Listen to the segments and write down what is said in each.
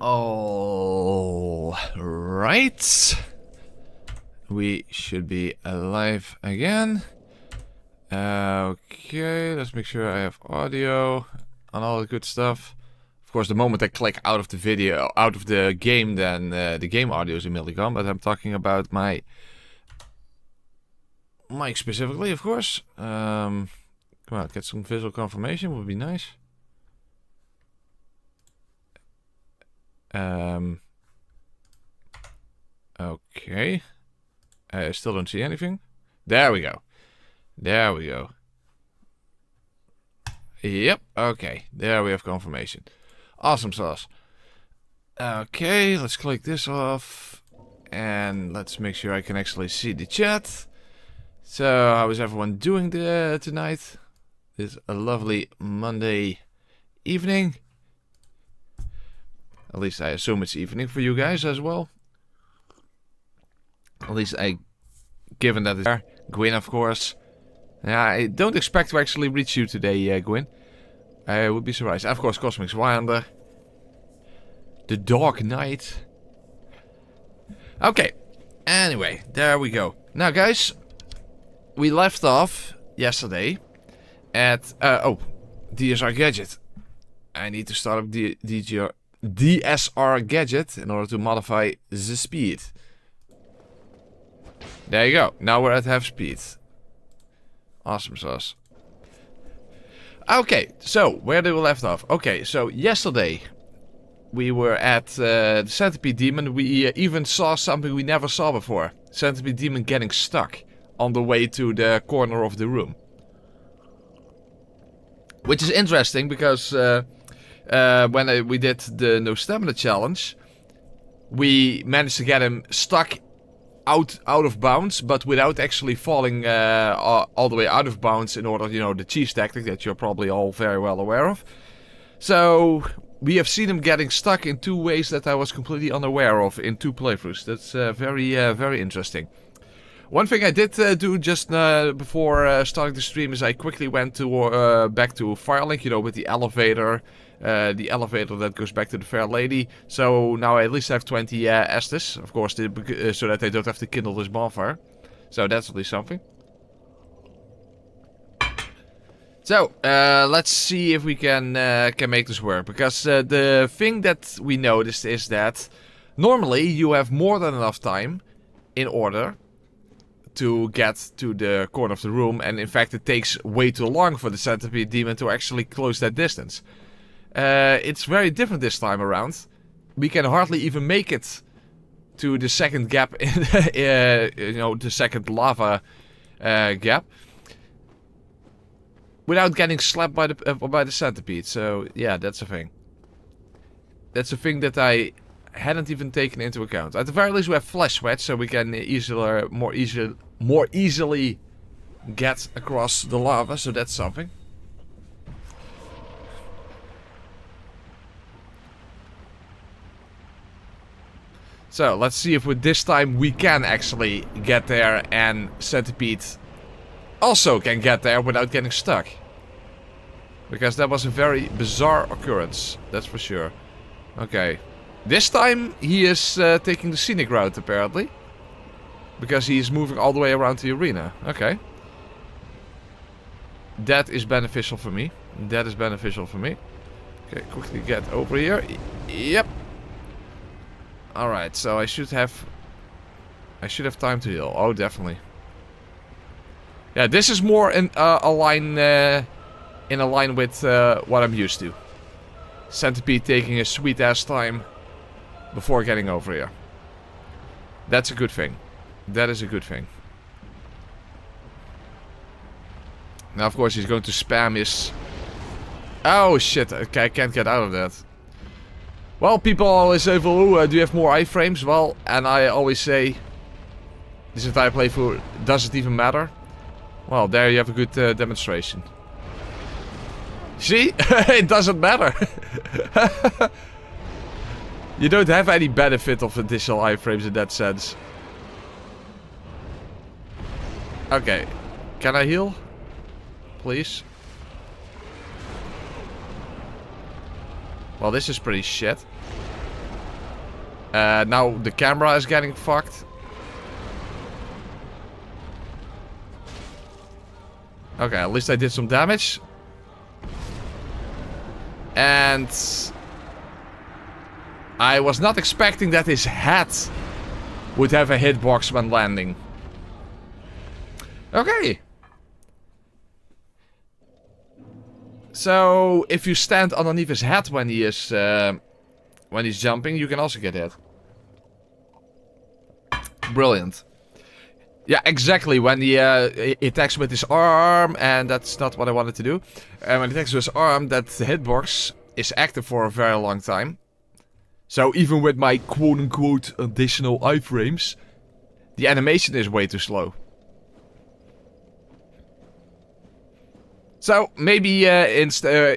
All right. We should be alive again. Okay, let's make sure I have audio and all the good stuff. Of course, the moment I click out of the video, out of the game, then the game audio is immediately gone. But I'm talking about my mic specifically, of course. Come on, get some visual confirmation would be nice. Okay. I still don't see anything. There we go. There we go. Yep, okay. There we have confirmation. Awesome sauce. Okay, let's click this off. And let's make sure I can actually see the chat. So, how is everyone doing tonight? This a lovely Monday evening. At least I assume it's evening for you guys as well. At least given that it's there. Gwyn, of course. Yeah, I don't expect to actually reach you today, Gwyn. I would be surprised. Of course, Cosmic Swander. The Dark Knight. Okay. Anyway, there we go. Now, guys, we left off yesterday at DSR Gadget. I need to start up the DSR Gadget in order to modify the speed. There you go. Now we're at half speed. Awesome sauce. Okay, so where did we left off? Okay, so yesterday we were at the Centipede Demon. We even saw something we never saw before. Centipede Demon getting stuck on the way to the corner of the room. Which is interesting because when we did the No Stamina Challenge, we managed to get him stuck out of bounds, but without actually falling all the way out of bounds in order, you know, the cheese tactic that you're probably all very well aware of. So we have seen him getting stuck in two ways that I was completely unaware of in two playthroughs. That's very interesting. One thing I did do just before starting the stream is I quickly went to back to Firelink, you know, with the elevator that goes back to the Fair Lady. So now I at least have 20 Estes, of course, so that they don't have to kindle this bonfire. So that's at least something. So let's see if we can make this work, because the thing that we noticed is that normally you have more than enough time in order to get to the corner of the room, and in fact it takes way too long for the Centipede Demon to actually close that distance. It's very different this time around. We can hardly even make it to the second gap, you know, the second lava gap, without getting slapped by the centipede. So yeah, that's a thing. That's a thing that I hadn't even taken into account. At the very least, we have flesh sweat, so we can more easily get across the lava. So that's something. So let's see if with this time we can actually get there, and Centipede also can get there without getting stuck. Because that was a very bizarre occurrence, that's for sure. Okay. This time he is taking the scenic route apparently. Because he is moving all the way around the arena. Okay. That is beneficial for me. That is beneficial for me. Okay, quickly get over here. Yep. Alright, so I should have time to heal. Oh, definitely. Yeah, this is more in a line with what I'm used to. Centipede taking a sweet ass time before getting over here. That's a good thing. That is a good thing. Now, of course, he's going to spam his... Oh, shit. Okay, I can't get out of that. Well, people always say, well, do you have more iframes? Well, and I always say, this entire playthrough, does it even matter? Well, there you have a good demonstration. See? It doesn't matter. You don't have any benefit of additional iframes in that sense. Okay. Can I heal? Please? Well, this is pretty shit. Now the camera is getting fucked. Okay, at least I did some damage. And I was not expecting that his head would have a hitbox when landing. Okay. So if you stand underneath his head when he is when he's jumping, you can also get hit. Brilliant. Yeah, exactly. When he attacks with his arm, and that's not what I wanted to do. And when he attacks with his arm, that hitbox is active for a very long time. So even with my quote-unquote additional iframes, the animation is way too slow. So maybe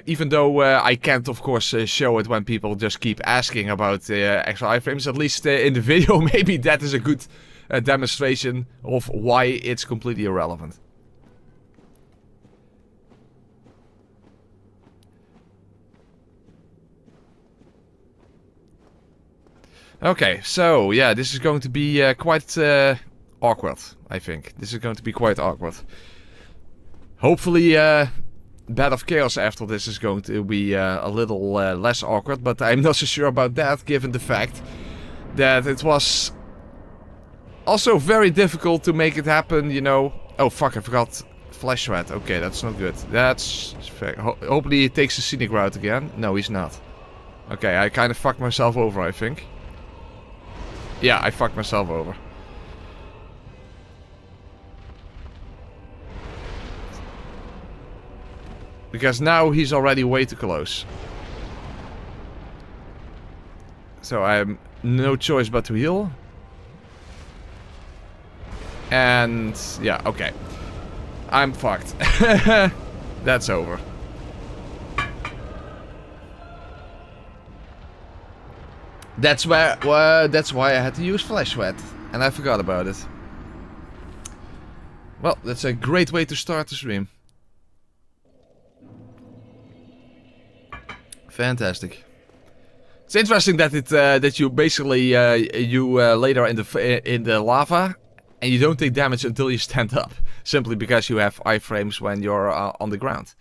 even though I can't of course show it when people just keep asking about extra iframes, at least in the video maybe that is a good demonstration of why it's completely irrelevant. Okay, so yeah, this is going to be quite awkward, I think. This is going to be quite awkward. Hopefully, Bed of Chaos after this is going to be a little less awkward, but I'm not so sure about that, given the fact that it was also very difficult to make it happen, you know. Oh fuck, I forgot Flash Red. Okay, that's not good. That's fair. Hopefully he takes the scenic route again. No, he's not. Okay, I kind of fucked myself over, I think. Yeah, I fucked myself over. Because now he's already way too close. So I have no choice but to heal. And yeah, okay. I'm fucked. That's over. That's why I had to use Flash Red, and I forgot about it. Well, that's a great way to start the stream. Fantastic. It's interesting that that you basically later in the lava, and you don't take damage until you stand up, simply because you have iframes when you're on the ground.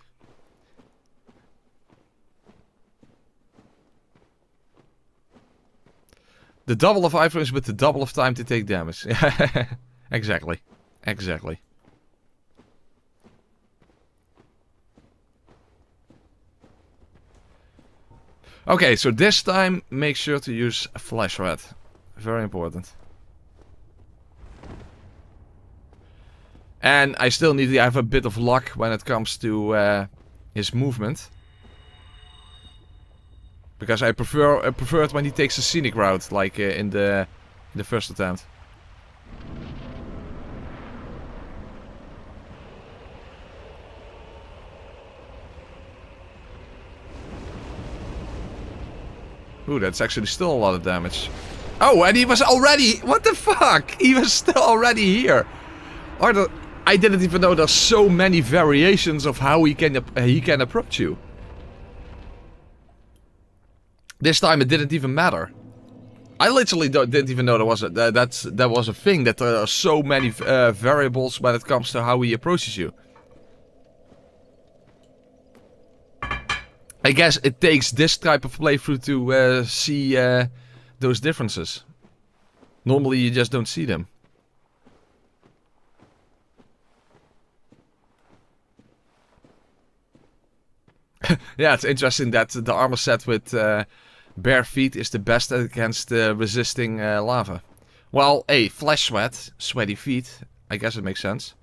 The double of iframes with the double of time to take damage. Exactly. Exactly. Okay, so this time make sure to use Flash Red. Very important. And I still need to have a bit of luck when it comes to his movement. Because I prefer it when he takes a scenic route, like in the first attempt. Ooh, that's actually still a lot of damage. Oh, and he was already... What the fuck? He was still already here. I didn't even know there's so many variations of how he can approach you. This time it didn't even matter. I literally didn't even know there was that was a thing, that there are so many variables when it comes to how he approaches you. I guess it takes this type of playthrough to see those differences. Normally you just don't see them. Yeah, it's interesting that the armor set with bare feet is the best against resisting lava. Well, hey, flesh sweat, sweaty feet. I guess it makes sense.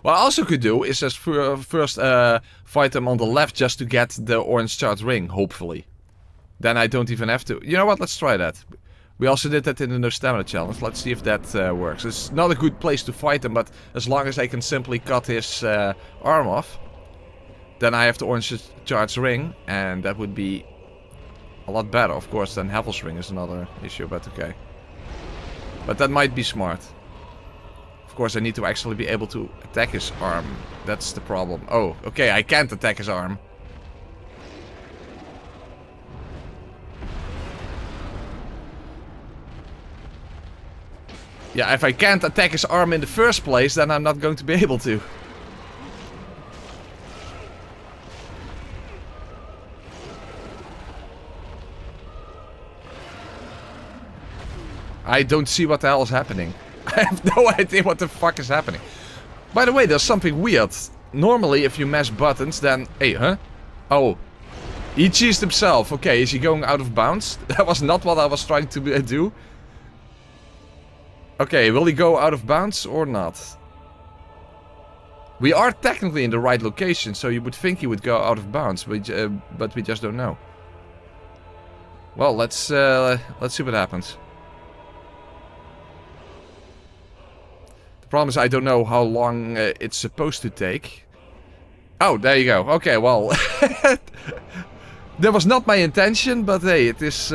What I also could do is just first fight them on the left just to get the orange charged ring, hopefully. Then I don't even have to. You know what, let's try that. We also did that in the No Stamina Challenge. Let's see if that works. It's not a good place to fight him, but as long as I can simply cut his arm off, then I have the orange charged ring, and that would be a lot better, of course, than Hevel's ring is another issue, but okay. But that might be smart. Of course, I need to actually be able to attack his arm. That's the problem. Oh, okay, I can't attack his arm. Yeah, if I can't attack his arm in the first place, then I'm not going to be able to. I don't see what the hell is happening. I have no idea what the fuck is happening. By the way, there's something weird. Normally, if you mash buttons, then... Hey, huh? Oh. He cheesed himself. Okay, is he going out of bounds? That was not what I was trying to do. Okay, will he go out of bounds or not? We are technically in the right location, so you would think he would go out of bounds, but we just don't know. Well, let's see what happens. The problem is I don't know how long it's supposed to take. Oh, there you go. Okay, well, that was not my intention, but hey, it is.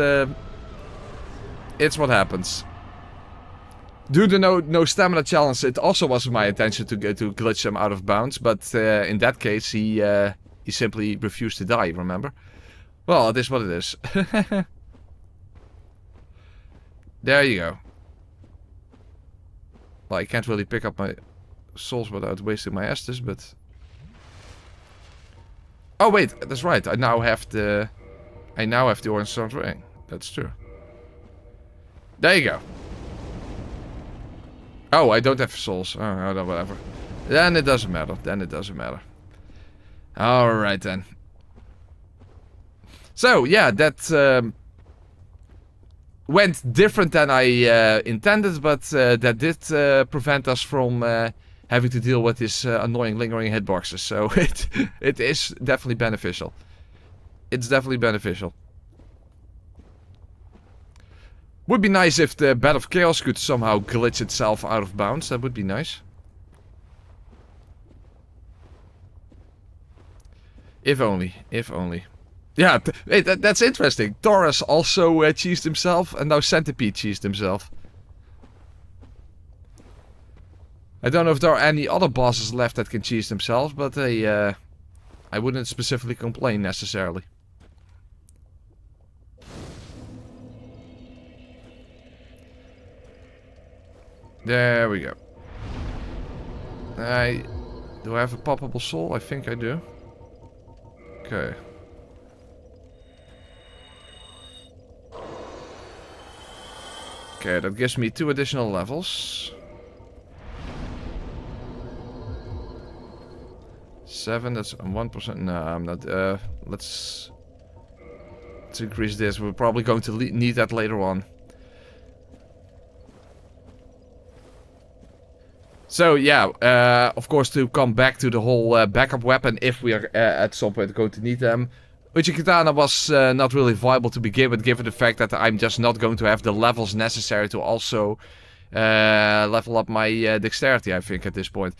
It's what happens. Due to no stamina challenge, it also wasn't my intention to glitch him out of bounds, but in that case, he simply refused to die. Remember? Well, it is what it is. There you go. Well, I can't really pick up my souls without wasting my Estus, but... Oh wait, that's right. I now have the orange sword ring. That's true. There you go. Oh, I don't have souls. Oh, no, whatever. Then it doesn't matter. Alright then. So, yeah, that went different than I intended, but that did prevent us from having to deal with this annoying lingering hitboxes. So it is definitely beneficial. It's definitely beneficial. Would be nice if the Bat of Chaos could somehow glitch itself out of bounds. That would be nice. If only. If only. Yeah, hey, that's interesting. Taurus also cheesed himself, and now Centipede cheesed himself. I don't know if there are any other bosses left that can cheese themselves, but I wouldn't specifically complain necessarily. There we go. Do I have a poppable soul? I think I do. Okay. Okay, that gives me 2 additional levels. 7, that's 1%. No, I'm not. Let's increase this. We're probably going to need that later on. So yeah, of course, to come back to the whole backup weapon, if we are at some point going to need them. Uchi-Katana was not really viable to begin with, given the fact that I'm just not going to have the levels necessary to also level up my dexterity, I think, at this point.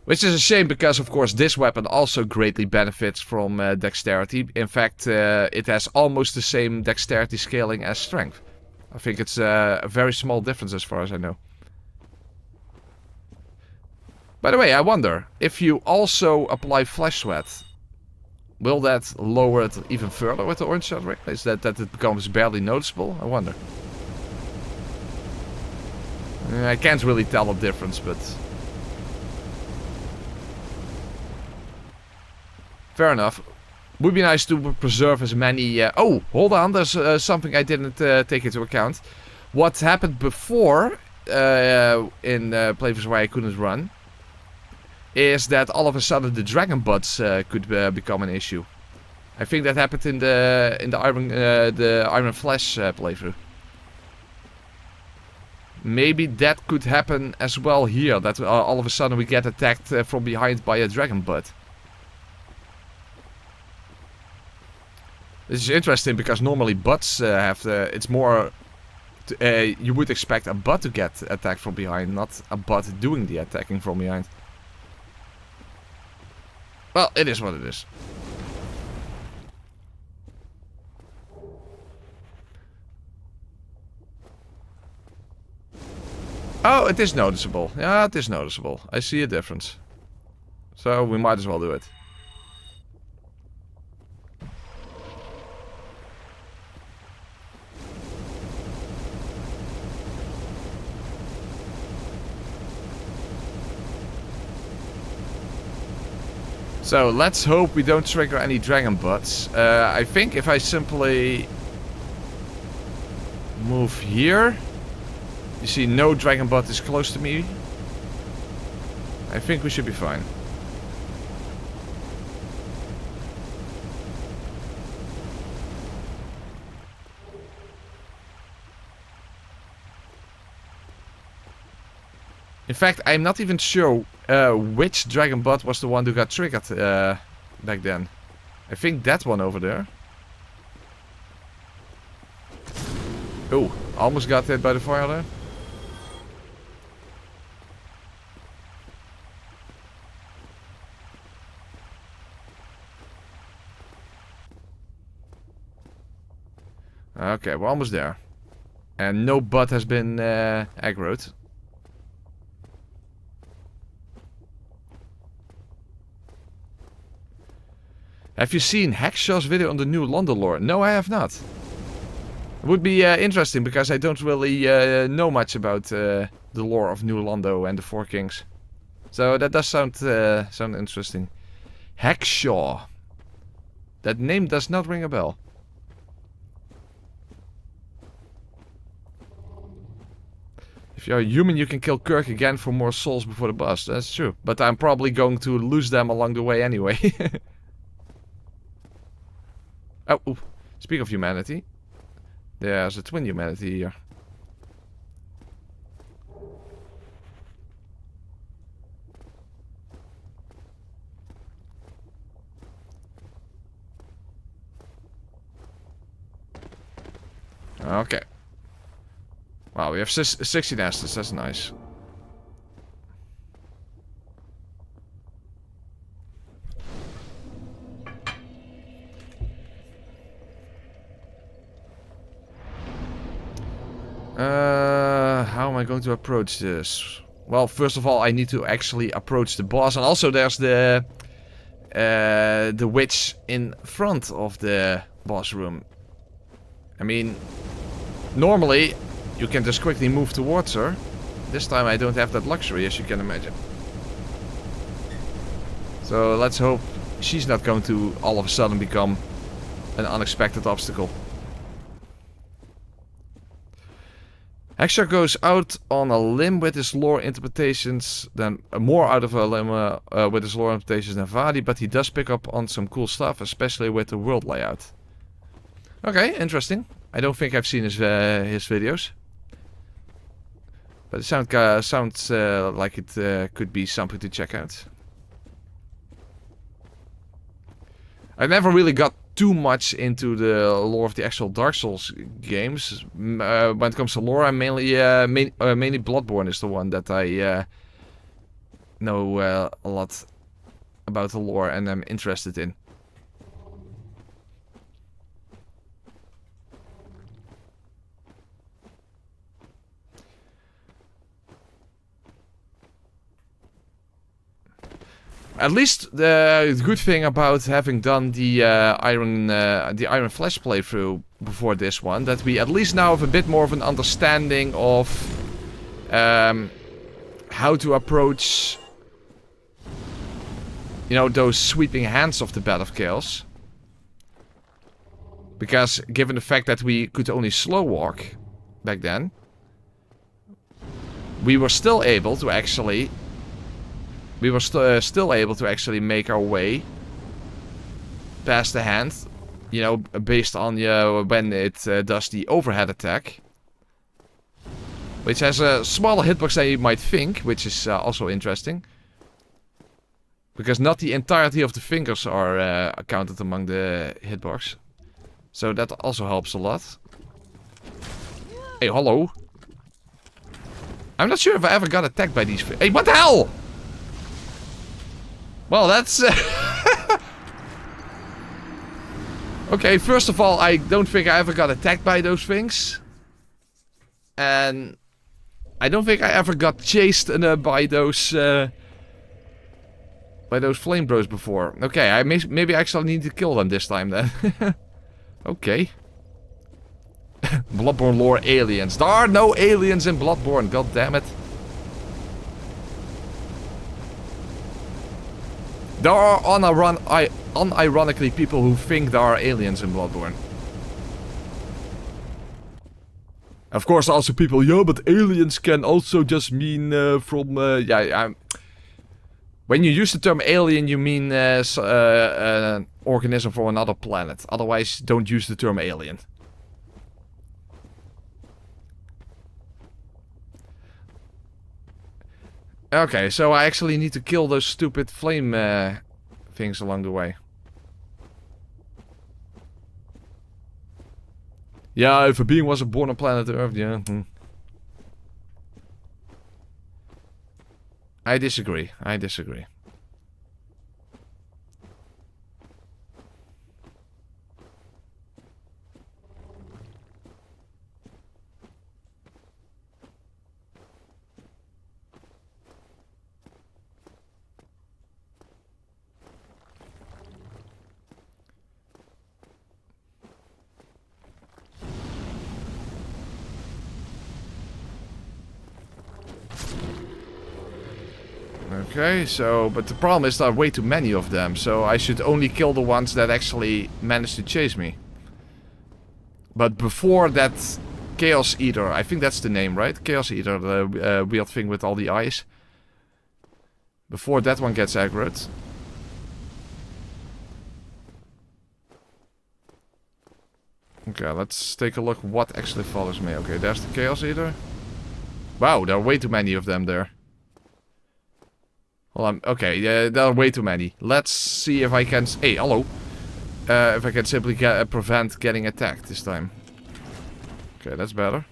Which is a shame because, of course, this weapon also greatly benefits from dexterity. In fact, it has almost the same dexterity scaling as strength. I think it's a very small difference as far as I know. By the way, I wonder, if you also apply Flesh Sweat, will that lower it even further with the orange sword ring? Is that it becomes barely noticeable? I wonder. I can't really tell the difference, but... Fair enough. Would be nice to preserve as many... Oh, hold on, there's something I didn't take into account. What happened before, in playthroughs where I couldn't run, is that all of a sudden the dragon buds could become an issue. I think that happened in the Iron Flesh playthrough. Maybe that could happen as well here, that all of a sudden we get attacked from behind by a dragon bud. This is interesting because normally buds have it's more... you would expect a bud to get attacked from behind, not a bud doing the attacking from behind. Well, it is what it is. Oh, it is noticeable. Yeah, it is noticeable. I see a difference. So, we might as well do it. So let's hope we don't trigger any dragon butts. I think if I simply move here, you see no dragon butt is close to me. I think we should be fine. In fact, I'm not even sure which dragon butt was the one who got triggered back then. I think that one over there. Oh, almost got hit by the fire there. Okay, we're almost there. And no butt has been aggroed. Have you seen Hackshaw's video on the new Londo lore? No, I have not. It would be interesting because I don't really know much about the lore of New Londo and the Four Kings. So that does sound interesting. Hackshaw. That name does not ring a bell. If you're a human, you can kill Kirk again for more souls before the boss. That's true. But I'm probably going to lose them along the way anyway. Oh, ooh. Speak of humanity. There's a twin humanity here. Okay. Wow, we have 60 nesters. That's nice. How am I going to approach this? Well, first of all, I need to actually approach the boss, and also there's the witch in front of the boss room. I mean, normally you can just quickly move towards her. This time I don't have that luxury, as you can imagine. So let's hope she's not going to all of a sudden become an unexpected obstacle. Hexer goes out on a limb with his lore interpretations than more out of a limb with his lore interpretations than Vadi, but he does pick up on some cool stuff, especially with the world layout. Okay, interesting. I don't think I've seen his videos, but it sounds like it could be something to check out. I never really got too much into the lore of the actual Dark Souls games. When it comes to lore, I'm mainly Bloodborne is the one that I know a lot about the lore and I'm interested in. At least the good thing about having done the Iron Flesh playthrough before this one, that we at least now have a bit more of an understanding of how to approach, you know, those sweeping hands of the Bed of Chaos. Because given the fact that we could only slow walk back then, we were still able to actually. We were still able to actually make our way past the hand, you know, based on when it does the overhead attack. Which has a smaller hitbox than you might think, which is also interesting. Because not the entirety of the fingers are counted among the hitbox. So that also helps a lot. Hey, hello. I'm not sure if I ever got attacked by these... Hey, what the hell? Well, that's... Okay, first of all, I don't think I ever got attacked by those things. And I don't think I ever got chased by those flame bros before. Okay, I maybe I actually need to kill them this time then. Okay. Bloodborne lore aliens. There are no aliens in Bloodborne, god damn it. There are unironically people who think there are aliens in Bloodborne. Of course, also people, yeah, but aliens can also just mean when you use the term alien, you mean an organism from another planet. Otherwise, don't use the term alien. Okay, so I actually need to kill those stupid flame things along the way. Yeah, if a being was born on planet Earth, yeah. I disagree. I disagree. Okay, so, but the problem is there are way too many of them, so I should only kill the ones that actually manage to chase me. But before that Chaos Eater, I think that's the name, right? Chaos Eater, the weird thing with all the eyes. Before that one gets aggroed. Okay, let's take a look what actually follows me. Okay, there's the Chaos Eater. Wow, there are way too many of them there. Hold on, okay, there are way too many. Let's see if I can... Hey, hello. If I can simply prevent getting attacked this time. Okay, that's better.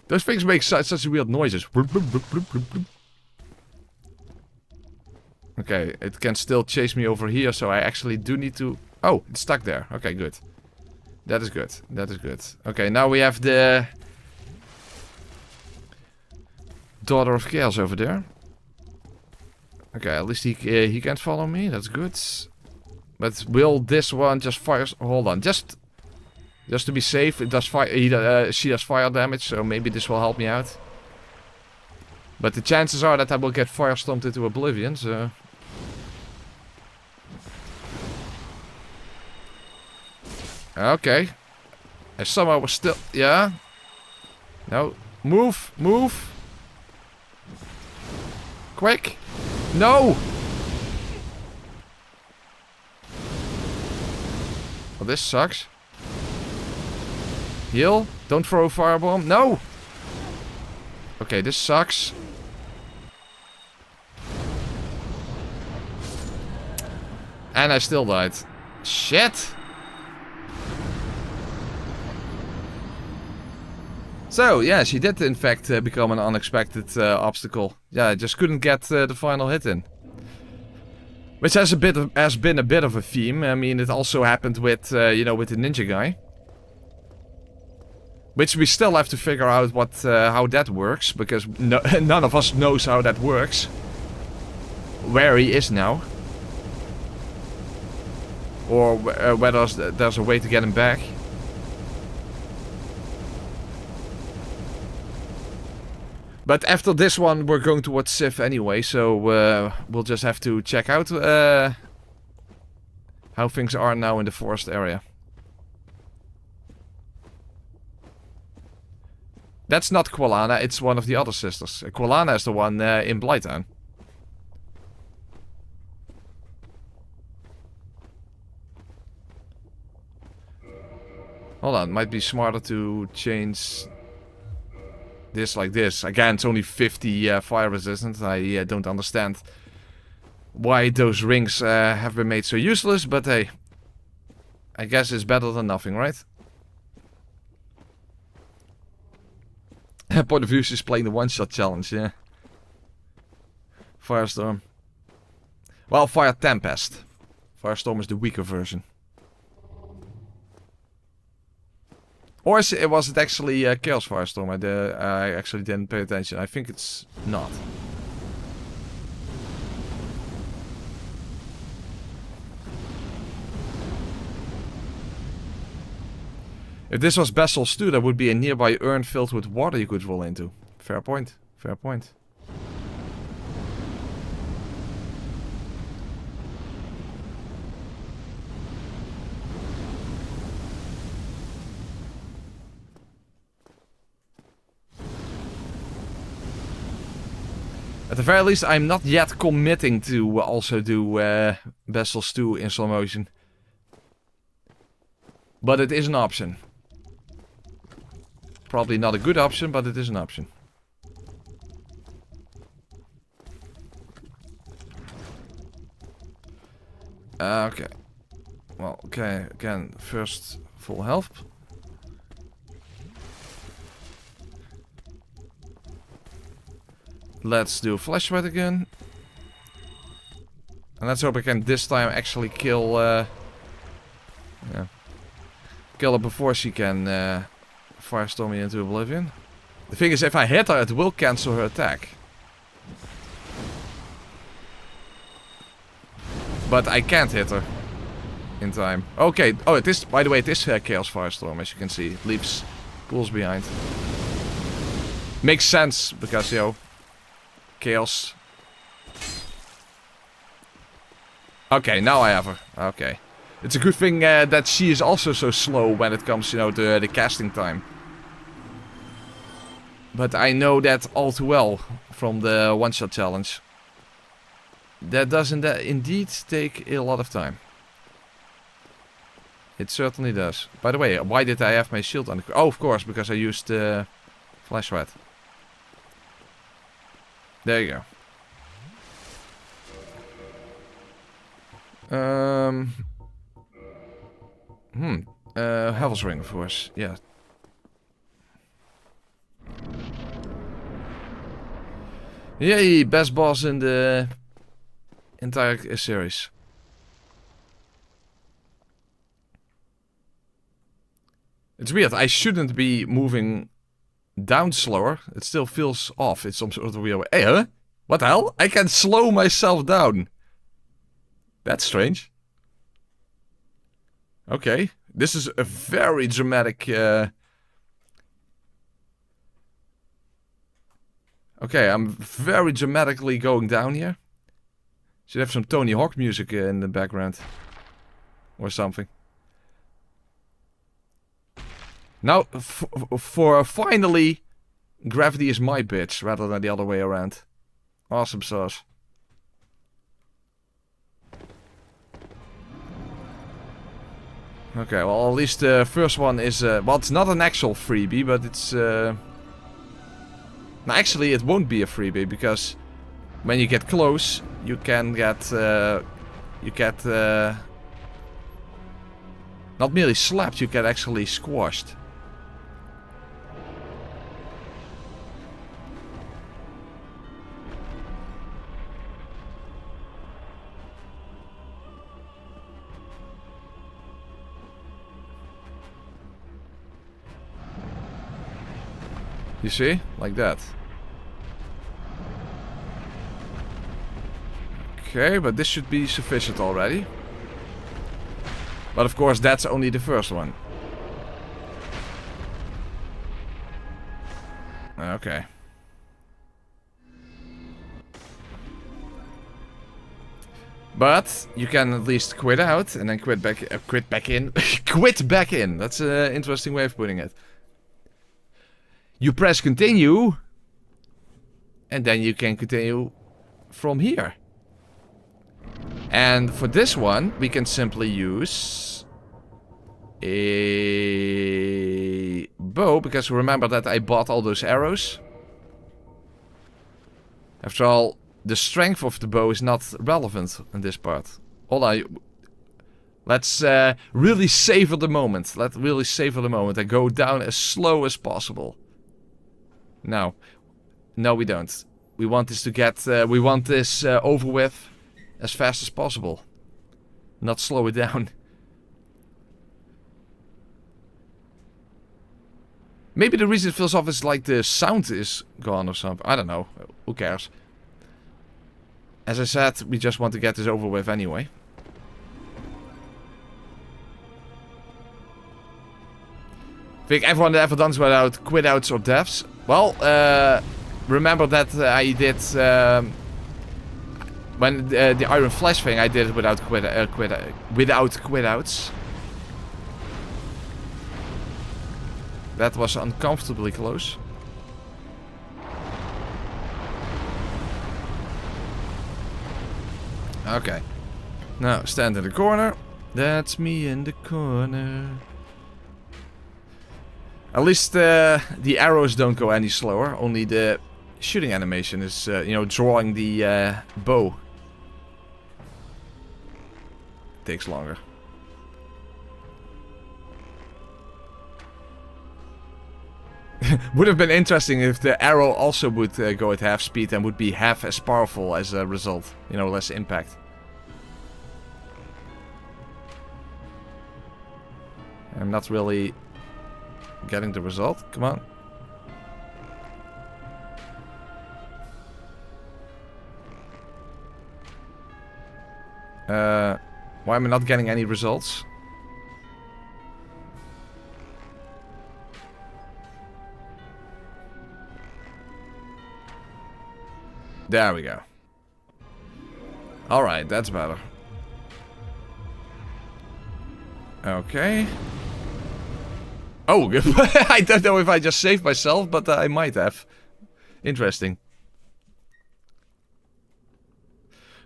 Those things make such weird noises. Okay, it can still chase me over here, so I actually do need to... Oh, it's stuck there. Okay, good. That is good. That is good. Okay, now we have the... Daughter of Chaos over there. Okay, at least he can't follow me. That's good. But will this one just fire? Hold on, just to be safe. It does fire. She does fire damage, so maybe this will help me out. But the chances are that I will get firestomped into oblivion. So. Okay. I somehow was still. Yeah. No. Move. Move. Quick! No! Well, this sucks. Heal. Don't throw a firebomb. No! Okay, this sucks. And I still died. Shit! So, yeah, she did in fact become an unexpected obstacle. Yeah, I just couldn't get the final hit in. Which has been a bit of a theme. I mean, it also happened with, with the ninja guy. Which we still have to figure out how that works, because none of us knows how that works. Where he is now. Or whether there's a way to get him back. But after this one, we're going towards Sif anyway, so we'll just have to check out how things are now in the forest area. That's not Quilana, it's one of the other sisters. Quilana is the one in Blighttown. Hold on, might be smarter to change... this like this. Again, it's only 50 fire resistant. I don't understand why those rings have been made so useless, but hey, I guess it's better than nothing, right? Point of view is playing the one-shot challenge, yeah. Firestorm. Well, Fire Tempest. Firestorm is the weaker version. Or was it actually Chaos Firestorm? I actually didn't pay attention. I think it's not. If this was Basalt Stew, there would be a nearby urn filled with water you could roll into. Fair point. Fair point. At the very least, I'm not yet committing to also do Vessels 2 in slow motion. But it is an option. Probably not a good option, but it is an option. Okay. Well, okay, again, first full health. Let's do Flash Sweat again. And let's hope I can this time actually kill... yeah. Kill her before she can Firestorm me into oblivion. The thing is, if I hit her, it will cancel her attack. But I can't hit her in time. Okay. Oh, it is. By the way, it is Chaos Firestorm, as you can see. It leaves pools behind. Makes sense because, you know, Chaos. Okay, now I have her. Okay. It's a good thing that she is also so slow when it comes, you know, to the casting time. But I know that all too well from the one-shot challenge. That doesn't indeed take a lot of time. It certainly does. By the way, why did I have my shield on? Oh, of course, because I used Flash Red. There you go. Heaven's Ring, of course. Yeah. Yay, best boss in the entire series. It's weird. I shouldn't be moving down slower. It still feels off. It's some sort of weird way. Hey, huh? What the hell? I can slow myself down. That's strange. Okay. This is a very dramatic... Okay, I'm very dramatically going down here. Should have some Tony Hawk music in the background. Or something. Now, for finally, gravity is my bitch rather than the other way around. Awesome sauce. Okay, well, at least the first one is... well, it's not an actual freebie, but it's... No, actually, it won't be a freebie, because when you get close, you can get... not merely slapped, you get actually squashed. You see? Like that. Okay, but this should be sufficient already. But of course, that's only the first one. Okay. But you can at least quit out and then quit back in. Quit back in. That's an interesting way of putting it. You press continue, and then you can continue from here. And for this one, we can simply use a bow, because remember that I bought all those arrows. After all, the strength of the bow is not relevant in this part. Hold on. Let's really savor the moment. Let's really savor the moment and go down as slow as possible. No. No, we don't. We want this to get... we want this over with as fast as possible. Not slow it down. Maybe the reason it feels off is like the sound is gone or something. I don't know. Who cares? As I said, we just want to get this over with anyway. I think everyone that ever done this without quit outs or deaths. Well, remember that I did when the Iron Flash thing, I did it without quit outs. That was uncomfortably close. Okay. Now, stand in the corner. That's me in the corner. At least the arrows don't go any slower. Only the shooting animation is, you know, drawing the bow. Takes longer. Would have been interesting if the arrow also would go at half speed and would be half as powerful as a result. You know, less impact. I'm not really getting the result. Come on. Why am I not getting any results? There we go. Alright, that's better. Okay. Oh, I don't know if I just saved myself, but I might have. Interesting.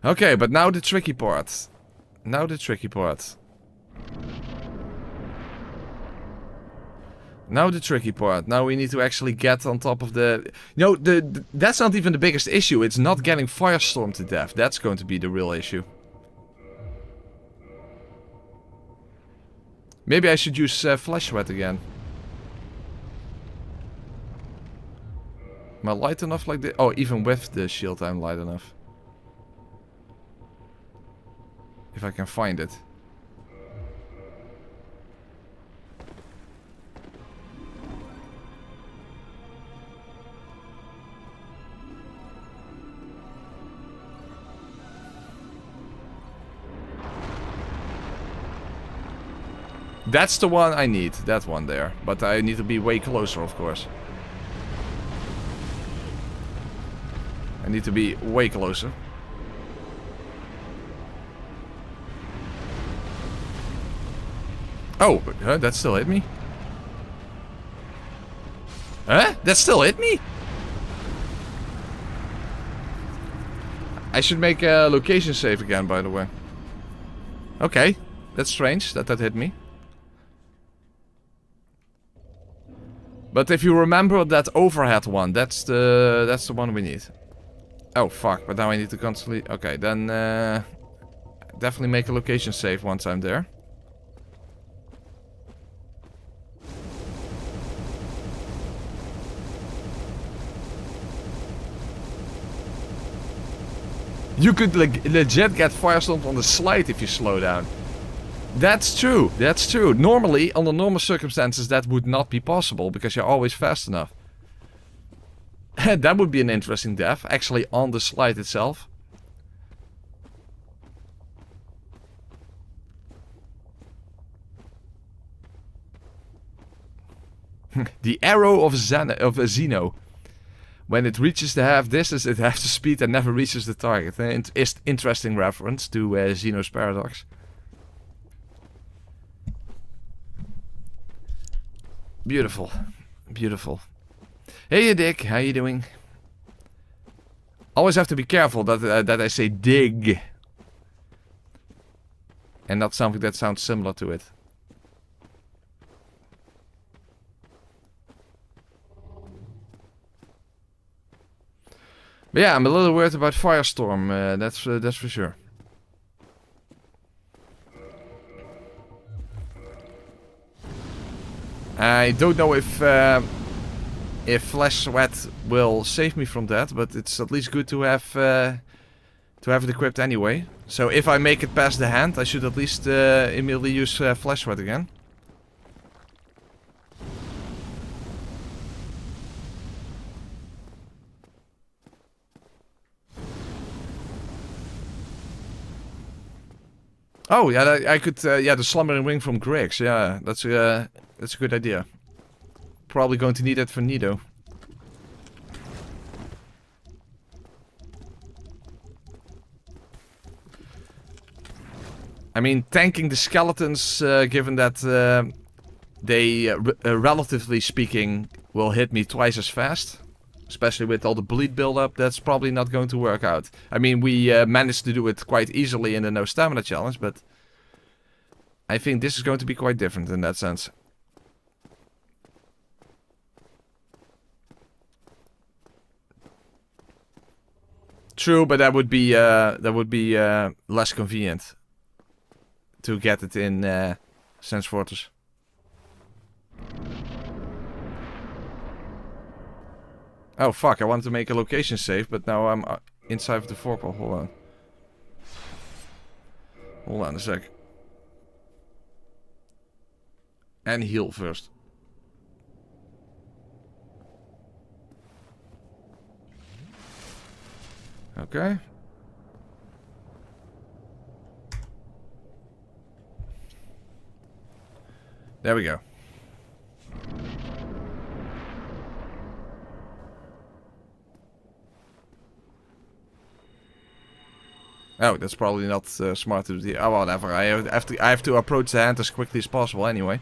Okay, but now the tricky part. Now the tricky part. Now the tricky part. Now we need to actually get on top of the... You know, that's not even the biggest issue. It's not getting Firestorm to death. That's going to be the real issue. Maybe I should use Flesh Wet again. Am I light enough like this? Oh, even with the shield I'm light enough. If I can find it. That's the one I need, that one there. But I need to be way closer, of course. I need to be way closer. Oh, that still hit me? Huh? That still hit me? I should make a location save again, by the way. Okay, that's strange that hit me. But if you remember that overhead one, that's the one we need. Oh fuck, but now I need to constantly... Okay, then definitely make a location save once I'm there. You could legit get Firestorm on the slide if you slow down. That's true, that's true. Normally, under normal circumstances, that would not be possible because you're always fast enough. That would be an interesting death, actually on the slide itself. The arrow of Xeno. When it reaches the half distance, it has the speed and never reaches the target. Interesting reference to Xeno's paradox. Beautiful. Beautiful. Hey Dick, how you doing? Always have to be careful that I say dig. And not something that sounds similar to it. But yeah, I'm a little worried about Firestorm, that's for sure. I don't know if Flesh Sweat will save me from that, but it's at least good to have it equipped anyway. So if I make it past the hand, I should at least immediately use Flesh Sweat again. Oh yeah, I could yeah, the Slumbering Ring from Griggs. Yeah, that's a good idea. Probably going to need it for Nioh. I mean, tanking the skeletons, given that they, relatively speaking, will hit me twice as fast. Especially with all the bleed build-up, that's probably not going to work out. I mean, we managed to do it quite easily in the no stamina challenge, but I think this is going to be quite different in that sense. True, but that would be less convenient to get it in Sense Fortress. Oh fuck, I wanted to make a location save, but now I'm inside of the forepaw. Hold on. Hold on a sec. And heal first. Okay. There we go. Oh, that's probably not smart to do. Oh, whatever. I have to approach the hand as quickly as possible anyway.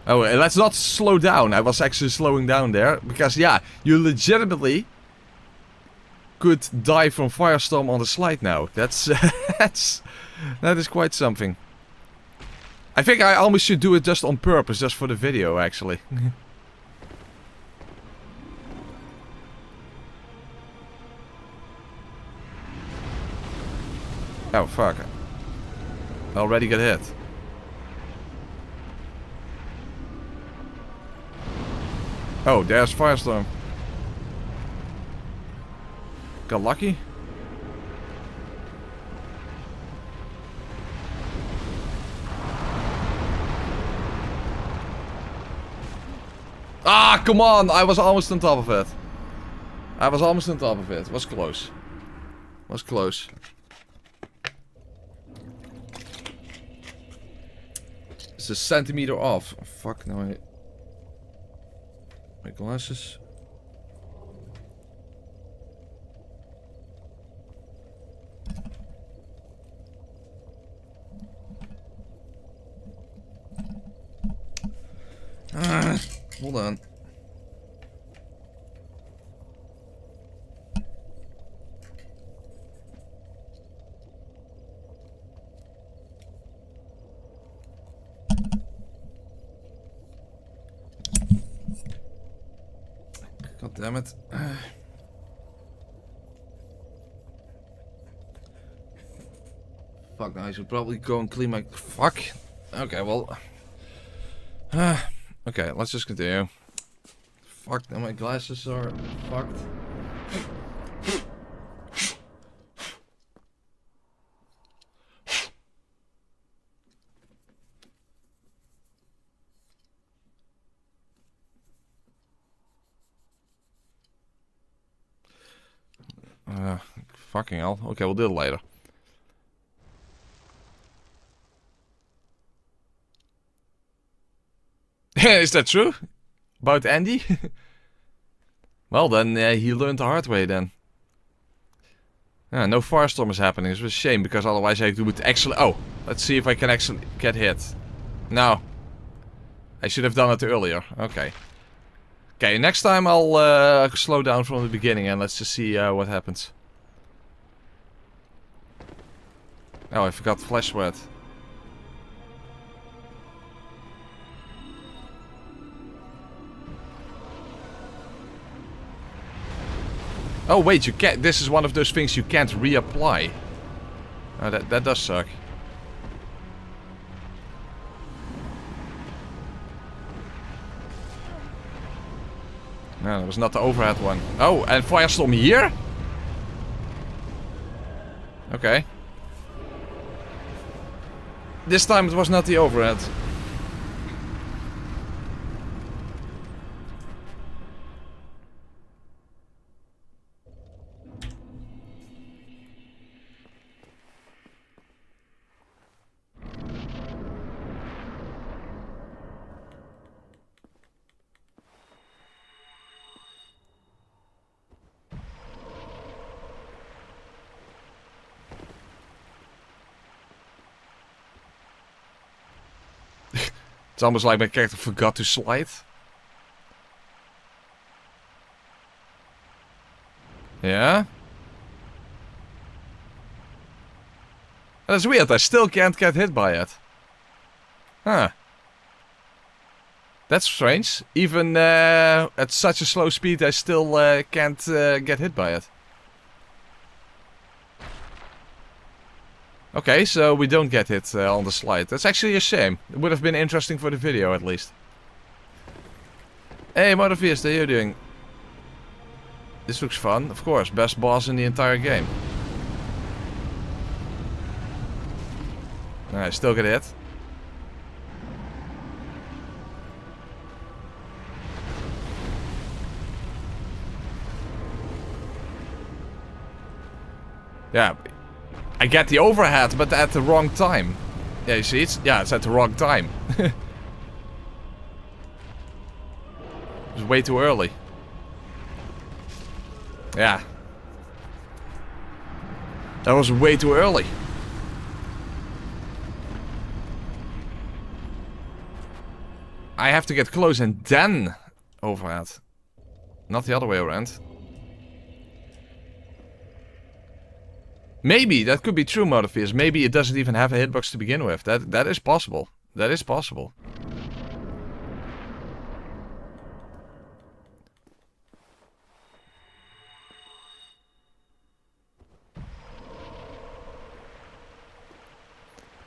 Oh, let's not slow down. I was actually slowing down there because, yeah, you legitimately could die from Firestorm on the slide now. That is quite something. I think I almost should do it just on purpose, just for the video, actually. Oh, fuck. I already got hit. Oh, there's Firestorm. Got lucky. Ah, come on! I was almost on top of it. I was almost on top of it. Was close. Was close. It's a centimeter off. Fuck, now my glasses. Hold on. God damn it. Fuck, now I should probably go and clean my... Fuck. Okay, well... okay, let's just continue. Fuck, now my glasses are fucked. Fucking hell. Okay, we'll do it later. Is that true? About Andy? Well then, he learned the hard way then. No Firestorm is happening. It's a shame, because otherwise I would actually... Oh, let's see if I can actually get hit. No. I should have done it earlier. Okay. Okay, next time I'll slow down from the beginning and let's just see what happens. Oh, I forgot Flesh Sweat. Oh wait, you can't. This is one of those things you can't reapply. Oh, that does suck. No, that was not the overhead one. Oh, and Firestorm here? Okay. This time it was not the overhead. It's almost like my character forgot to slide. Yeah? That's weird, I still can't get hit by it. Huh. That's strange. Even at such a slow speed, I still can't get hit by it. Okay, so we don't get hit on the slide. That's actually a shame. It would have been interesting for the video, at least. Hey, Motorfiest, how are you doing? This looks fun. Of course, best boss in the entire game. I still get hit. Yeah, I get the overhead, but at the wrong time. Yeah, you see, it's at the wrong time. It's way too early. Yeah. That was way too early. I have to get close and then overhead. Not the other way around. Maybe that could be true, Motorfiers. Maybe it doesn't even have a hitbox to begin with. That is possible. That is possible.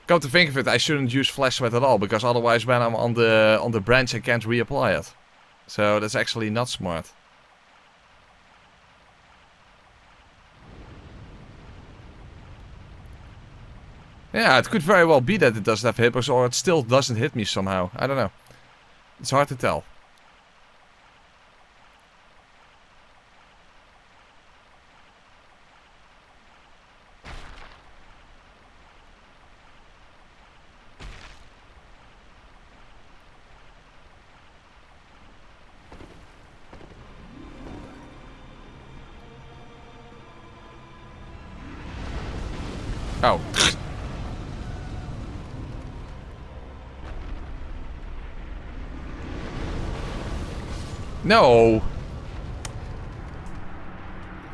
Come to think of it, I shouldn't use Flash Sweat at all, because otherwise when I'm on the branch I can't reapply it. So that's actually not smart. Yeah, it could very well be that it doesn't have hitbox, or it still doesn't hit me somehow. I don't know. It's hard to tell. Oh. No.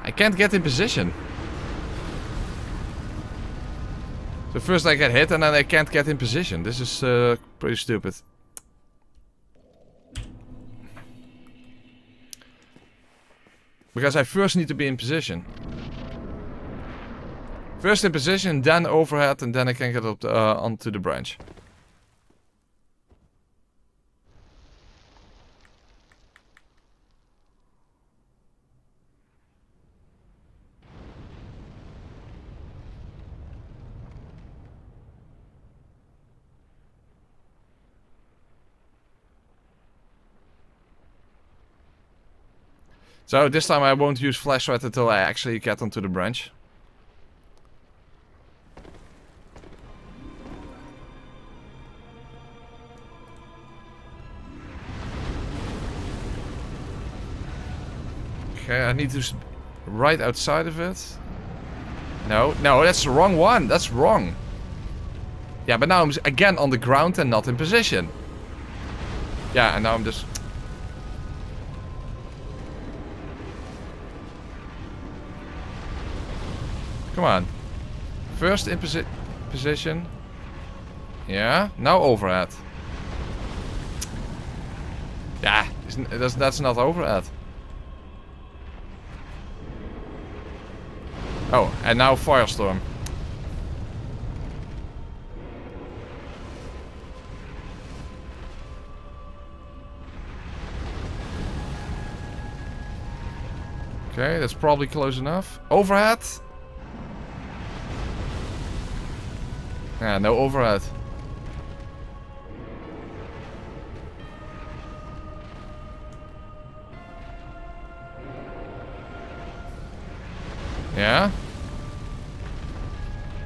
I can't get in position. So first I get hit and then I can't get in position. This is pretty stupid. Because I first need to be in position. First in position, then overhead, and then I can get up onto the branch. So this time I won't use Flash Sweat until I actually get onto the branch. Okay, I need to right outside of it. No, that's the wrong one. That's wrong. Yeah, but now I'm again on the ground and not in position. Yeah, and now I'm just... Come on. First in position. Yeah, now overhead. Yeah, that's not overhead. Oh, and now Firestorm. Okay, that's probably close enough. Overhead. Yeah, no overhead. Yeah.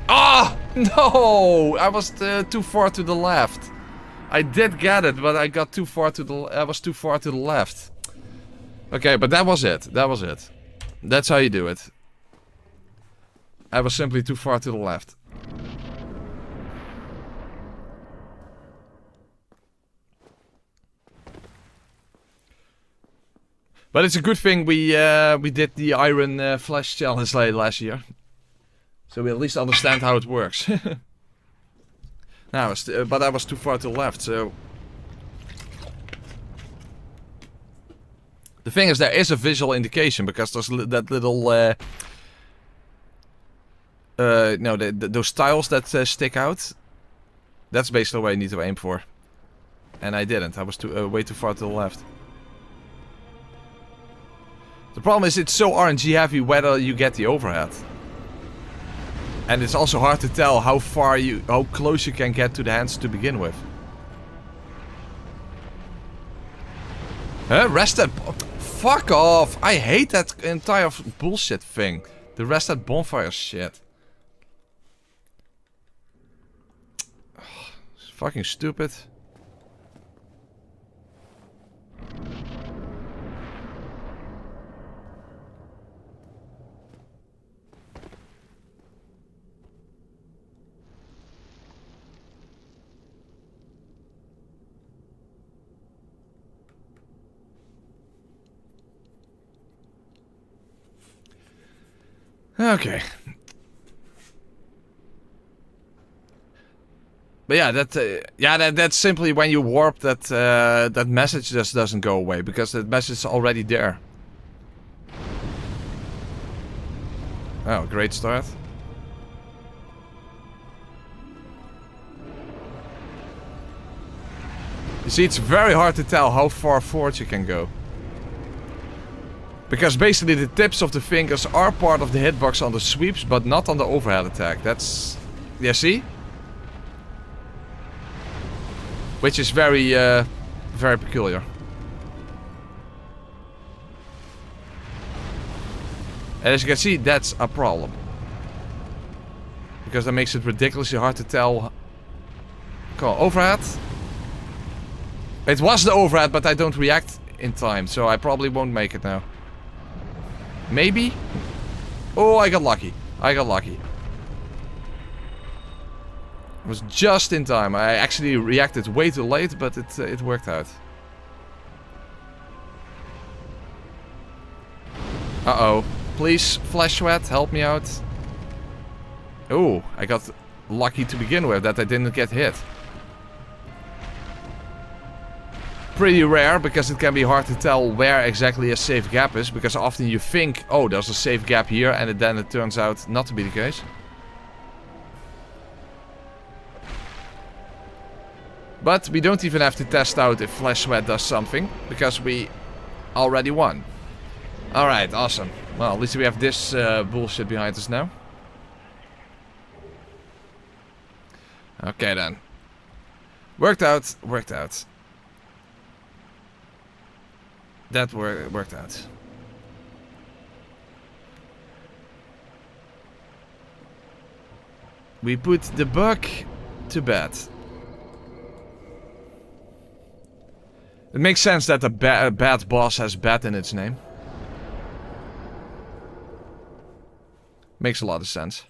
Ah! No! I was too far to the left. I did get it, but I got too far to the... I was too far to the left. Okay, but that was it. That was it. That's how you do it. I was simply too far to the left. But it's a good thing we did the Iron Flesh Challenge last year. So we at least understand how it works. Now, but I was too far to the left, so... The thing is, there is a visual indication, because there's that little... no, those tiles that stick out. That's basically what I need to aim for. And I didn't, I was way too far to the left. The problem is, it's so RNG heavy whether you get the overhead. And it's also hard to tell how close you can get to the hands to begin with. Rest that... Fuck off! I hate that entire bullshit thing. The rest that bonfire shit. It's fucking stupid. Okay. But yeah, that's simply when you warp that that message just doesn't go away because that message is already there. Oh, great start. You see, it's very hard to tell how far forward you can go. Because basically the tips of the fingers are part of the hitbox on the sweeps, but not on the overhead attack. That's... Yeah, see? Which is very, very peculiar. And as you can see, that's a problem. Because that makes it ridiculously hard to tell... Come on, overhead? It was the overhead, but I don't react in time, so I probably won't make it now. Maybe? Oh, I got lucky. I got lucky. It was just in time. I actually reacted way too late, but it worked out. Uh-oh. Please, Flash Sweat, help me out. Oh, I got lucky to begin with that I didn't get hit. Pretty rare, because it can be hard to tell where exactly a safe gap is, because often you think, oh, there's a safe gap here, and then it turns out not to be the case. But we don't even have to test out if Flash Sweat does something, because we already won. Alright, awesome. Well, at least we have this bullshit behind us now. Okay then. Worked out, worked out. That worked out. We put the bug to bed. It makes sense that a bad boss has bad in its name. Makes a lot of sense.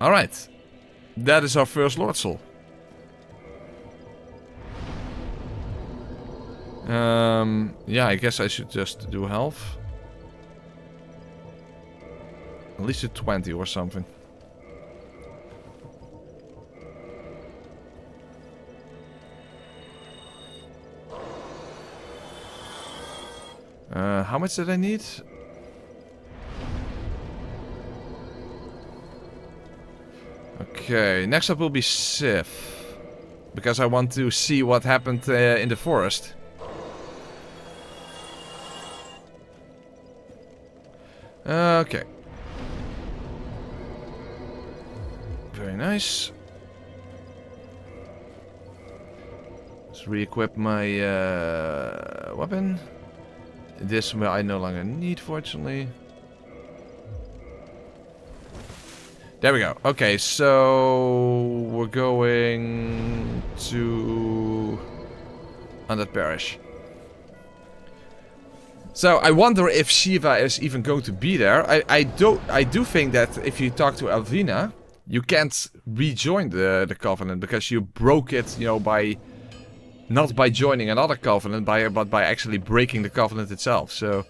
Alright. That is our first Lord Soul. Yeah, I guess I should just do health. At least a 20 or something. How much did I need? Okay, next up will be Sif. Because I want to see what happened in the forest. Okay. Very nice. Let's re-equip my weapon. This I no longer need, fortunately. There we go. Okay, so we're going to Undead Parish. So I wonder if Shiva is even going to be there. I do think that if you talk to Alvina, you can't rejoin the Covenant because you broke it, you know, by Not by joining another covenant, but by actually breaking the covenant itself. So,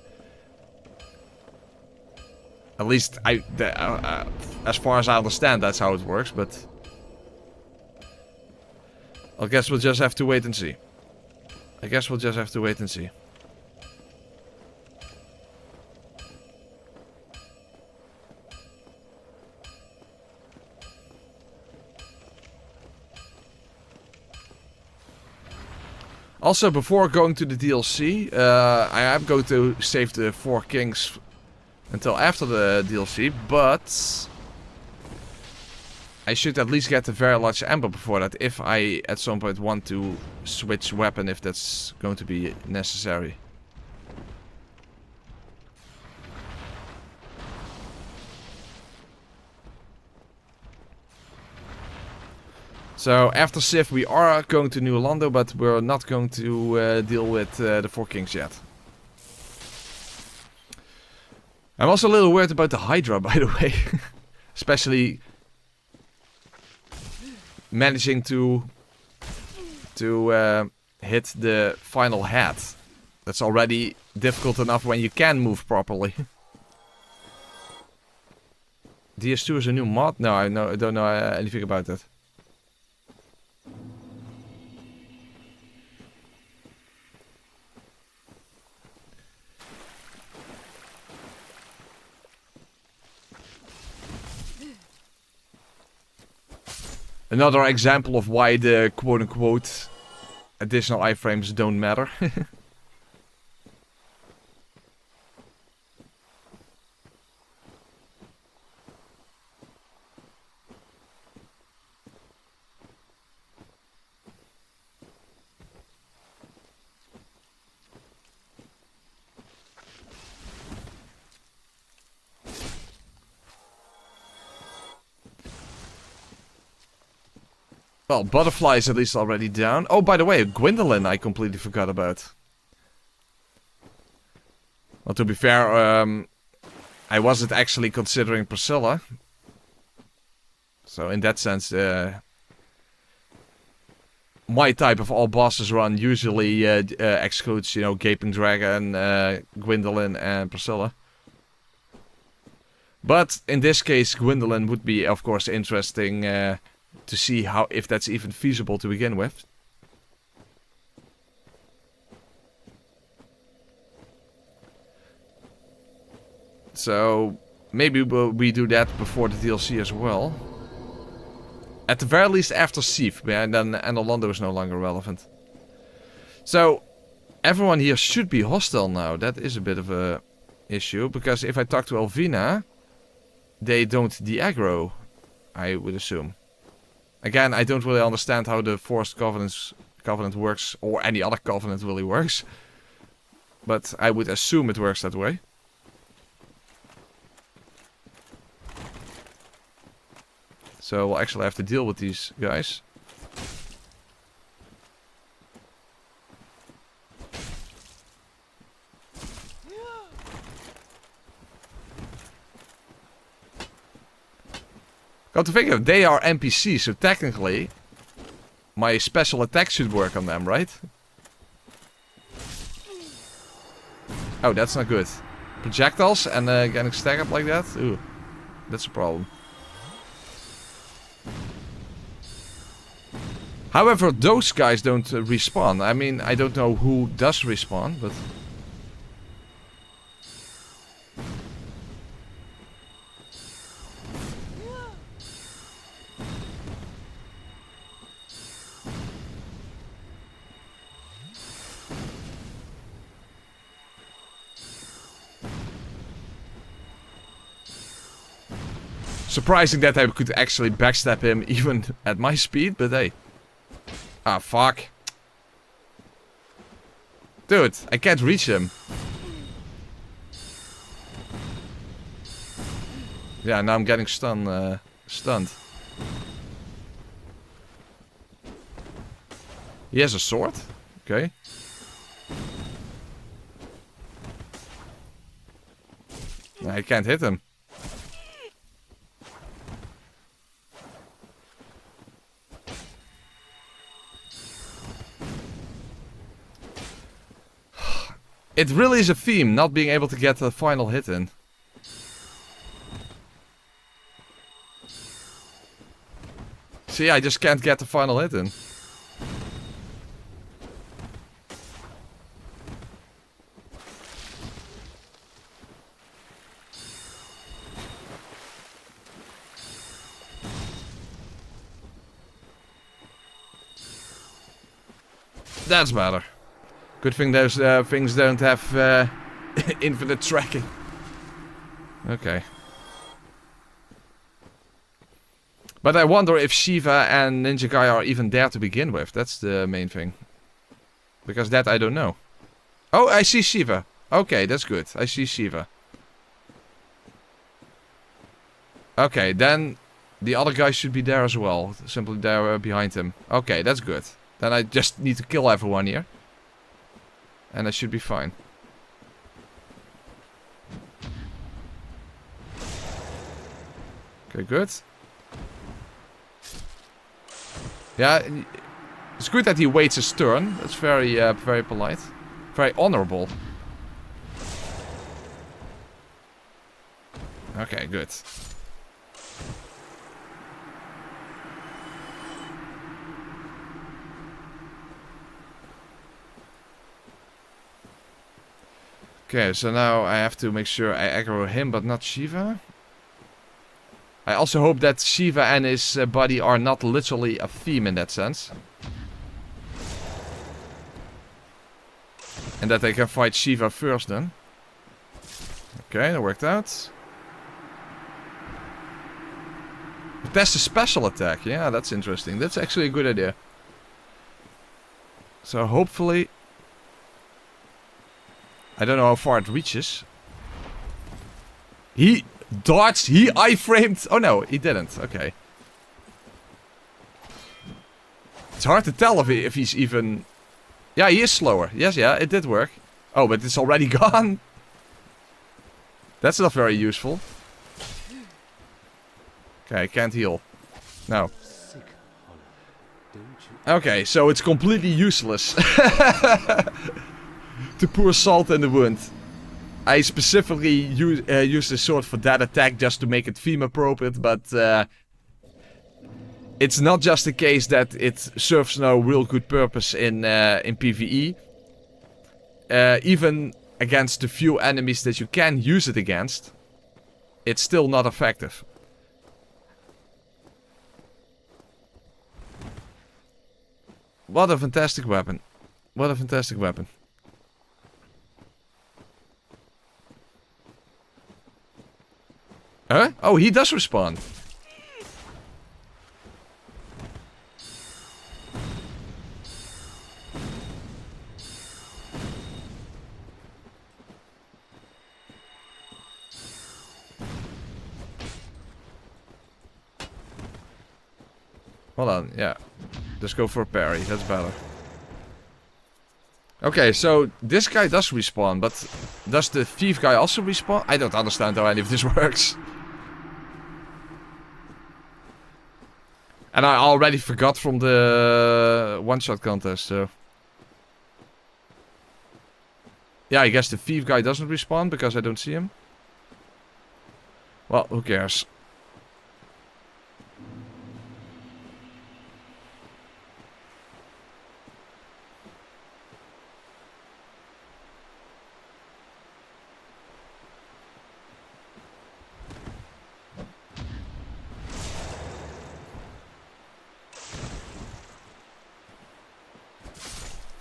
at least as far as I understand, that's how it works. But I guess we'll just have to wait and see. Also, before going to the DLC, I am going to save the 4 kings until after the DLC, but I should at least get a very large Ember before that, if I at some point want to switch weapon, if that's going to be necessary. So, after Sif, we are going to New Londo, but we're not going to deal with the 4 kings yet. I'm also a little worried about the Hydra, by the way. Especially managing to hit the final head. That's already difficult enough when you can move properly. DS2 is a new mod? No, I don't know anything about that. Another example of why the quote-unquote additional iframes don't matter. Well, Butterfly is at least already down. Oh, by the way, Gwendolyn I completely forgot about. Well, to be fair, I wasn't actually considering Priscilla. So in that sense, my type of all bosses run usually excludes, you know, Gaping Dragon, Gwendolyn and Priscilla. But in this case, Gwendolyn would be, of course, interesting to see if that's even feasible to begin with. So maybe we do that before the DLC as well. At the very least after Seath, and then Londo is no longer relevant. So everyone here should be hostile now. That is a bit of a issue, because if I talk to Elvina, they don't de-aggro, I would assume. Again, I don't really understand how the Forced Covenant works, or any other Covenant really works. But I would assume it works that way. So we'll actually have to deal with these guys. Come to think of it, they are NPCs, so technically my special attack should work on them, right? Oh, that's not good. Projectiles and getting stacked up like that? Ooh, that's a problem. However, those guys don't respawn. I mean, I don't know who does respawn, but... Surprising that I could actually backstab him even at my speed, but hey. Ah, fuck. Dude, I can't reach him. Yeah, now I'm getting stunned. He has a sword? Okay. I can't hit him. It really is a theme, not being able to get the final hit in. See, I just can't get the final hit in. That's better. Good thing those things don't have infinite tracking. Okay. But I wonder if Shiva and Ninja Guy are even there to begin with. That's the main thing. Because that I don't know. Oh, I see Shiva. Okay, that's good. I see Shiva. Okay, then the other guy should be there as well. Simply there behind him. Okay, that's good. Then I just need to kill everyone here. And I should be fine. Okay, good. Yeah, it's good that he waits his turn. That's very, very polite. Very honorable. Okay, good. Okay, so now I have to make sure I aggro him, but not Shiva. I also hope that Shiva and his buddy are not literally a theme in that sense. And that they can fight Shiva first then. Okay, that worked out. Test a special attack. Yeah, that's interesting. That's actually a good idea. So hopefully... I don't know how far it reaches. He dodged. He iframed. Oh no, he didn't. Okay. It's hard to tell if he's even... Yeah, he is slower. Yes, yeah, it did work. Oh, but it's already gone. That's not very useful. Okay, can't heal. No. Okay, so it's completely useless. To pour salt in the wound. I specifically used the sword for that attack just to make it theme appropriate, but it's not just the case that it serves no real good purpose in PvE. Even against the few enemies that you can use it against, it's still not effective. What a fantastic weapon. What a fantastic weapon. Huh? Oh, he does respawn. Hold on, yeah. Just go for a parry, that's better. Okay, so this guy does respawn, but does the thief guy also respawn? I don't understand how any of this works. And I already forgot from the one-shot contest, so... Yeah, I guess the thief guy doesn't respawn because I don't see him. Well, who cares?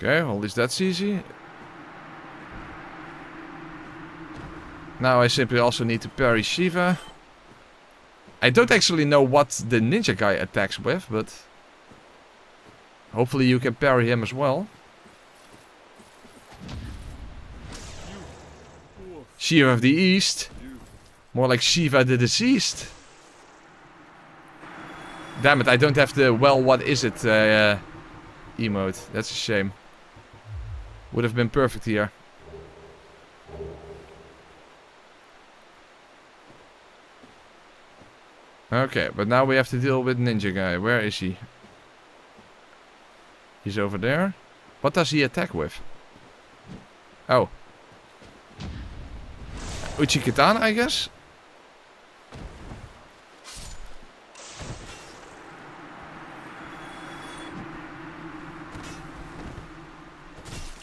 Okay, well, at least that's easy. Now I simply also need to parry Shiva. I don't actually know what the ninja guy attacks with, but... hopefully you can parry him as well. Shiva of the East. More like Shiva the Deceased. Damn it, I don't have the, well, what is it, emote. That's a shame. Would have been perfect here. Okay, but now we have to deal with Ninja Guy. Where is he? He's over there. What does he attack with? Oh. Uchikatana, I guess.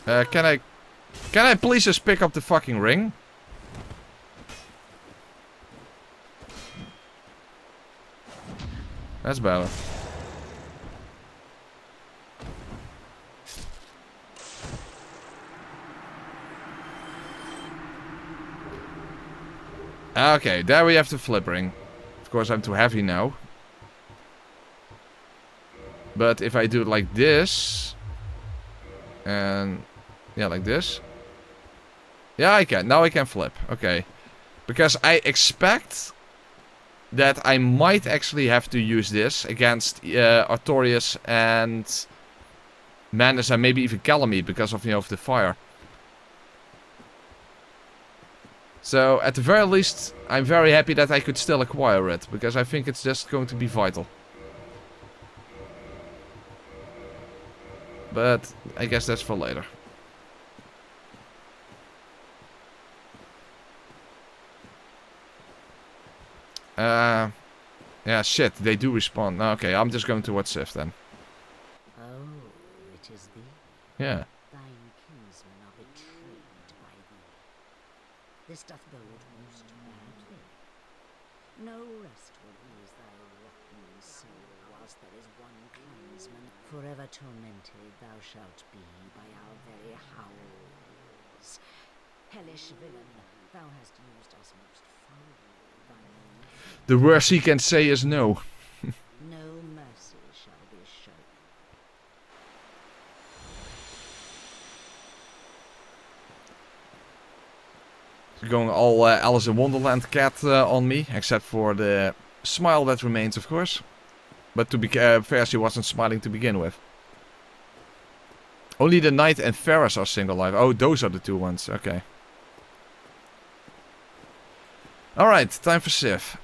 Can I please just pick up the fucking ring? That's better. Okay, there we have the flip ring. Of course, I'm too heavy now. But if I do it like this... And... yeah, like this. Yeah, I can. Now I can flip. Okay. Because I expect... that I might actually have to use this against Artorias and... Manus and maybe even Calamite because of, you know, of the fire. So, at the very least, I'm very happy that I could still acquire it. Because I think it's just going to be vital. But, I guess that's for later. Yeah, shit, they do respawn. Okay, I'm just going towards Sif then. Oh, it is thee? Yeah. Thine kinsmen are betrayed by thee. This doth bode most badly. No rest will ease thy rotten soul, whilst there is one clansman. Forever tormented thou shalt be by our very howls. Hellish villain, thou hast used us most foully. The worst he can say is no. No mercy shall be shown. He's going all Alice in Wonderland cat on me, except for the smile that remains, of course. But to be fair, she wasn't smiling to begin with. Only the Knight and Ferris are single life. Oh, those are the two ones. Okay. Alright, time for Sif.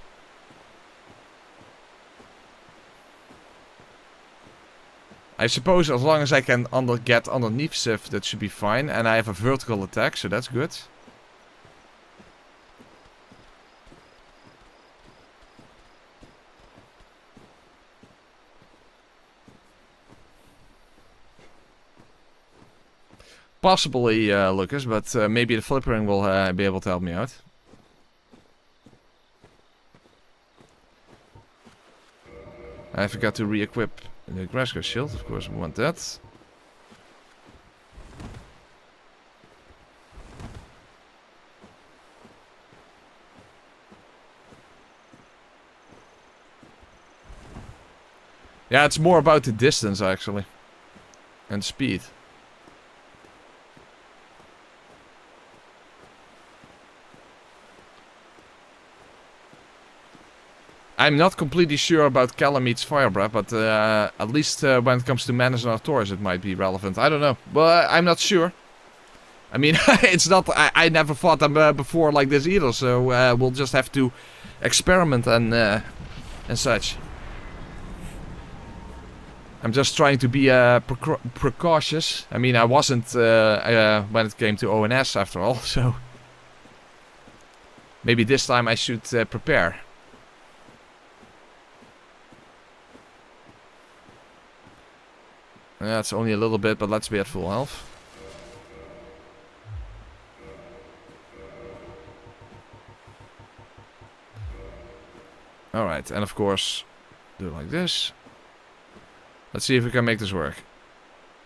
I suppose as long as I can get underneath Sif, that should be fine. And I have a vertical attack, so that's good. Possibly, Lucas, but maybe the flippering will be able to help me out. I forgot to re-equip the Grassgrove shield, of course we want that. Yeah, it's more about the distance actually. And speed. I'm not completely sure about Calamite's fire breath, but at least when it comes to Manus and Artorias it might be relevant. I don't know, but I'm not sure. I mean, it's not. I never fought them before like this either, so we'll just have to experiment and such. I'm just trying to be precautious. I mean, I wasn't when it came to ONS after all, so maybe this time I should prepare. Yeah, it's only a little bit, but let's be at full health. Alright, and of course, do it like this. Let's see if we can make this work.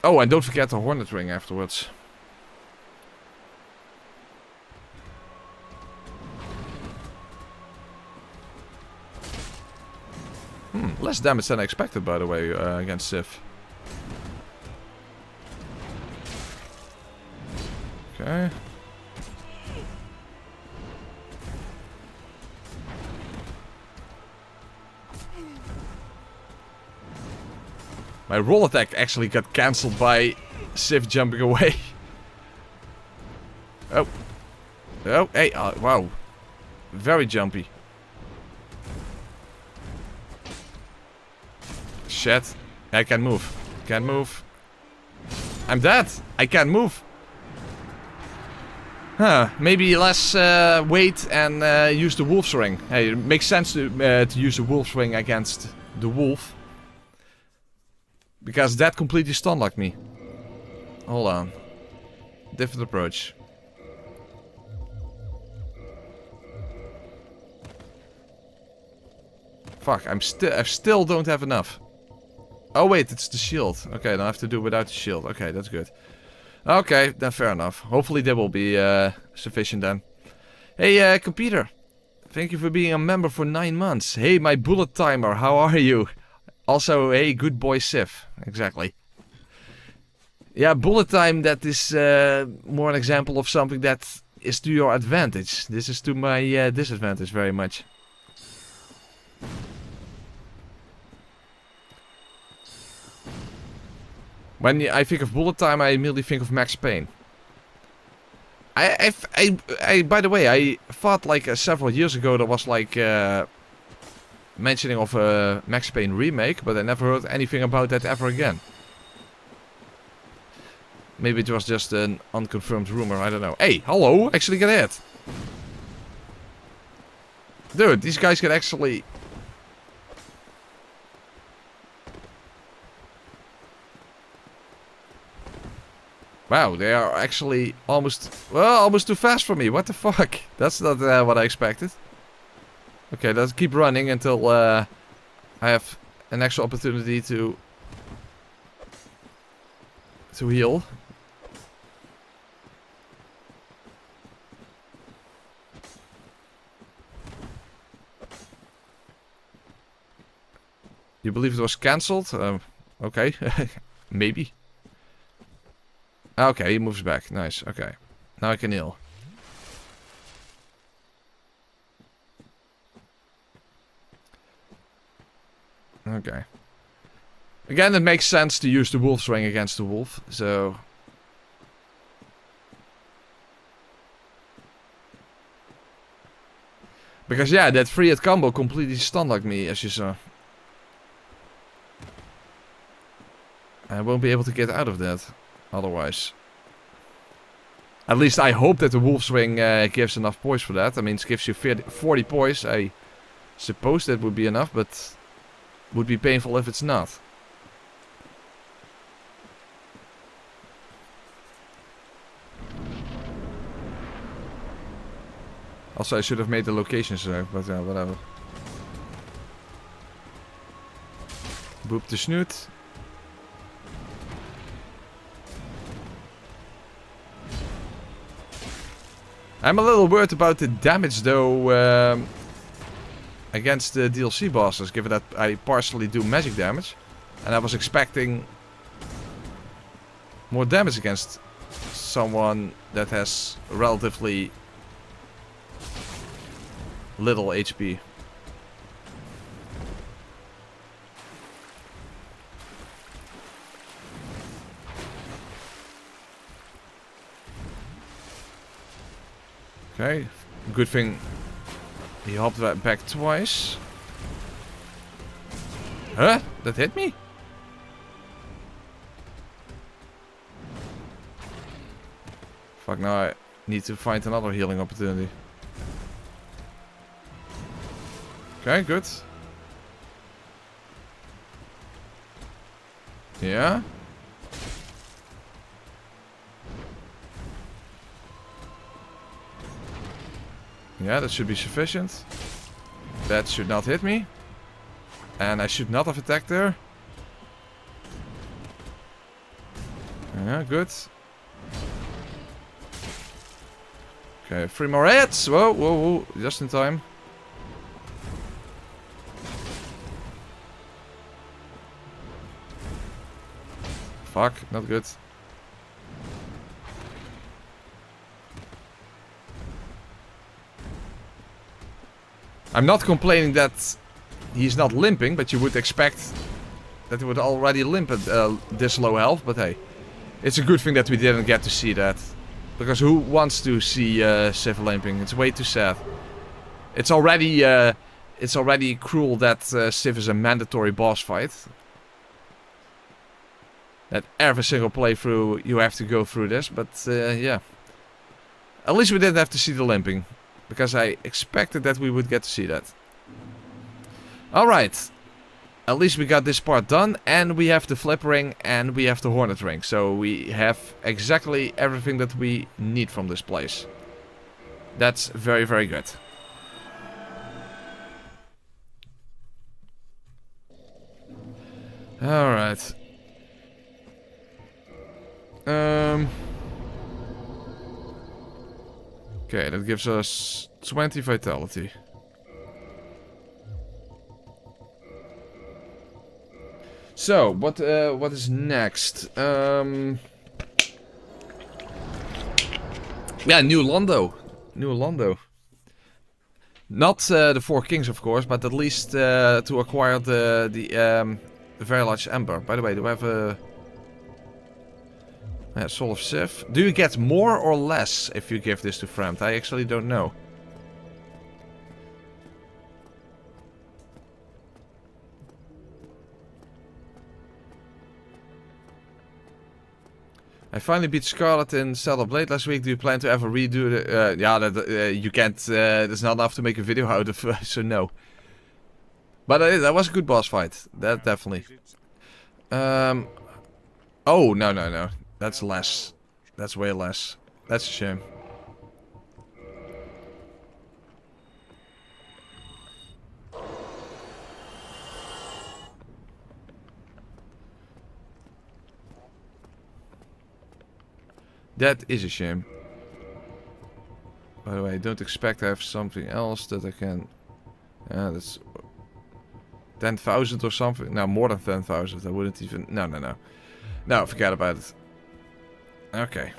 Oh, and don't forget the Hornet Ring afterwards. Less damage than I expected, by the way, against Sif. Okay. My roll attack actually got cancelled by Sif jumping away. Oh. Oh, hey, wow. Very jumpy. Shit. I can't move. Can't move. I'm dead. I can't move. Huh, maybe less wait and use the wolf's ring. Hey, it makes sense to use the wolf's ring against the wolf. Because that completely stun-locked me. Hold on. Different approach. Fuck, I still don't have enough. Oh wait, it's the shield. Okay, then I have to do without the shield. Okay, that's good. Okay, then fair enough. Hopefully that will be sufficient then. Hey, computer. Thank you for being a member for 9 months. Hey, my bullet timer, how are you? Also, hey, good boy Sif. Exactly. Yeah, bullet time, that is more an example of something that is to your advantage. This is to my disadvantage very much. When I think of bullet time, I immediately think of Max Payne. By the way, I thought like several years ago there was like mentioning of a Max Payne remake, but I never heard anything about that ever again. Maybe it was just an unconfirmed rumor, I don't know. Hey, hello, actually get hit. Dude, these guys can actually... Wow, they are actually almost... Well, almost too fast for me. What the fuck? That's not what I expected. Okay, let's keep running until I have an extra opportunity to heal. You believe it was cancelled? Okay, maybe. Okay, he moves back. Nice. Okay, now I can heal. Okay. Again, it makes sense to use the wolf's ring against the wolf, so... Because yeah, that 3-hit combo completely stun-locked me, as you saw. I won't be able to get out of that, otherwise. At least I hope that the wolf's ring gives enough poise for that. I mean, it gives you 40 poise. I suppose that would be enough, but... would be painful if it's not. Also, I should have made the locations there, but yeah, whatever. Boop the snoot. I'm a little worried about the damage though against the DLC bosses, given that I partially do magic damage. And I was expecting more damage against someone that has relatively little HP. Okay, good thing he hopped back twice. Huh? That hit me? Fuck, now I need to find another healing opportunity. Okay, good. Yeah. Yeah, that should be sufficient. That should not hit me. And I should not have attacked there. Yeah, good. Okay, 3 more hits! Whoa, whoa, whoa. Just in time. Fuck, not good. I'm not complaining that he's not limping, but you would expect that he would already limp at this low health, but hey. It's a good thing that we didn't get to see that. Because who wants to see Sif limping? It's way too sad. It's already cruel that Sif is a mandatory boss fight. That every single playthrough you have to go through this, but yeah. At least we didn't have to see the limping. Because I expected that we would get to see that. Alright. At least we got this part done. And we have the flip ring and we have the hornet ring. So we have exactly everything that we need from this place. That's very, very good. Alright. Okay, that gives us 20 vitality. So, what is next? Yeah, new Londo. New Londo. Not the Four Kings, of course, but at least to acquire the very large Ember. By the way, do I have a... Yeah, Soul of Sif. Do you get more or less if you give this to friend? I actually don't know. I finally beat Scarlet in Saddle Blade last week. Do you plan to ever redo the... yeah, that, you can't... there's not enough to make a video out of, so no. But that was a good boss fight. That definitely. Oh, no. That's less. That's way less. That's a shame. That is a shame. By the way, I don't expect to have something else that I can... that's... 10,000 or something. No, more than 10,000. I wouldn't even... No. No, forget about it. Okay.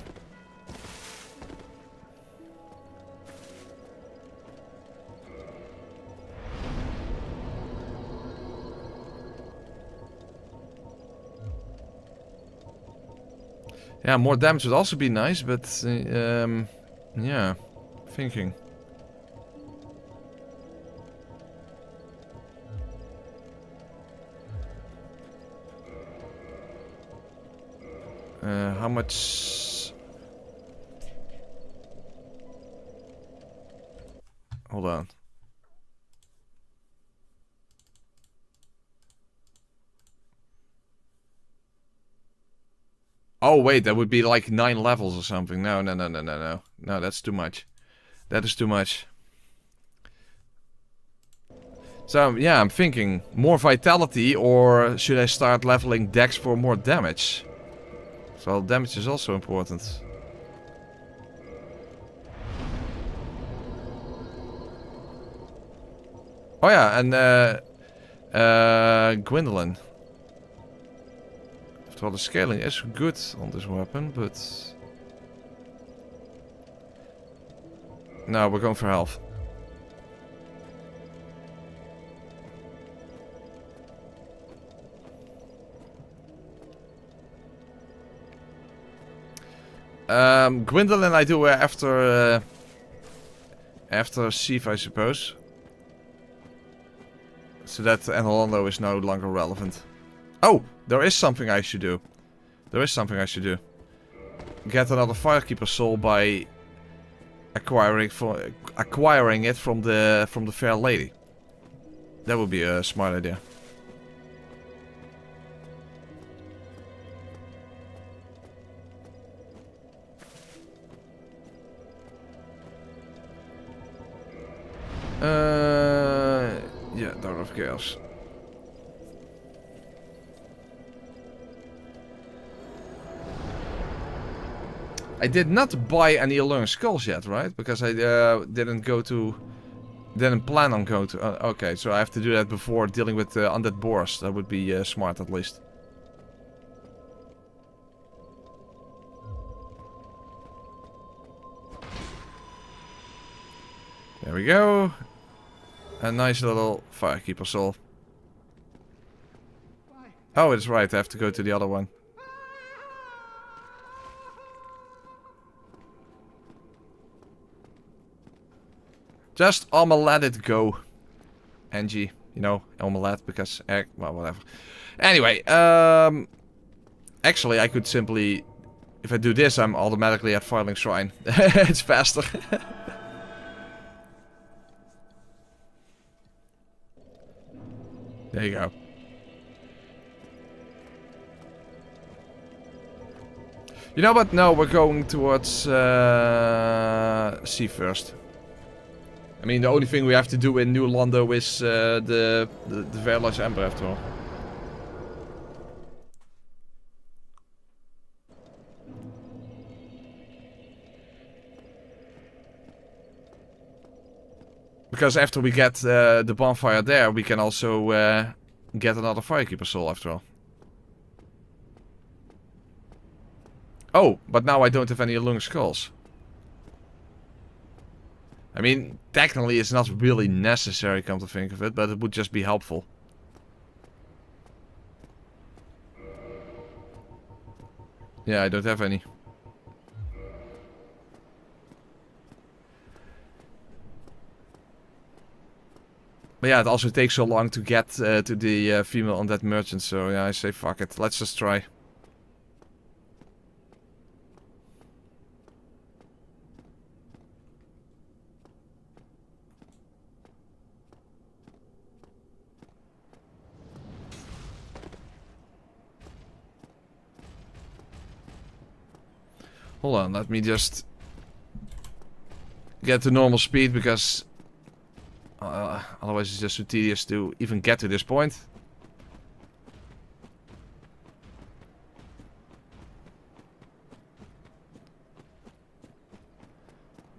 Yeah, more damage would also be nice, but... yeah. Thinking. How much... Hold on. Oh wait, that would be like 9 levels or something. No. No, that's too much. That is too much. So yeah, I'm thinking more vitality, or should I start leveling dex for more damage? So damage is also important. Oh yeah, and Gwendolyn. After all, the scaling is good on this weapon, but... No, we're going for health. Gwendolyn I do after Seath, I suppose. So that Londo is no longer relevant. Oh, there is something I should do. Get another Firekeeper soul by acquiring it from the fair lady. That would be a smart idea. Yeah, Dark of Chaos. I did not buy any Alluring Skulls yet, right? Because I didn't plan on going to... okay, so I have to do that before dealing with undead boars. That would be smart, at least. There we go. A nice little Firekeeper soul. Oh, it's right. I have to go to the other one. Just let it go. NG. You know, omelette because egg. Well, whatever. Anyway, actually I could simply If I do this, I'm automatically at Filing Shrine. It's faster. There you go. You know what? No, we're going towards Sea first. I mean, the only thing we have to do in New Londo is the very large Ember after all. Because after we get the bonfire there, we can also get another Firekeeper soul after all. Oh, but now I don't have any Lung Skulls. I mean, technically it's not really necessary, come to think of it, but it would just be helpful. Yeah, I don't have any. But yeah, it also takes so long to get to the female undead merchant, so yeah, I say fuck it. Let's just try. Hold on, let me just get to normal speed, because otherwise it's just too tedious to even get to this point.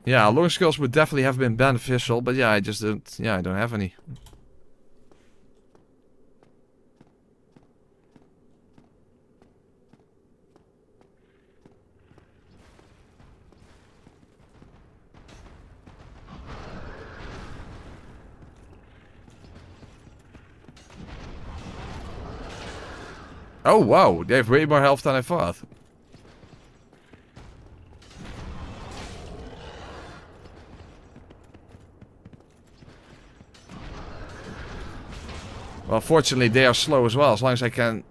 Yeah, long skills would definitely have been beneficial, but yeah, I just don't. Yeah, I don't have any. Oh wow, they have way more health than I thought. Well, fortunately they are slow as well. As long as I can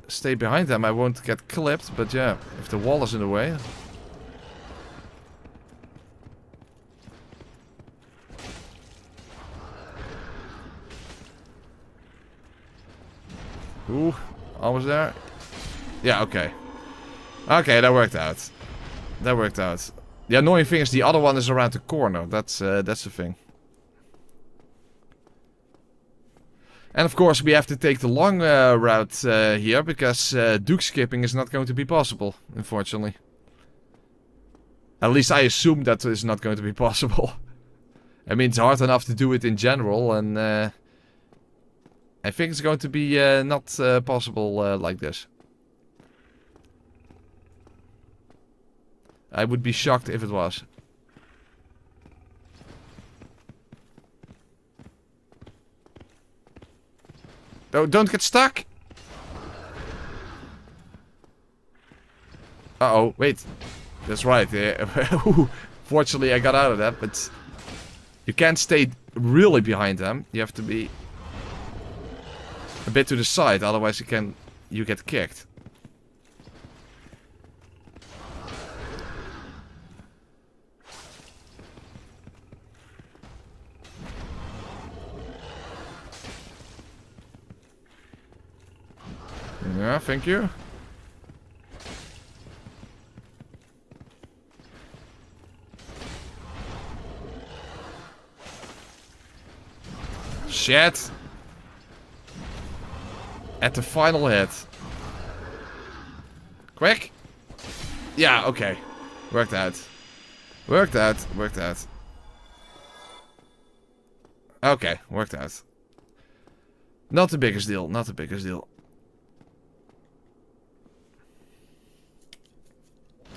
stay behind them, I won't get clipped. But yeah, if the wall is in the way. Ooh, almost there. Yeah, okay. Okay, that worked out. That worked out. The annoying thing is the other one is around the corner. That's the thing. And of course we have to take the long route here, because Duke skipping is not going to be possible, unfortunately. At least I assume that is not going to be possible. I mean, it's hard enough to do it in general, and I think it's going to be not possible like this. I would be shocked if it was. Oh, don't get stuck! Uh-oh, wait. That's right. Fortunately, I got out of that, but you can't stay really behind them. You have to be a bit to the side, otherwise you get kicked. Yeah, thank you. Shit. At the final hit. Quick. Yeah, okay. Worked out. Worked out. Worked out. Okay, worked out. Not the biggest deal. Not the biggest deal.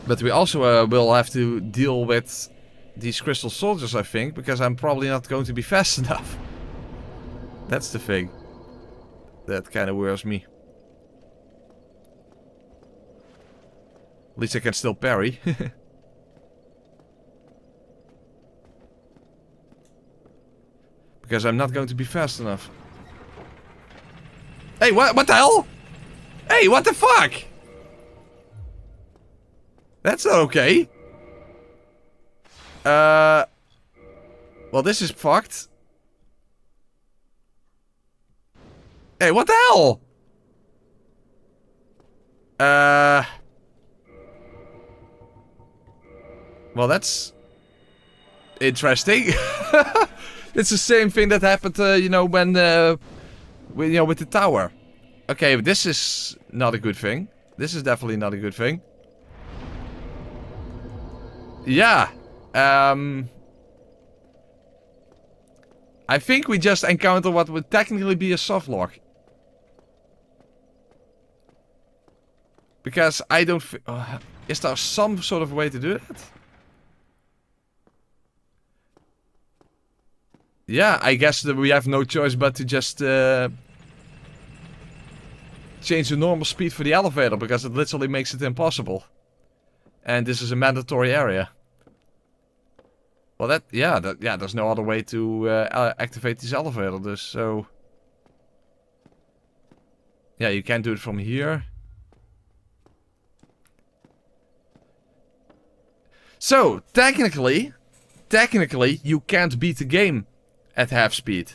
But we also will have to deal with these crystal soldiers, I think, because I'm probably not going to be fast enough. That's the thing. That kind of worries me. At least I can still parry. Because I'm not going to be fast enough. Hey, what the hell? Hey, what the fuck? That's not okay. Well, this is fucked. Hey, what the hell? Well, that's interesting. It's the same thing that happened, you know, when, with the tower. Okay, but this is not a good thing. This is definitely not a good thing. Yeah. I think we just encountered what would technically be a soft lock. Because I don't... is there some sort of way to do that? Yeah, I guess that we have no choice but to just change the normal speed for the elevator, because it literally makes it impossible. And this is a mandatory area. Well, yeah, there's no other way to activate this elevator, so... Yeah, you can't do it from here. So, technically, you can't beat the game at half speed.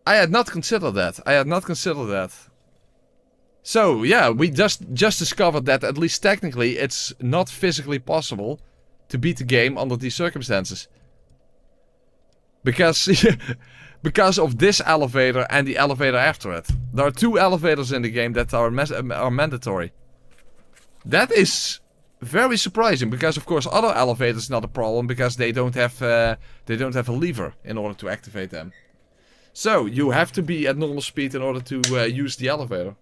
I had not considered that. So, yeah, we just discovered that at least technically it's not physically possible to beat the game under these circumstances. Because of this elevator and the elevator after it. There are 2 elevators in the game that are mandatory. That is very surprising, because of course other elevators not a problem, because they don't have a lever in order to activate them. So you have to be at normal speed in order to use the elevator.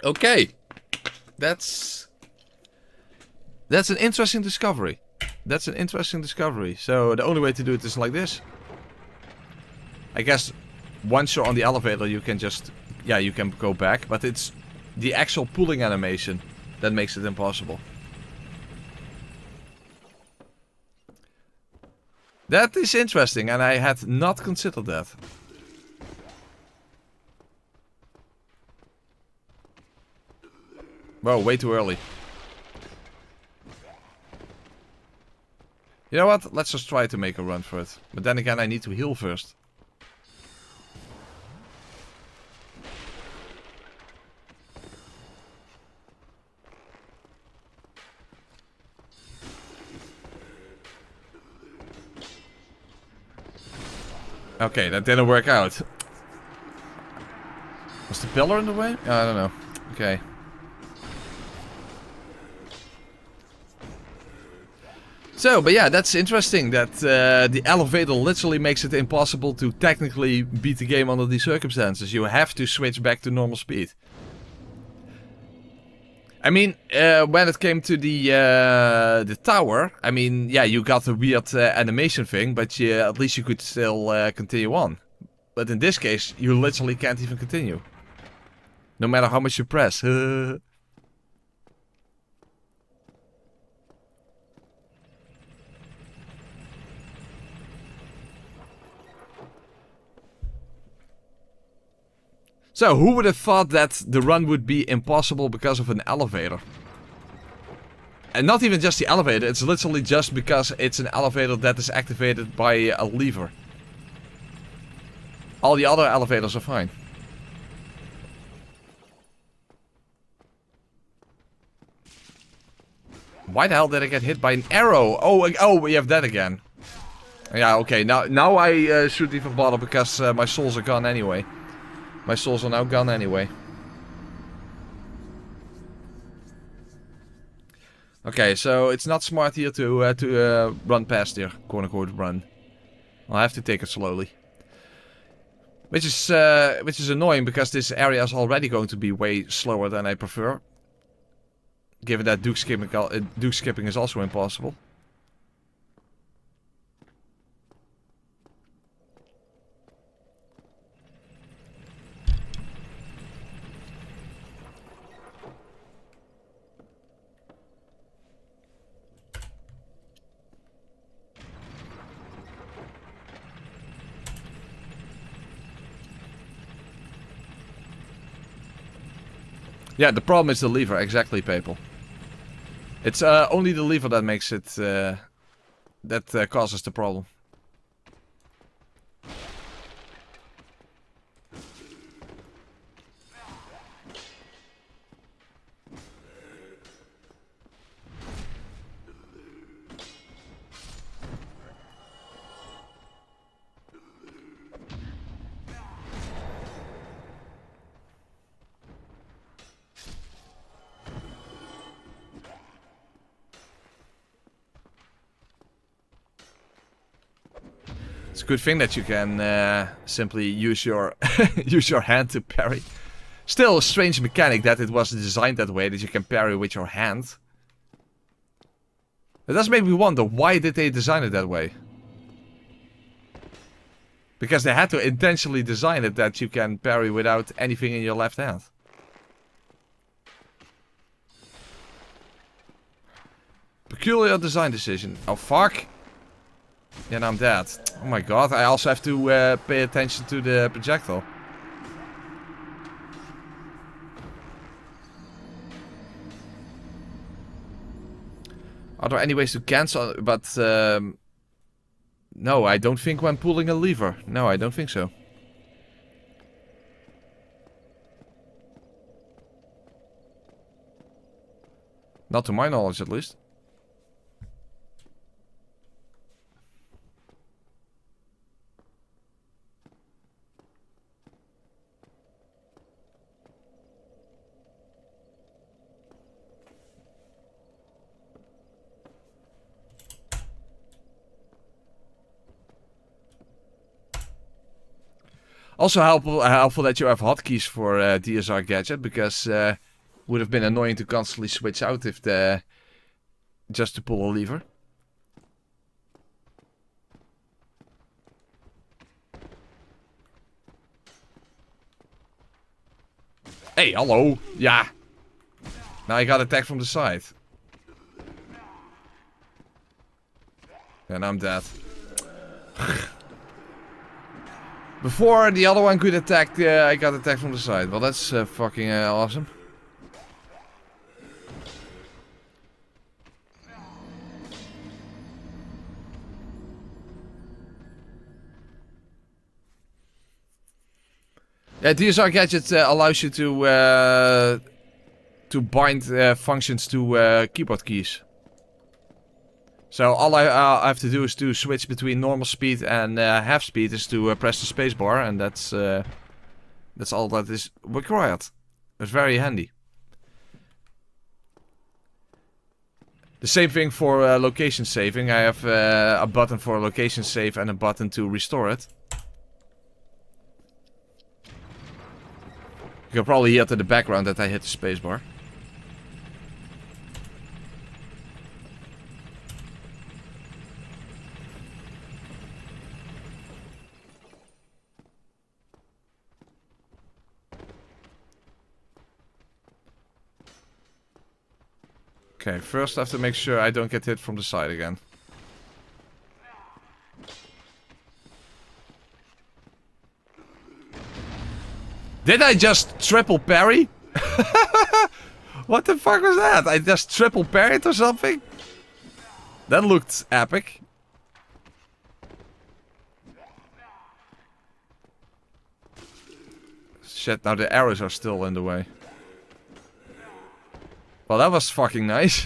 Okay, that's an interesting discovery. So the only way to do it is like this. I guess once you're on the elevator, you can just, yeah, you can go back, but it's the actual pulling animation that makes it impossible. That is interesting, and I had not considered that. Whoa, way too early. You know what? Let's just try to make a run for it. But then again, I need to heal first. Okay, that didn't work out. Was the pillar in the way? I don't know. Okay. So, but yeah, that's interesting that the elevator literally makes it impossible to technically beat the game under these circumstances. You have to switch back to normal speed. I mean, when it came to the tower, I mean, yeah, you got a weird animation thing, but at least you could still continue on. But in this case, you literally can't even continue. No matter how much you press. So, who would have thought that the run would be impossible because of an elevator? And not even just the elevator, it's literally just because it's an elevator that is activated by a lever. All the other elevators are fine. Why the hell did I get hit by an arrow? Oh, we have that again. Yeah, okay, now I shouldn't even bother because my souls are gone anyway. My souls are now gone anyway. Okay, so it's not smart here to run past here, quote-unquote run. I'll have to take it slowly. Which is annoying because this area is already going to be way slower than I prefer. Given that Duke skipping is also impossible. Yeah, the problem is the lever. Exactly, people. It's only the lever that makes it... that causes the problem. It's a good thing that you can simply use your use your hand to parry. Still a strange mechanic that it was designed that way, that you can parry with your hand. It does make me wonder, why did they design it that way? Because they had to intentionally design it that you can parry without anything in your left hand. Peculiar design decision. Oh fuck. Yeah, now I'm dead. Oh my god, I also have to pay attention to the projectile. Are there any ways to cancel? But, no, I don't think when pulling a lever. No, I don't think so. Not to my knowledge, at least. Also helpful that you have hotkeys for DSR gadget, because would have been annoying to constantly switch out if just to pull a lever. Hey, hallo. Yeah. Now I got attacked from the side. And I'm dead. Before the other one could attack, I got attacked from the side. Well, that's fucking awesome. Yeah, DSR gadget allows you to bind functions to keyboard keys. So all I have to do is to switch between normal speed and half speed is to press the spacebar, and that's all that is required. It's very handy. The same thing for location saving. I have a button for location save and a button to restore it. You can probably hear it in the background that I hit the spacebar. Okay, first I have to make sure I don't get hit from the side again. Did I just triple parry? What the fuck was that? I just triple parried or something? That looked epic. Shit, now the arrows are still in the way. Well, that was fucking nice.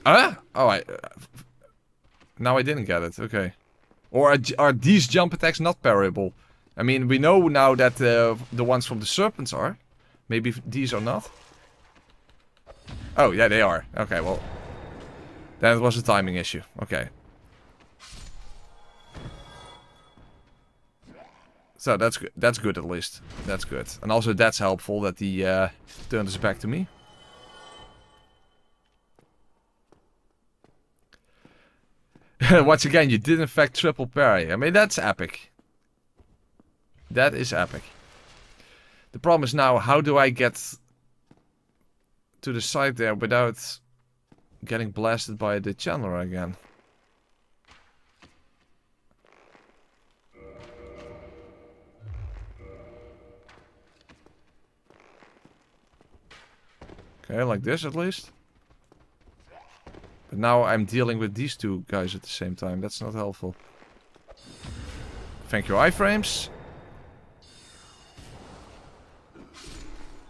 Huh? Oh, now I didn't get it. Okay. Or are these jump attacks not parryable? I mean, we know now that the ones from the serpents are. Maybe these are not. Oh, yeah, they are. Okay, well. Then it was a timing issue. Okay. So that's good. That's good at least. That's good. And also that's helpful that he turned his back to me. Once again, you did in fact triple parry. I mean, that's epic. That is epic. The problem is now, how do I get to the side there without getting blasted by the channeler again? Okay, like this at least. But now I'm dealing with these two guys at the same time. That's not helpful. Thank you, iframes.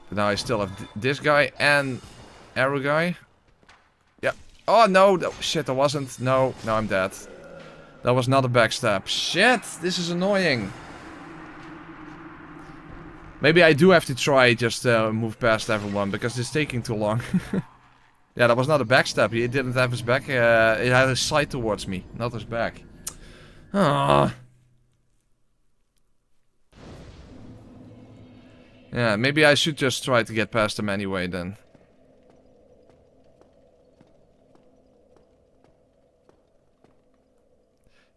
But now I still have this guy and arrow guy. Yeah. Oh no, shit, I wasn't. No, now I'm dead. That was not a backstab. Shit, this is annoying. Maybe I do have to try just move past everyone because it's taking too long. Yeah, that was not a backstab. He didn't have his back. It had his side towards me, not his back. Ah. Yeah, maybe I should just try to get past him anyway then.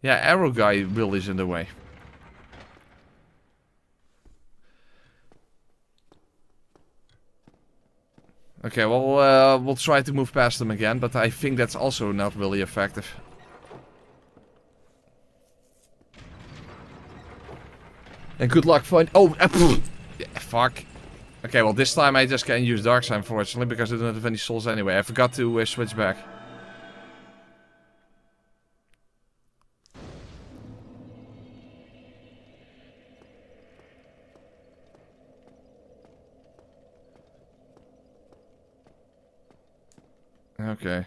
Yeah, arrow guy really is in the way. Okay, well, we'll try to move past them again, but I think that's also not really effective. And good luck find. Oh, yeah, fuck. Okay, well, this time I just can't use Dark Side, unfortunately, because I don't have any souls anyway. I forgot to switch back. Okay.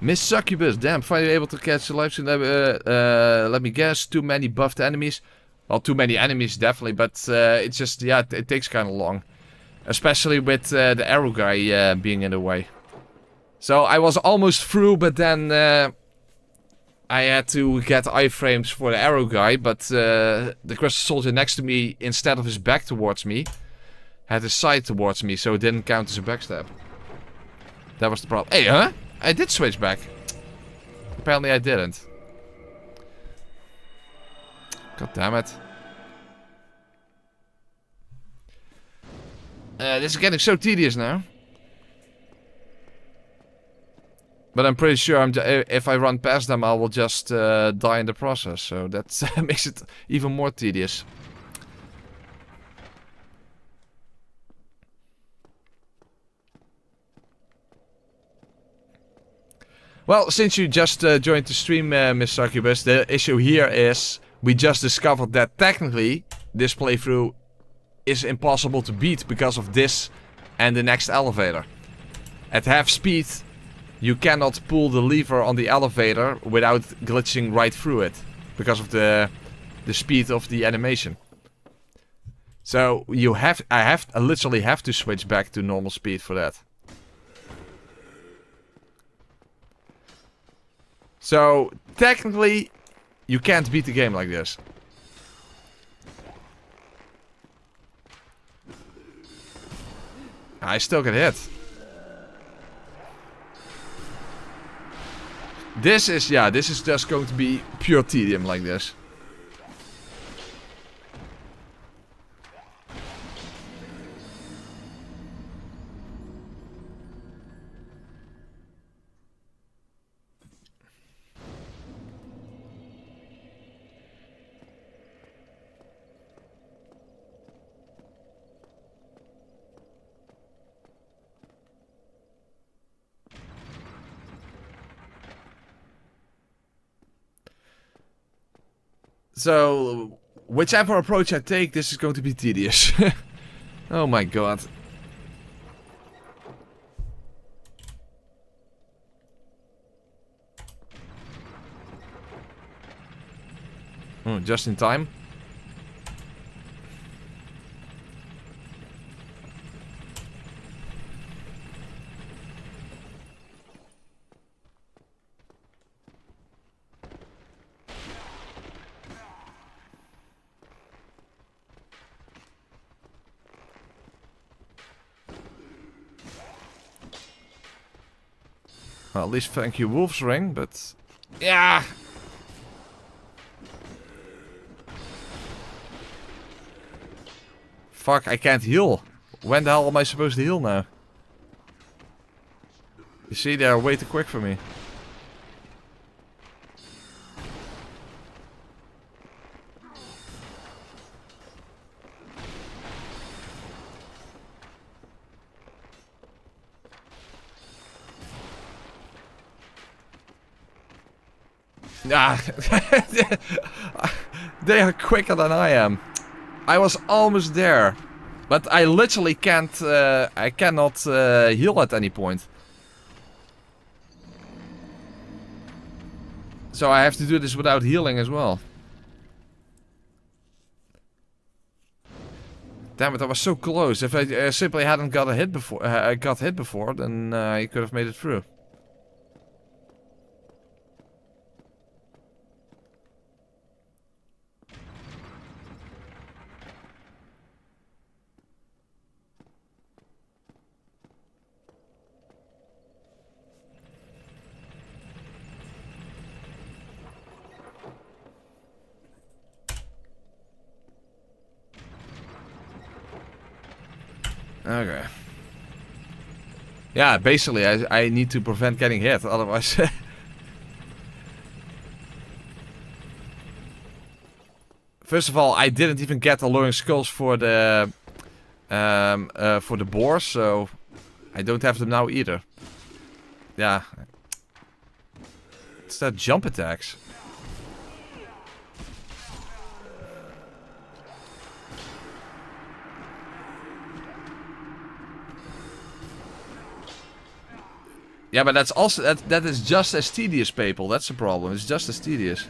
Miss Succubus, damn, finally able to catch the live stream. Let me guess, too many buffed enemies. Well, too many enemies, definitely, but it's just, yeah, it takes kind of long. Especially with the arrow guy being in the way. So I was almost through, but then I had to get iframes for the arrow guy, but the crystal soldier next to me, instead of his back towards me, had his side towards me, so it didn't count as a backstab. That was the problem. Hey, huh? I did switch back. Apparently I didn't. God damn it. This is getting so tedious now. But I'm pretty sure if I run past them, I will just die in the process. So that makes it even more tedious. Well, since you just joined the stream, Miss Succubus, the issue here is we just discovered that technically this playthrough is impossible to beat because of this and the next elevator. At half speed, you cannot pull the lever on the elevator without glitching right through it because of the speed of the animation. So I literally have to switch back to normal speed for that. So, technically, you can't beat the game like this. I still get hit. This is just going to be pure tedium like this. So, whichever approach I take, this is going to be tedious. Oh my god. Oh, just in time. Well, at least thank you, Wolf's Ring, but... Yeah! Fuck, I can't heal. When the hell am I supposed to heal now? You see, they are way too quick for me. Ah, they are quicker than I am. I was almost there. But I literally can't, I cannot heal at any point. So I have to do this without healing as well. Damn it, I was so close. If I simply hadn't got hit before, then I could have made it through. Okay. Yeah, basically I need to prevent getting hit, otherwise... First of all, I didn't even get alluring skulls for the boars, so I don't have them now either. Yeah. It's that jump attacks. Yeah, but that's also that is just as tedious, people. That's the problem. It's just as tedious.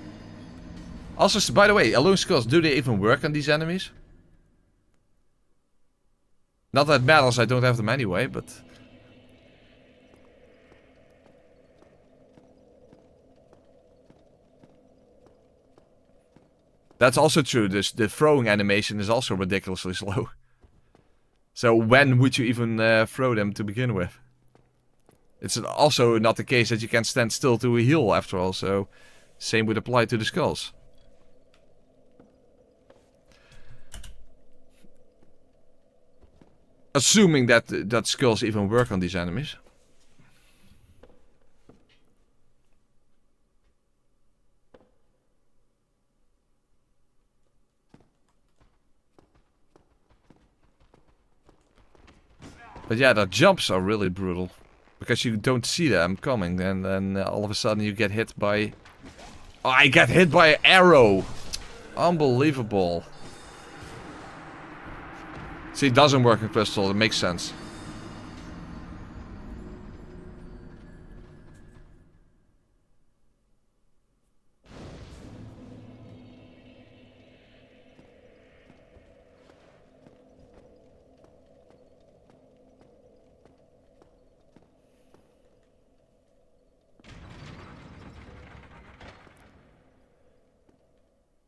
Also, by the way, alluring skulls, do they even work on these enemies? Not that it matters, I don't have them anyway, but... That's also true, the throwing animation is also ridiculously slow. So when would you even throw them to begin with? It's also not the case that you can stand still to heal after all, so... Same would apply to the skulls. Assuming that skulls even work on these enemies. But yeah, the jumps are really brutal. Because you don't see them coming, and then all of a sudden you get hit by... Oh, I get hit by an arrow! Unbelievable. See, it doesn't work in crystal, it makes sense.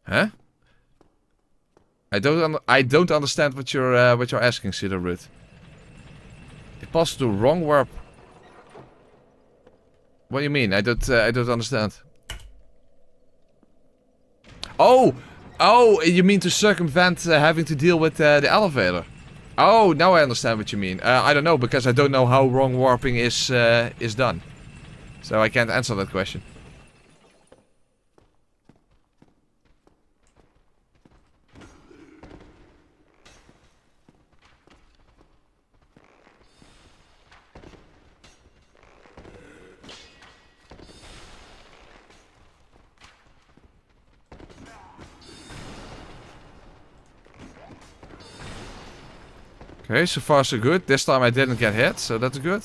Huh? I don't understand what you're asking, Darkroot. It passed to wrong warp. What do you mean? I don't understand. Oh, you mean to circumvent having to deal with the elevator? Oh, now I understand what you mean. I don't know, because I don't know how wrong warping is done, so I can't answer that question. Okay, so far so good. This time I didn't get hit, so that's good.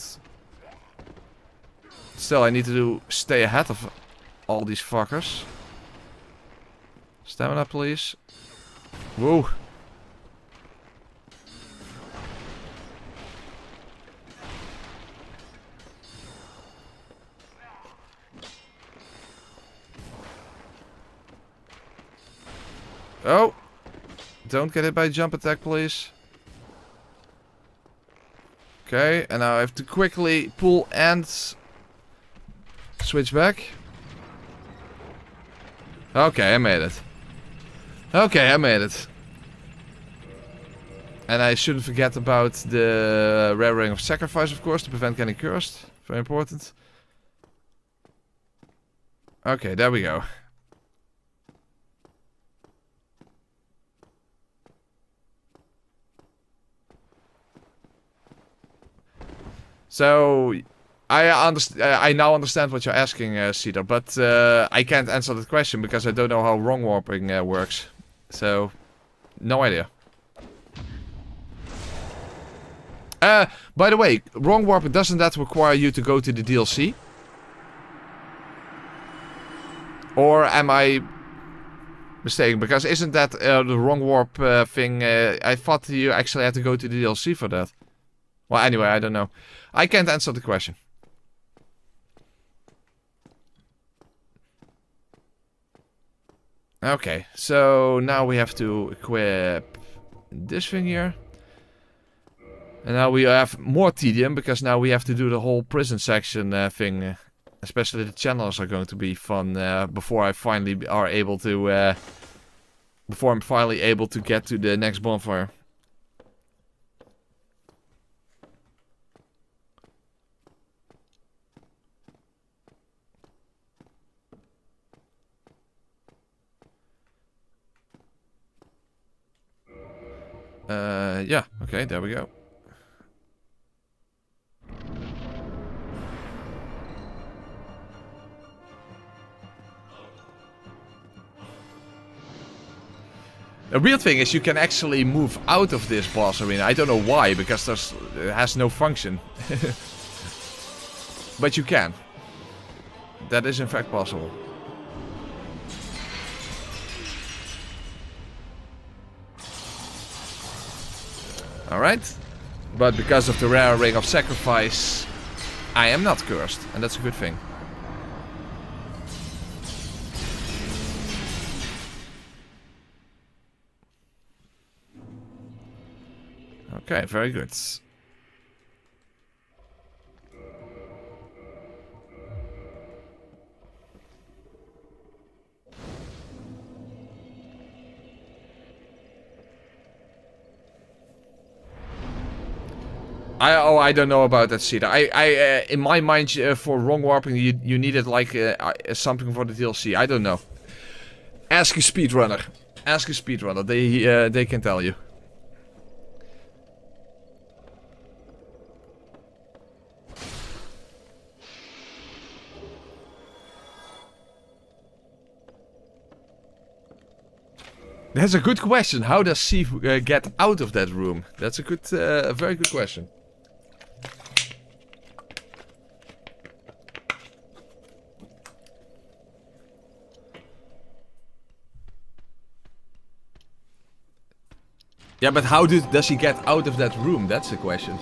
Still, I need to stay ahead of all these fuckers. Stamina, please. Whoa. Oh. Don't get hit by a jump attack, please. Okay, and now I have to quickly pull and switch back. Okay, I made it. Okay, I made it. And I shouldn't forget about the rare ring of sacrifice, of course, to prevent getting cursed. Very important. Okay, there we go. So, I now understand what you're asking, Cedar, but I can't answer that question because I don't know how wrong warping works. So, no idea. By the way, wrong warping, doesn't that require you to go to the DLC? Or am I mistaken? Because isn't that the wrong warp thing? I thought you actually had to go to the DLC for that. Well, anyway, I don't know. I can't answer the question. Okay, so now we have to equip this thing here. And now we have more tedium, because now we have to do the whole prison section thing. Especially the channels are going to be fun before I finally are able to... before I'm finally able to get to the next bonfire. Yeah, okay, there we go. The weird thing is you can actually move out of this boss arena. I don't know why, because it has no function. But you can. That is in fact possible. Alright. But because of the rare ring of sacrifice, I am not cursed. And that's a good thing. Okay, very good. I don't know about that, Cedar. In my mind, for wrong warping, you needed like something for the DLC. I don't know. Ask a speedrunner. Ask a speedrunner. They can tell you. That's a good question. How does Sif get out of that room? That's a very good question. Yeah, but how does he get out of that room? That's the question.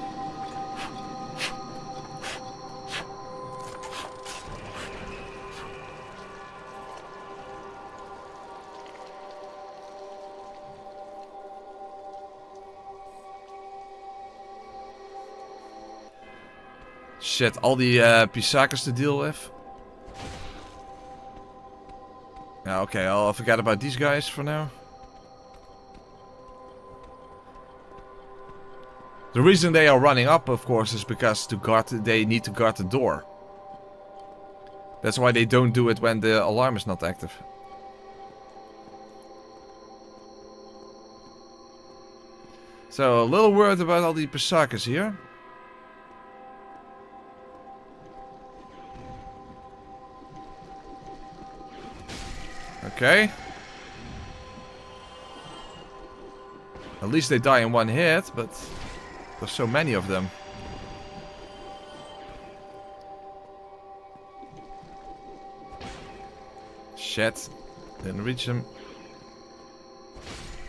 Shit, all the Pisakas to deal with. Yeah, okay, I'll forget about these guys for now. The reason they are running up, of course, is because they need to guard the door. That's why they don't do it when the alarm is not active. So, a little word about all the Pisakas here. Okay. At least they die in one hit, but there's so many of them. Shit. Didn't reach him.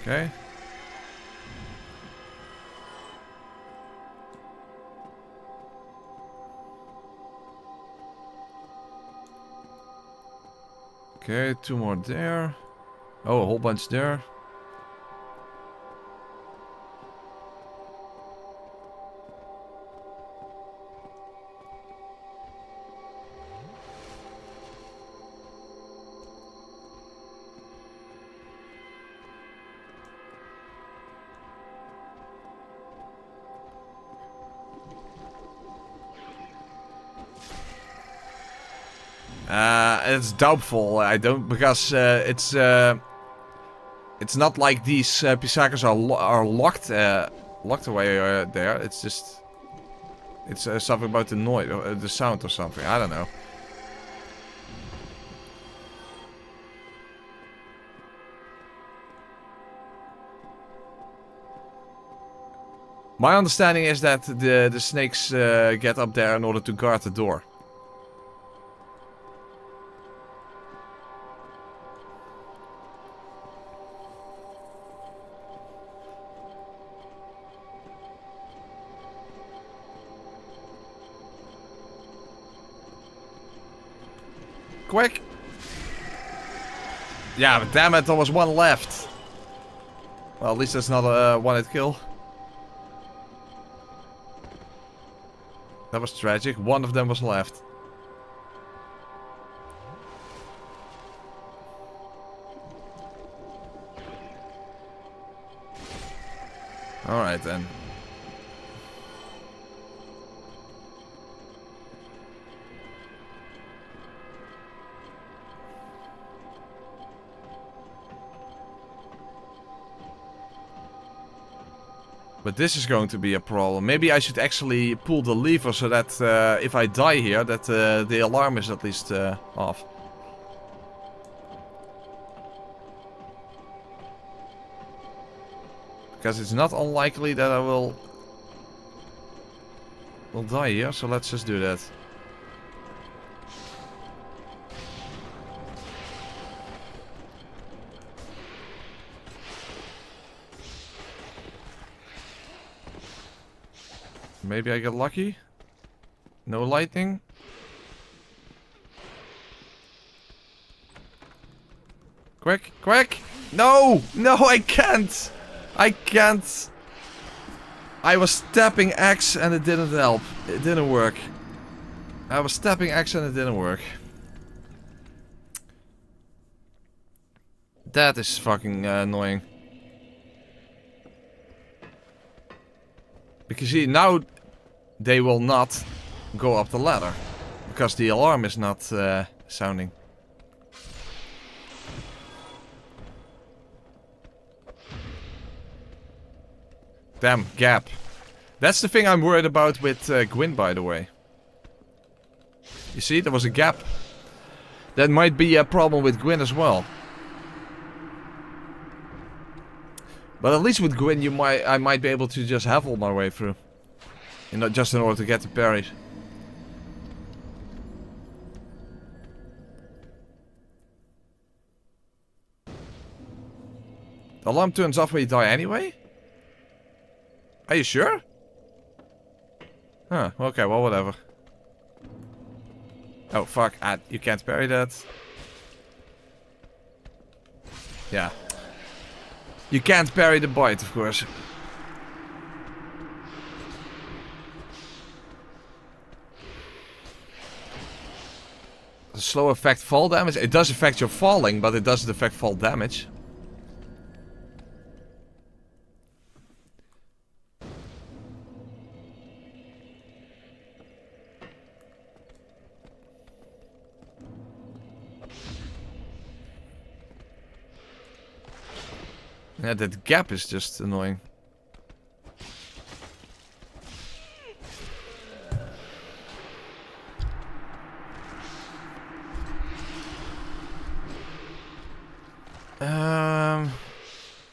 Okay. Okay, two more there. Oh, a whole bunch there. It's doubtful. I don't, because it's not like these Pisakas are locked away there. It's just It's something about the noise, or the sound or something. I don't know. My understanding is that the snakes get up there in order to guard the door. Quick! Yeah, but damn it, there was one left. Well, at least that's not a one-hit kill. That was tragic. One of them was left. Alright then. But this is going to be a problem. Maybe I should actually pull the lever so that if I die here, that the alarm is at least off. Because it's not unlikely that I will die here, so let's just do that. Maybe I get lucky. No lightning. Quick, quick! No! No, I can't! I can't! I was tapping X and it didn't help. It didn't work. I was tapping X and it didn't work. That is fucking annoying. Because see, now they will not go up the ladder. Because the alarm is not sounding. Damn, gap. That's the thing I'm worried about with Gwyn, by the way. You see, there was a gap. That might be a problem with Gwyn as well. But at least with Gwyn, I might be able to just havel my way through. And not just in order to get the parries. The alarm turns off when you die anyway? Are you sure? Huh, okay, well, whatever. Oh, fuck. You can't parry that. Yeah. You can't parry the bite, of course. The slow affect fall damage? It does affect your falling, but it doesn't affect fall damage. Yeah, that gap is just annoying.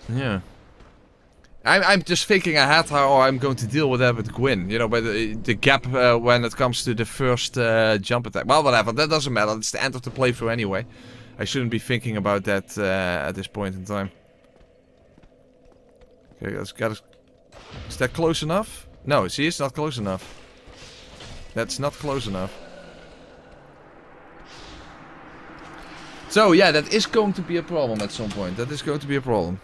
Yeah. I'm just thinking ahead how I'm going to deal with that with Gwyn. You know, by the gap when it comes to the first jump attack. Well, whatever. That doesn't matter. It's the end of the playthrough anyway. I shouldn't be thinking about that at this point in time. Okay, let's gotta... Is that close enough? No, see, it's not close enough. That's not close enough. So, yeah, that is going to be a problem at some point. That is going to be a problem.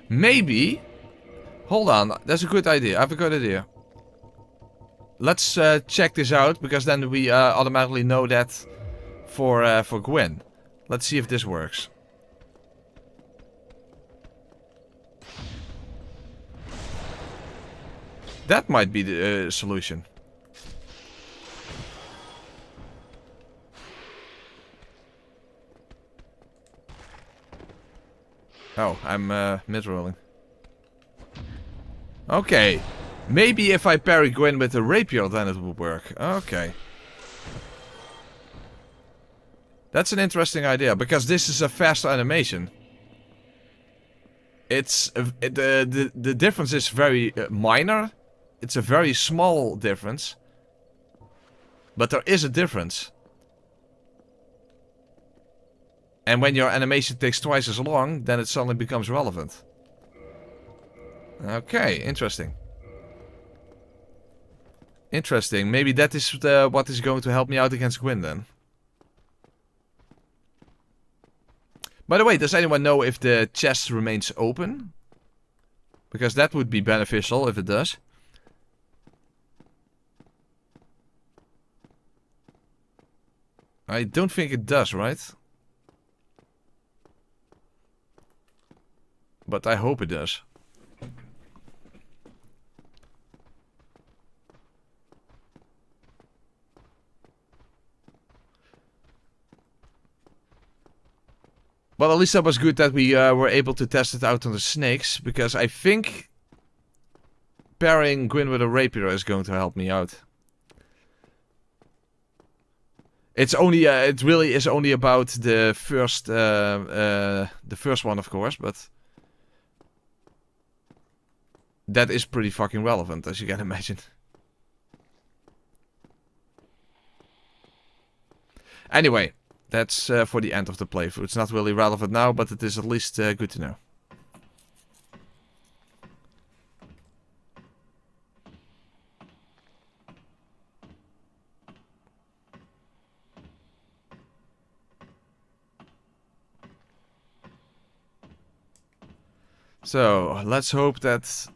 Maybe... Hold on, that's a good idea. I have a good idea. Let's check this out, because then we automatically know that for Gwyn. Let's see if this works. That might be the solution. Oh, I'm mid-rolling. Okay. Maybe if I parry Gwyn with a rapier, then it will work. Okay. That's an interesting idea, because this is a fast animation. It's the difference is very minor. It's a very small difference. But there is a difference. And when your animation takes twice as long, then it suddenly becomes relevant. Okay, interesting. Interesting. Maybe that is what is going to help me out against Gwyn then. By the way, does anyone know if the chest remains open? Because that would be beneficial if it does. I don't think it does, right? But I hope it does. Well, at least that was good that we were able to test it out on the snakes, because I think parrying Gwyn with a rapier is going to help me out. It's only, it really is only about the first one, of course, but that is pretty fucking relevant, as you can imagine. Anyway. That's for the end of the playthrough. It's not really relevant now, but it is at least good to know. So, let's hope that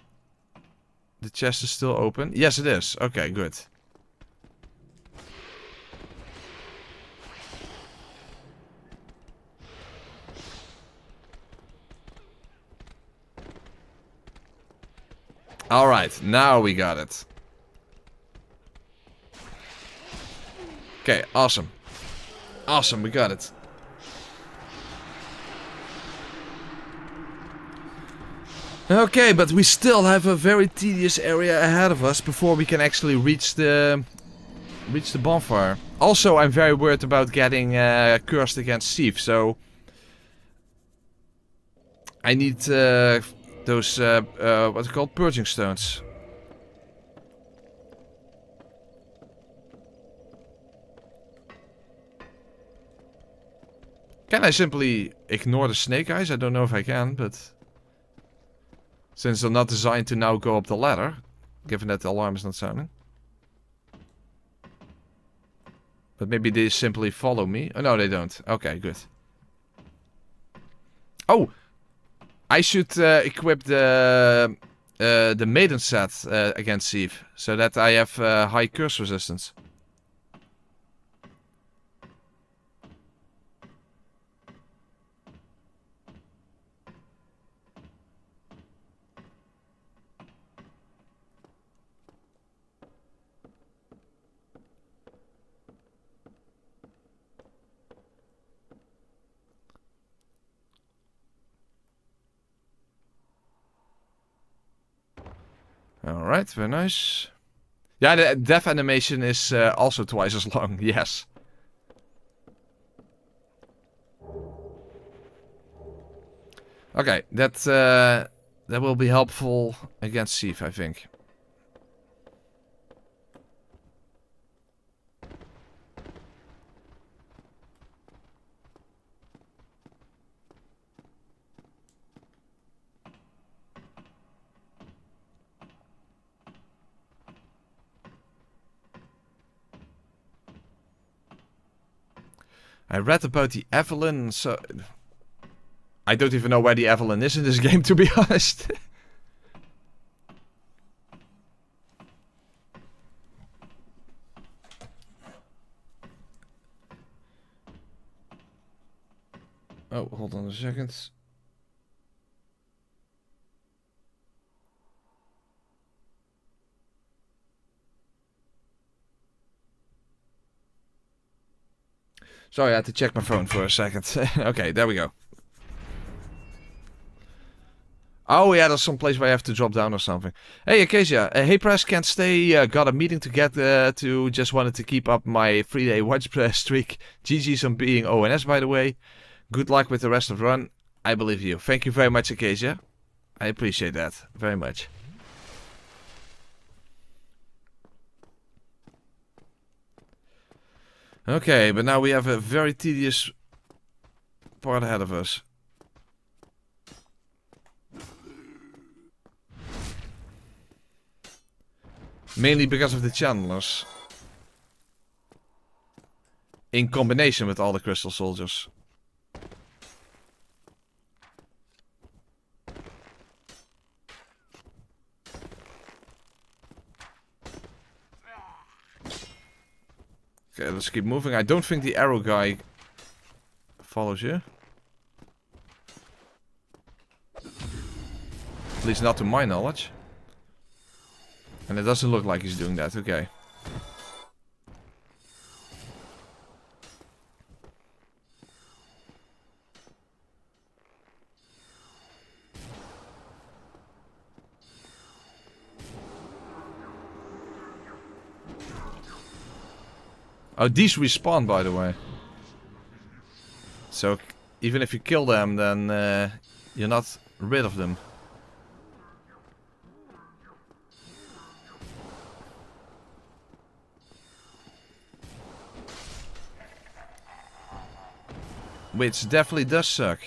the chest is still open. Yes, it is. Okay, good. Alright, now we got it. Okay, awesome. Awesome, we got it. Okay, but we still have a very tedious area ahead of us before we can actually reach the bonfire. Also, I'm very worried about getting cursed against Sif, so I need those, what's it called? Purging stones. Can I simply ignore the snake eyes? I don't know if I can, but since they're not designed to now go up the ladder, given that the alarm is not sounding. But maybe they simply follow me. Oh, no, they don't. Okay, good. Oh! I should equip the maiden set against Sif, so that I have high curse resistance. Alright, very nice. Yeah, the death animation is also twice as long, yes. Okay, that will be helpful against Sif, I think. I read about the Evelyn, so I don't even know where the Evelyn is in this game, to be honest. Oh, hold on a second. Sorry, I had to check my phone for a second. Okay, there we go. Oh yeah, there's some place where I have to drop down or something. Hey Acacia, hey press, can't stay, got a meeting to get to, just wanted to keep up my 3-day watch press streak. GG's on being ONS by the way. Good luck with the rest of the run. I believe you. Thank you very much Acacia. I appreciate that very much. Okay, but now we have a very tedious part ahead of us. Mainly because of the channelers. In combination with all the crystal soldiers. Okay, let's keep moving. I don't think the arrow guy follows you. At least not to my knowledge. And it doesn't look like he's doing that, okay. Oh, these respawn by the way. So, even if you kill them, then you're not rid of them. Which definitely does suck.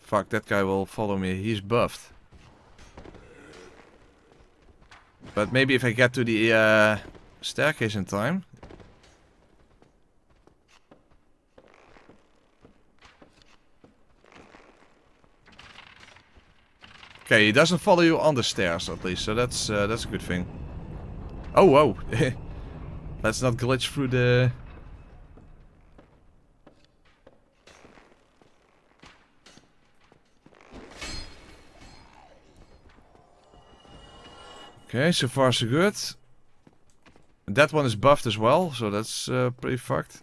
Fuck, that guy will follow me. He's buffed. But maybe if I get to the staircase in time. Okay, he doesn't follow you on the stairs at least, so that's a good thing. Oh, whoa. Let's not glitch through the... Okay, so far so good. That one is buffed as well, so that's pretty fucked.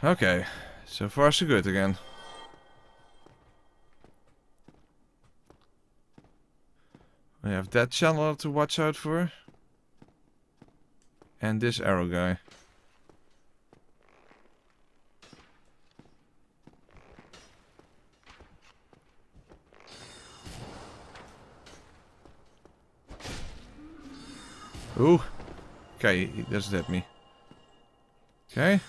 Okay, so far so good again. We have that channel to watch out for. And this arrow guy. Ooh. Okay, he doesn't hit me. Okay.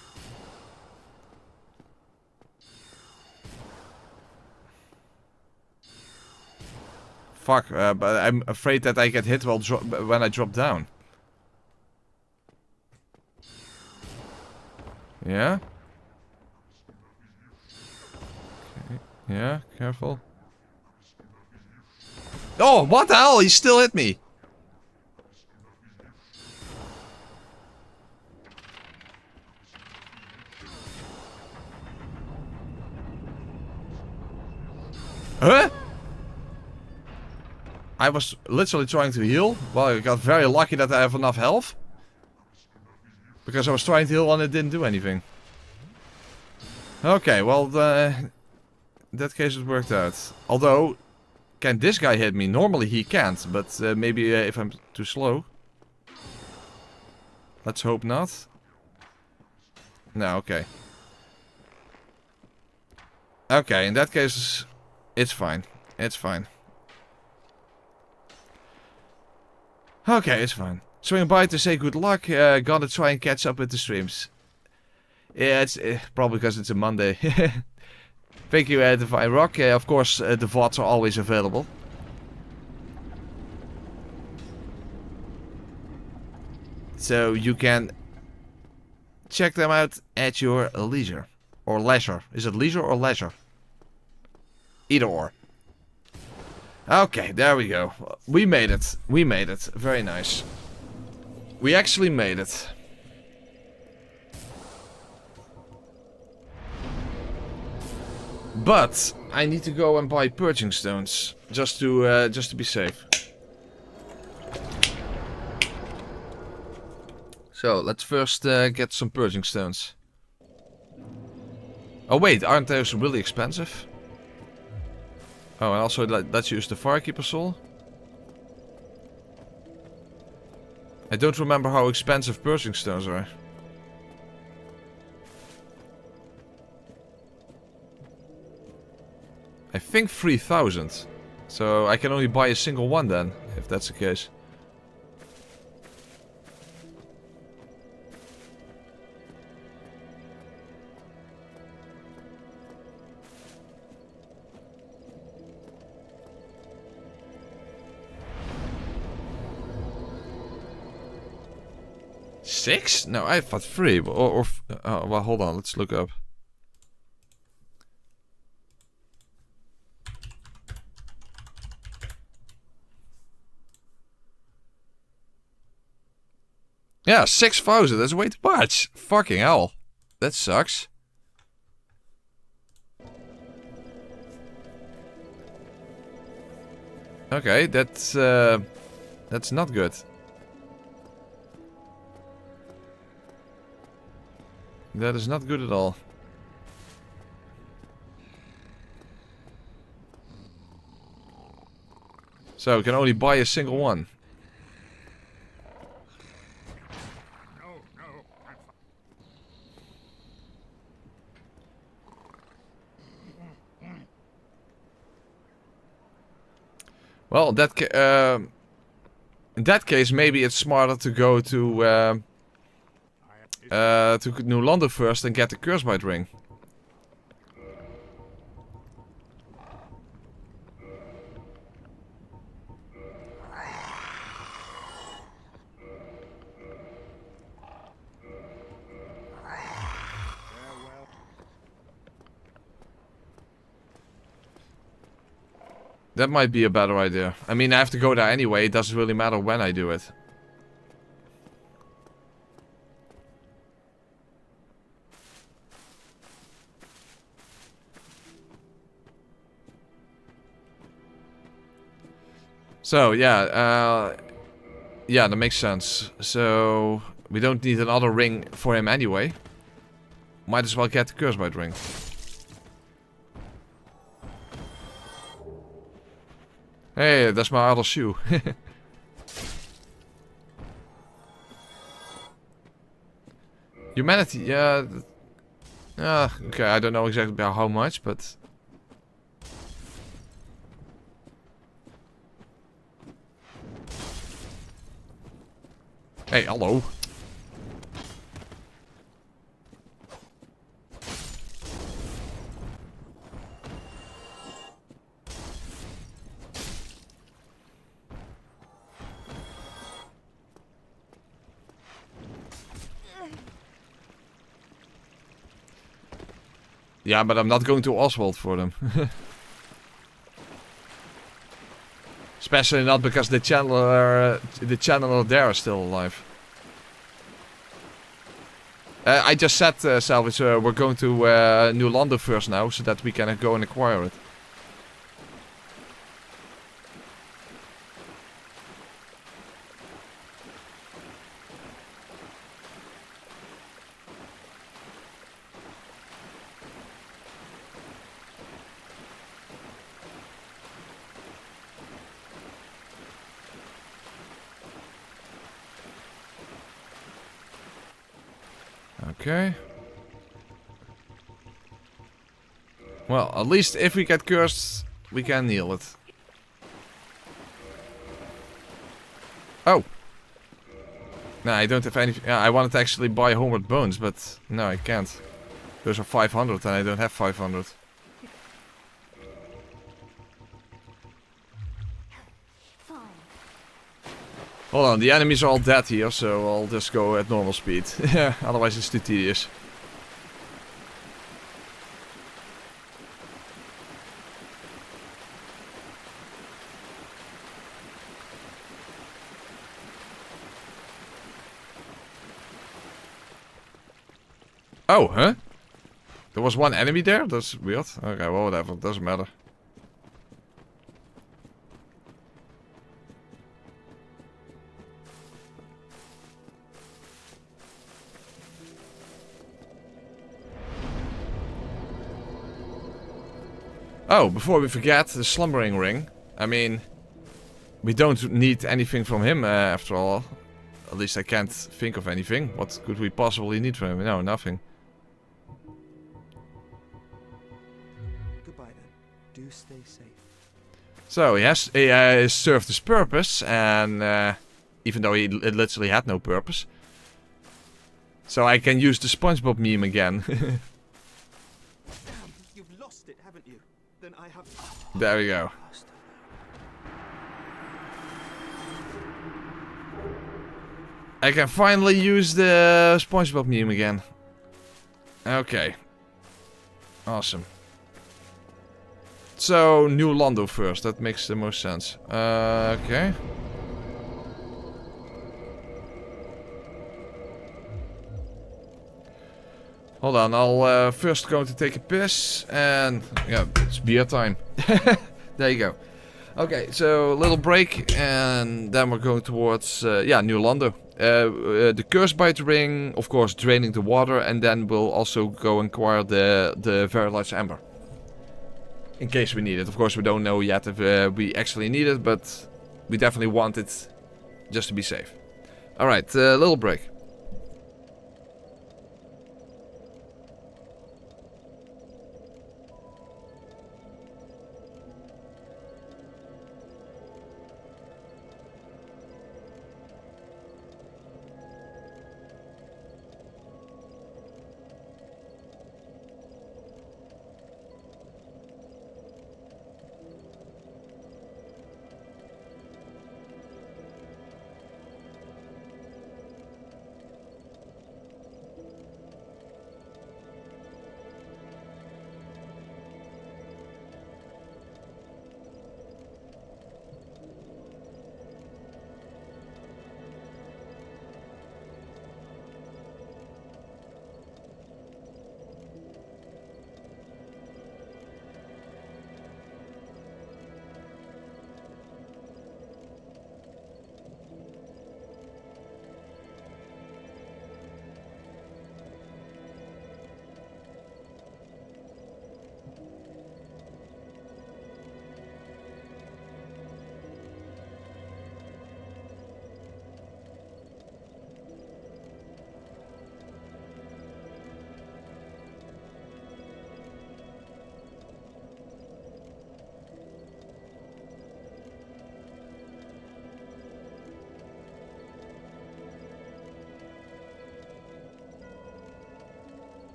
Fuck, but I'm afraid that I get hit while when I drop down. Yeah? Okay. Yeah, careful. Oh, what the hell? He still hit me. Huh? I was literally trying to heal. Well, I got very lucky that I have enough health. Because I was trying to heal and it didn't do anything. Okay, well, in that case it worked out. Although, can this guy hit me? Normally he can't, but maybe if I'm too slow. Let's hope not. No, okay. Okay, in that case, it's fine. It's fine. Okay, it's fine. Swing by to say good luck. Gonna try and catch up with the streams. Yeah, it's probably because it's a Monday. Thank you, Divine Rock. Of course, the VODs are always available. So you can check them out at your leisure. Or leisure. Is it leisure or leisure? Either or. Okay, there we go. We made it. We made it. Very nice. We actually made it. But I need to go and buy purging stones just to be safe. So let's first get some purging stones. Oh wait, aren't those really expensive? Oh, and also let's use the Firekeeper Soul. I don't remember how expensive purging stones are. I think 3,000. So I can only buy a single one then, if that's the case. Six? No, I thought three. Oh, well, hold on. Let's look up. Yeah, 6,000. That's way too much. Fucking hell. That sucks. Okay, that's not good. That is not good at all. So we can only buy a single one. Well, in that case, maybe it's smarter to go to New Londo first and get the Cursebite ring. That might be a better idea. I mean, I have to go there anyway. It doesn't really matter when I do it. So, yeah, yeah, that makes sense. So, we don't need another ring for him anyway. Might as well get the Cursebite ring. Hey, that's my other shoe. Humanity, yeah. Okay, I don't know exactly about how much, but... Hey, hallo. Yeah, but I'm not going to Oswald for them. Especially not because the channeler there is still alive. I just said, Salvage, we're going to New Londo first now, so that we can go and acquire it. Okay. Well, at least if we get cursed, we can heal it. Oh! No, I don't have any... Yeah, I wanted to actually buy Homeward Bones, but no, I can't. Those are 500 and I don't have 500. Hold on, the enemies are all dead here, so I'll just go at normal speed. Otherwise it's too tedious. Oh, huh? There was one enemy there? That's weird. Okay, well, whatever. Doesn't matter. Oh, before we forget, the slumbering ring. I mean, we don't need anything from him after all. At least I can't think of anything. What could we possibly need from him? No, nothing. Goodbye then. Do stay safe. So he served his purpose, and even though he literally had no purpose. So I can use the SpongeBob meme again. Damn, you've lost it, haven't you? Then I have. There we go. I can finally use the SpongeBob meme again. Okay. Awesome. So, new Londo first. That makes the most sense. Okay. Hold on, I'll first going to take a piss, and yeah, it's beer time. There you go. Okay, so a little break, and then we're going towards, yeah, new Londo. The Curse Bite Ring, of course, draining the water, and then we'll also go acquire the very large Ember. In case we need it. Of course, we don't know yet if we actually need it, but we definitely want it just to be safe. Alright, little break.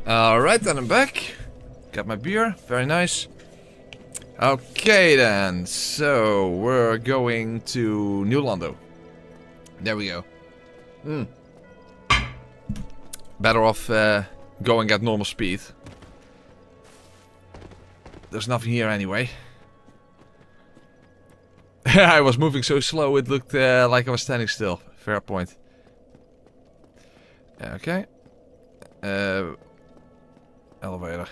Alright, then I'm back. Got my beer. Very nice. Okay then. So, we're going to New Londo. There we go. Better off going at normal speed. There's nothing here anyway. I was moving so slow it looked like I was standing still. Fair point. Okay. Elevator.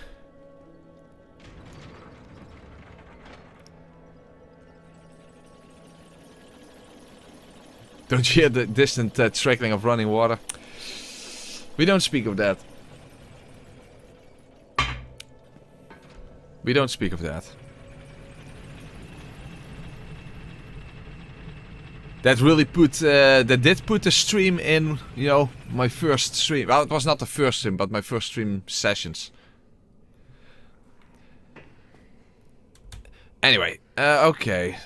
Don't you hear the distant trickling of running water? We don't speak of that. We don't speak of that. That really put, that did put the stream in, you know, my first stream. Well, it was not the first stream, but my first stream sessions. Anyway, okay.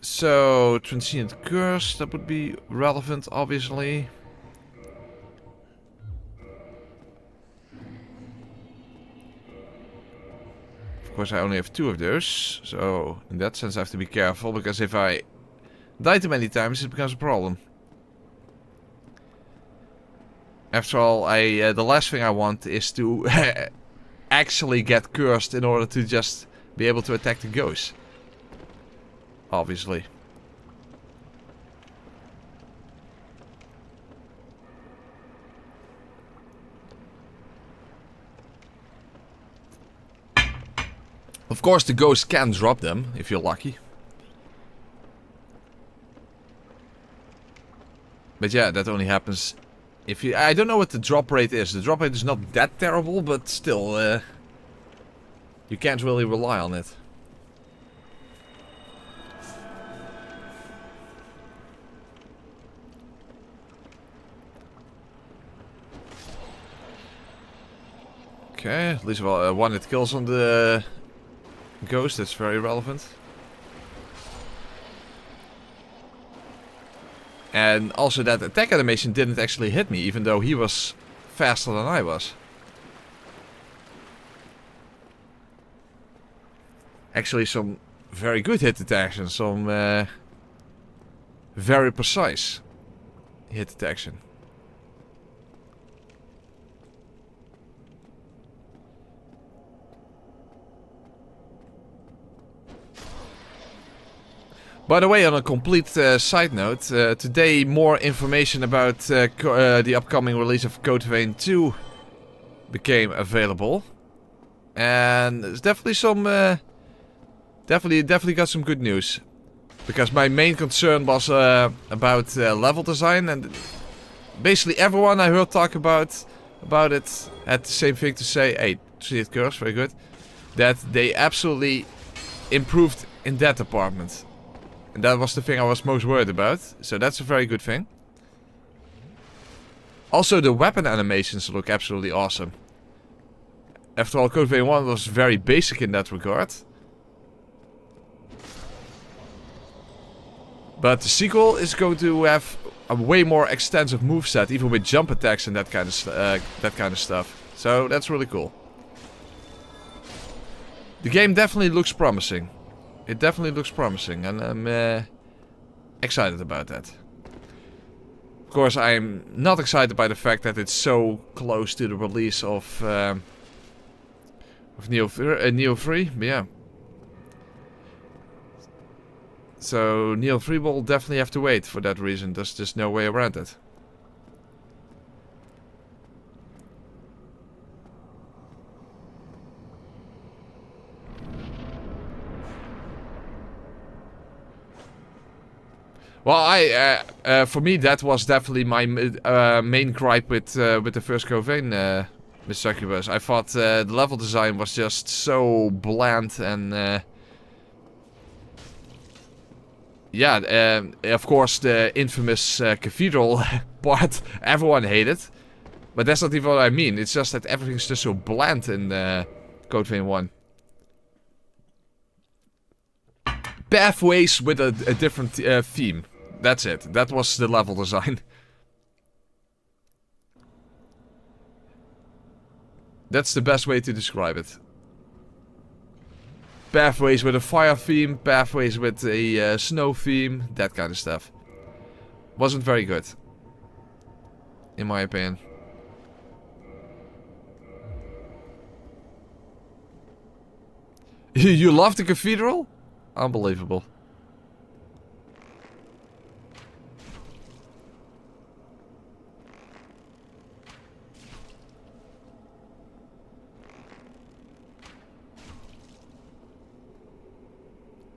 So, transient curse, that would be relevant, obviously. Of course, I only have 2 of those, so in that sense I have to be careful, because if I die too many times, it becomes a problem. After all, the last thing I want is to actually get cursed in order to just be able to attack the ghosts. Obviously. Of course, the ghost can drop them, if you're lucky. But yeah, that only happens if you... I don't know what the drop rate is. The drop rate is not that terrible, but still, you can't really rely on it. Okay, at least one hit kills on the ghost, that's very relevant. And also that attack animation didn't actually hit me, even though he was faster than I was. Actually some very good hit detection, some very precise hit detection. By the way, on a complete side note, today more information about the upcoming release of Code Vein 2 became available. And there's definitely some... definitely got some good news. Because my main concern was about level design, and basically everyone I heard talk about it had the same thing to say. Hey, Seath curse, very good. That they absolutely improved in that department. And that was the thing I was most worried about. So that's a very good thing. Also, the weapon animations look absolutely awesome. After all, Code Vein 1 was very basic in that regard. But the sequel is going to have a way more extensive moveset, even with jump attacks and that kind of stuff. So that's really cool. The game definitely looks promising. It definitely looks promising, and I'm excited about that. Of course, I'm not excited by the fact that it's so close to the release of Nioh 3, but yeah. So Nioh 3 will definitely have to wait for that reason. There's just no way around it. Well, for me that was definitely my main gripe with the first Code Vein, with Succubus. I thought the level design was just so bland and yeah, of course the infamous cathedral part everyone hated, but that's not even what I mean. It's just that everything's just so bland in Code Vein 1. Pathways with a different theme. That's it. That was the level design. That's the best way to describe it. Pathways with a fire theme, pathways with a snow theme, that kind of stuff. Wasn't very good. In my opinion. You love the cathedral? Unbelievable.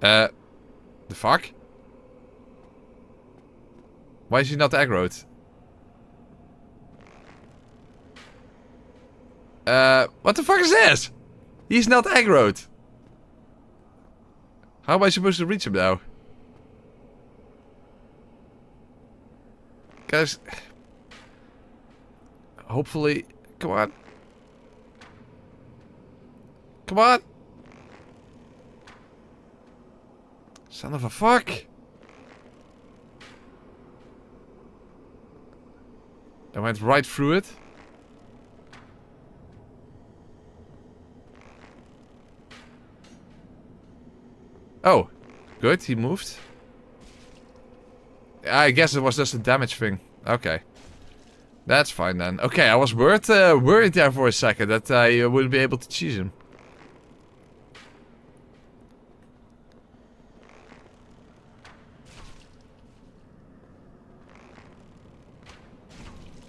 The fuck? Why is he not aggroed? What the fuck is this? He's not aggroed. How am I supposed to reach him now? Guys. Hopefully. Come on. Come on. Son of a fuck. I went right through it. Oh, good, he moved. I guess it was just a damage thing. Okay. That's fine then. Okay, I was worried there for a second that I wouldn't be able to cheese him.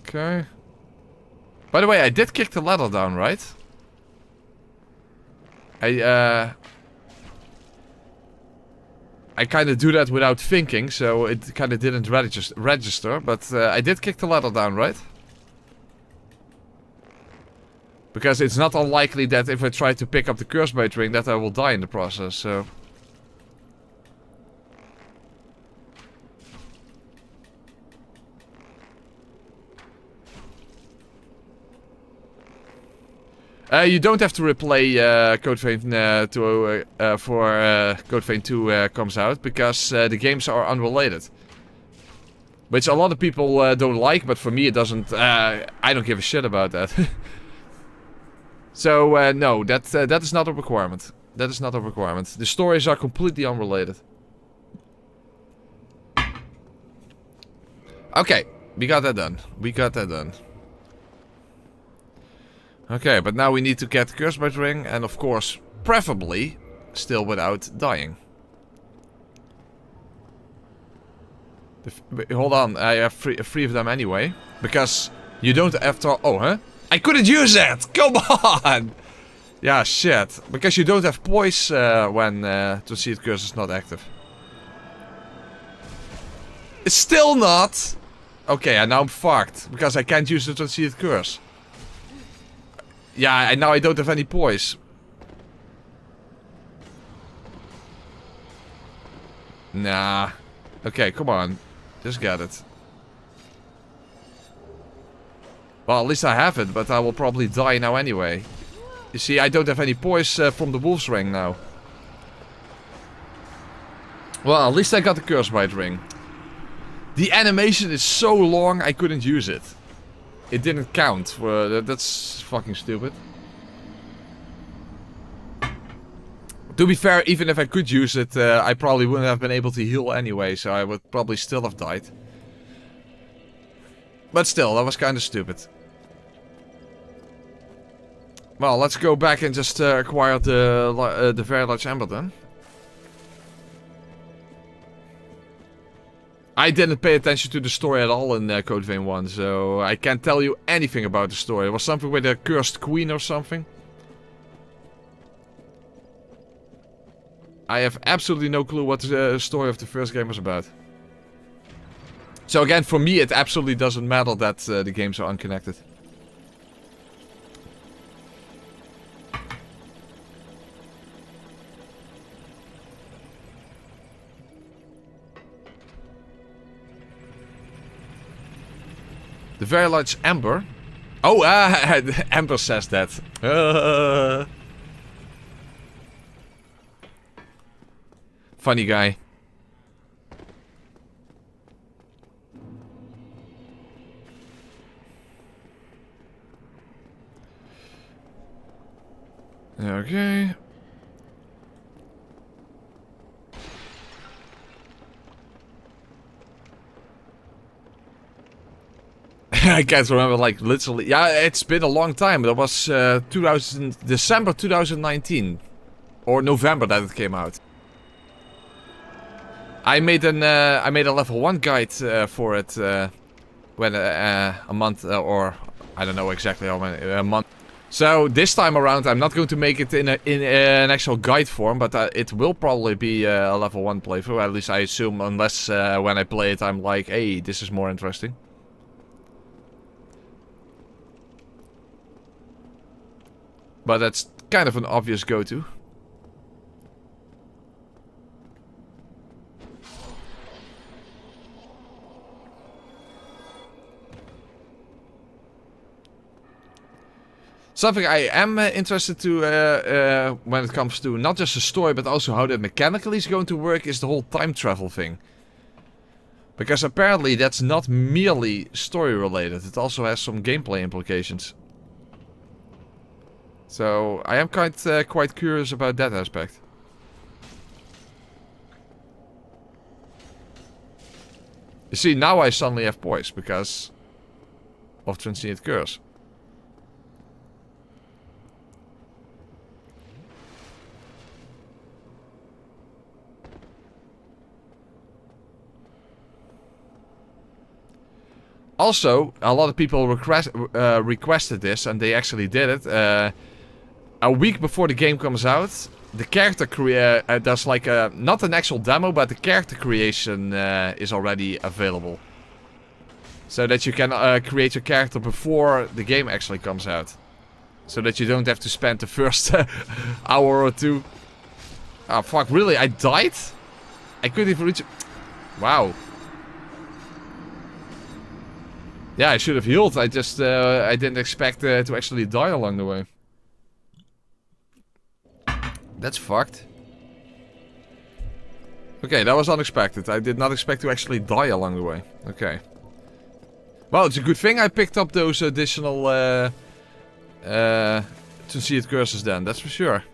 Okay. By the way, I did kick the ladder down, right? I kind of do that without thinking, so it kind of didn't register, but I did kick the ladder down, right? Because it's not unlikely that if I try to pick up the Cursebite ring that I will die in the process, so... You don't have to replay Code Vein for Code Vein 2 comes out, because the games are unrelated. Which a lot of people don't like, but for me it doesn't... I don't give a shit about that. So, no, that is not a requirement. That is not a requirement. The stories are completely unrelated. Okay, we got that done. We got that done. Okay, but now we need to get the Cursebite ring, and of course, preferably, still without dying. Hold on, I have three of them anyway. Because you don't have to... Oh, huh? I couldn't use it! Come on! Yeah, shit. Because you don't have poise when Seath curse is not active. It's still not! Okay, and now I'm fucked. Because I can't use the Seath curse. Yeah, and now I don't have any poise. Nah. Okay, come on. Just get it. Well, at least I have it, but I will probably die now anyway. You see, I don't have any poise from the Wolf's Ring now. Well, at least I got the Cursebite ring. The animation is so long, I couldn't use it. It didn't count. That's fucking stupid. To be fair, even if I could use it, I probably wouldn't have been able to heal anyway, so I would probably still have died. But still, that was kind of stupid. Well, let's go back and just acquire the very large Ember then. I didn't pay attention to the story at all in Code Vein 1, so I can't tell you anything about the story. It was something with a cursed queen or something. I have absolutely no clue what the story of the first game was about. So again, for me it absolutely doesn't matter that the games are unconnected. The very large Ember. Oh, Ember says that. Funny guy. Okay. I can't remember, like, literally. Yeah, it's been a long time. That was December 2019. Or November that it came out. I made a level 1 guide for it when a month or I don't know exactly how many a month. So this time around I'm not going to make it in an actual guide form, but it will probably be a level 1 playthrough. At least I assume, unless when I play it I'm like, hey, this is more interesting. But that's kind of an obvious go-to. Something I am interested to when it comes to not just the story, but also how that mechanically is going to work, is the whole time travel thing. Because apparently that's not merely story related, it also has some gameplay implications. So I am quite curious about that aspect. You see, now I suddenly have poise because of Transient Curse. Also, a lot of people requested this, and they actually did it. A week before the game comes out, the character there's like not an actual demo, but the character creation is already available. So that you can create your character before the game actually comes out. So that you don't have to spend the first hour or two. Oh fuck, really? I died? I couldn't even reach it. Wow. Yeah, I should have healed. I just, I didn't expect to actually die along the way. That's fucked. Okay, that was unexpected. I did not expect to actually die along the way. Okay. Well, it's a good thing I picked up those additional, Transient Curses then, that's for sure.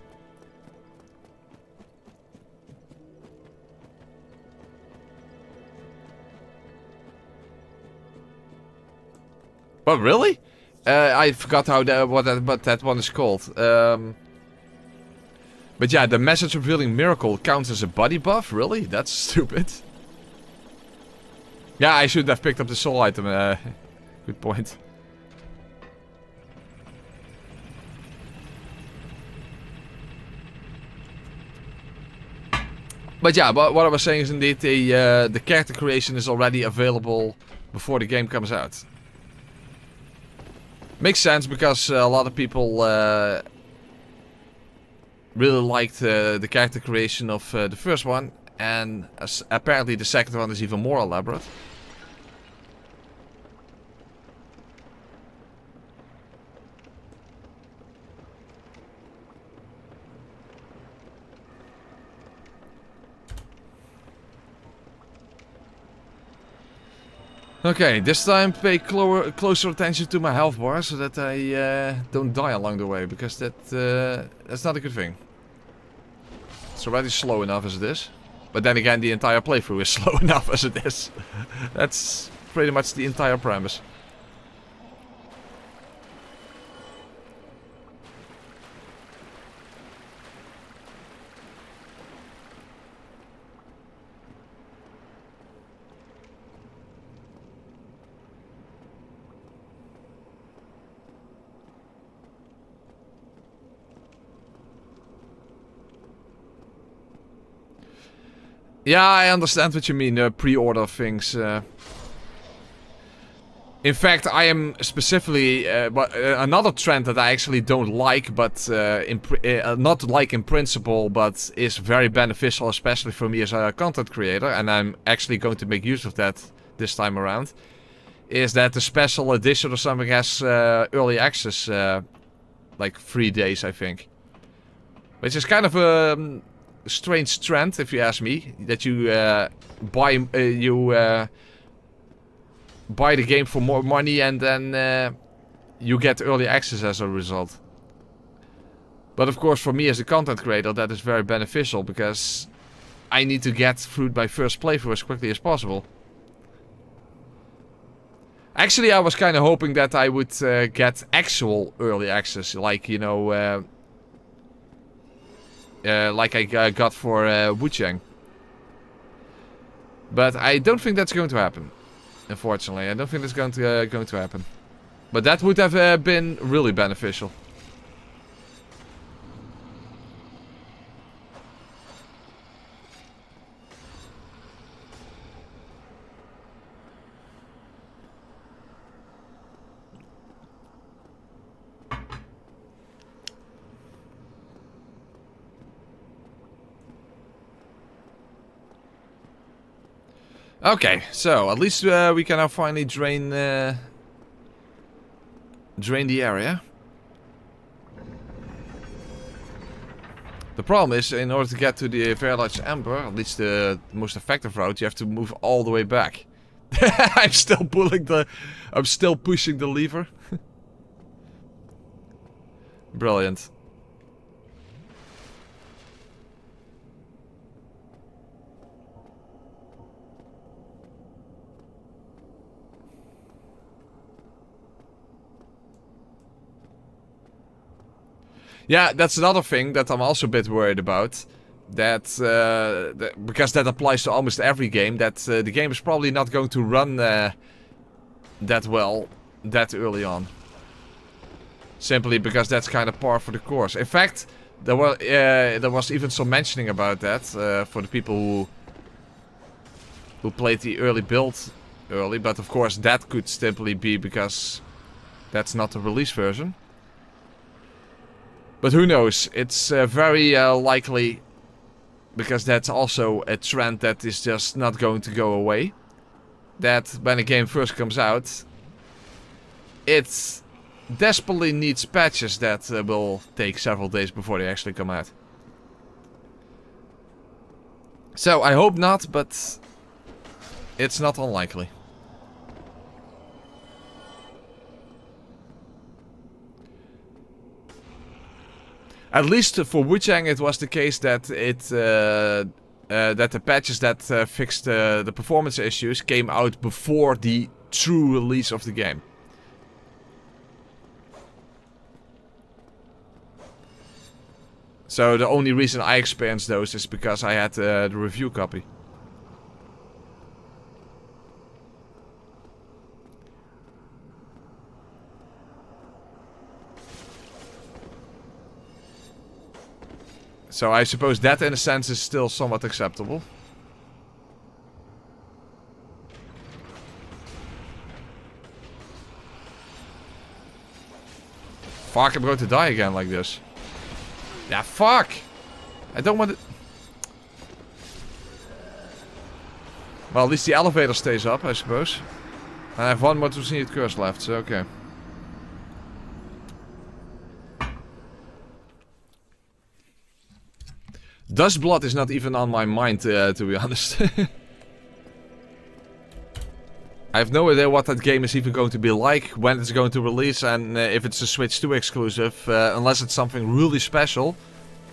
What, really? I forgot how what that one is called. But yeah, the message revealing miracle counts as a body buff? Really? That's stupid. Yeah, I should have picked up the soul item. Good point. But yeah, what I was saying is indeed the character creation is already available before the game comes out. Makes sense because a lot of people really liked the character creation of the first one, and apparently the second one is even more elaborate. Okay, this time pay closer attention to my health bar so that I don't die along the way, because that's not a good thing. It's already slow enough as it is. But then again, the entire playthrough is slow enough as it is. That's pretty much the entire premise. Yeah, I understand what you mean, pre-order things. In fact, I am specifically... another trend that I actually don't like, but not like in principle, but is very beneficial, especially for me as a content creator, and I'm actually going to make use of that this time around, is that the special edition or something has early access, like 3 days, I think. Which is kind of a... strange trend, if you ask me, that you buy the game for more money and then you get early access as a result. But of course for me as a content creator that is very beneficial because I need to get through my first playthrough as quickly as possible. Actually, I was kind of hoping that I would get actual early access, like, you know, like I got for Wuchang. But I don't think that's going to happen, unfortunately. I don't think that's going to happen. But that would have been really beneficial. Okay, so at least we can now finally drain the area. The problem is, in order to get to the very large Ember, at least the most effective route, you have to move all the way back. I'm still pushing the lever. Brilliant. Yeah, that's another thing that I'm also a bit worried about. That, because that applies to almost every game, that the game is probably not going to run that well that early on. Simply because that's kind of par for the course. In fact, there was even some mentioning about that for the people who played the early build early. But of course that could simply be because that's not the release version. But who knows, it's very likely, because that's also a trend that is just not going to go away, that when a game first comes out, it desperately needs patches that will take several days before they actually come out. So I hope not, but it's not unlikely. At least for Wuchang it was the case that that the patches that fixed the performance issues came out before the true release of the game. So the only reason I experienced those is because I had the review copy. So I suppose that in a sense is still somewhat acceptable. Fuck, I'm going to die again like this. Yeah, fuck! I don't want to... Well, at least the elevator stays up, I suppose. And I have one more to see it curse left, so okay. Dustblood is not even on my mind, to be honest. I have no idea what that game is even going to be like, when it's going to release, and if it's a Switch 2 exclusive. Unless it's something really special.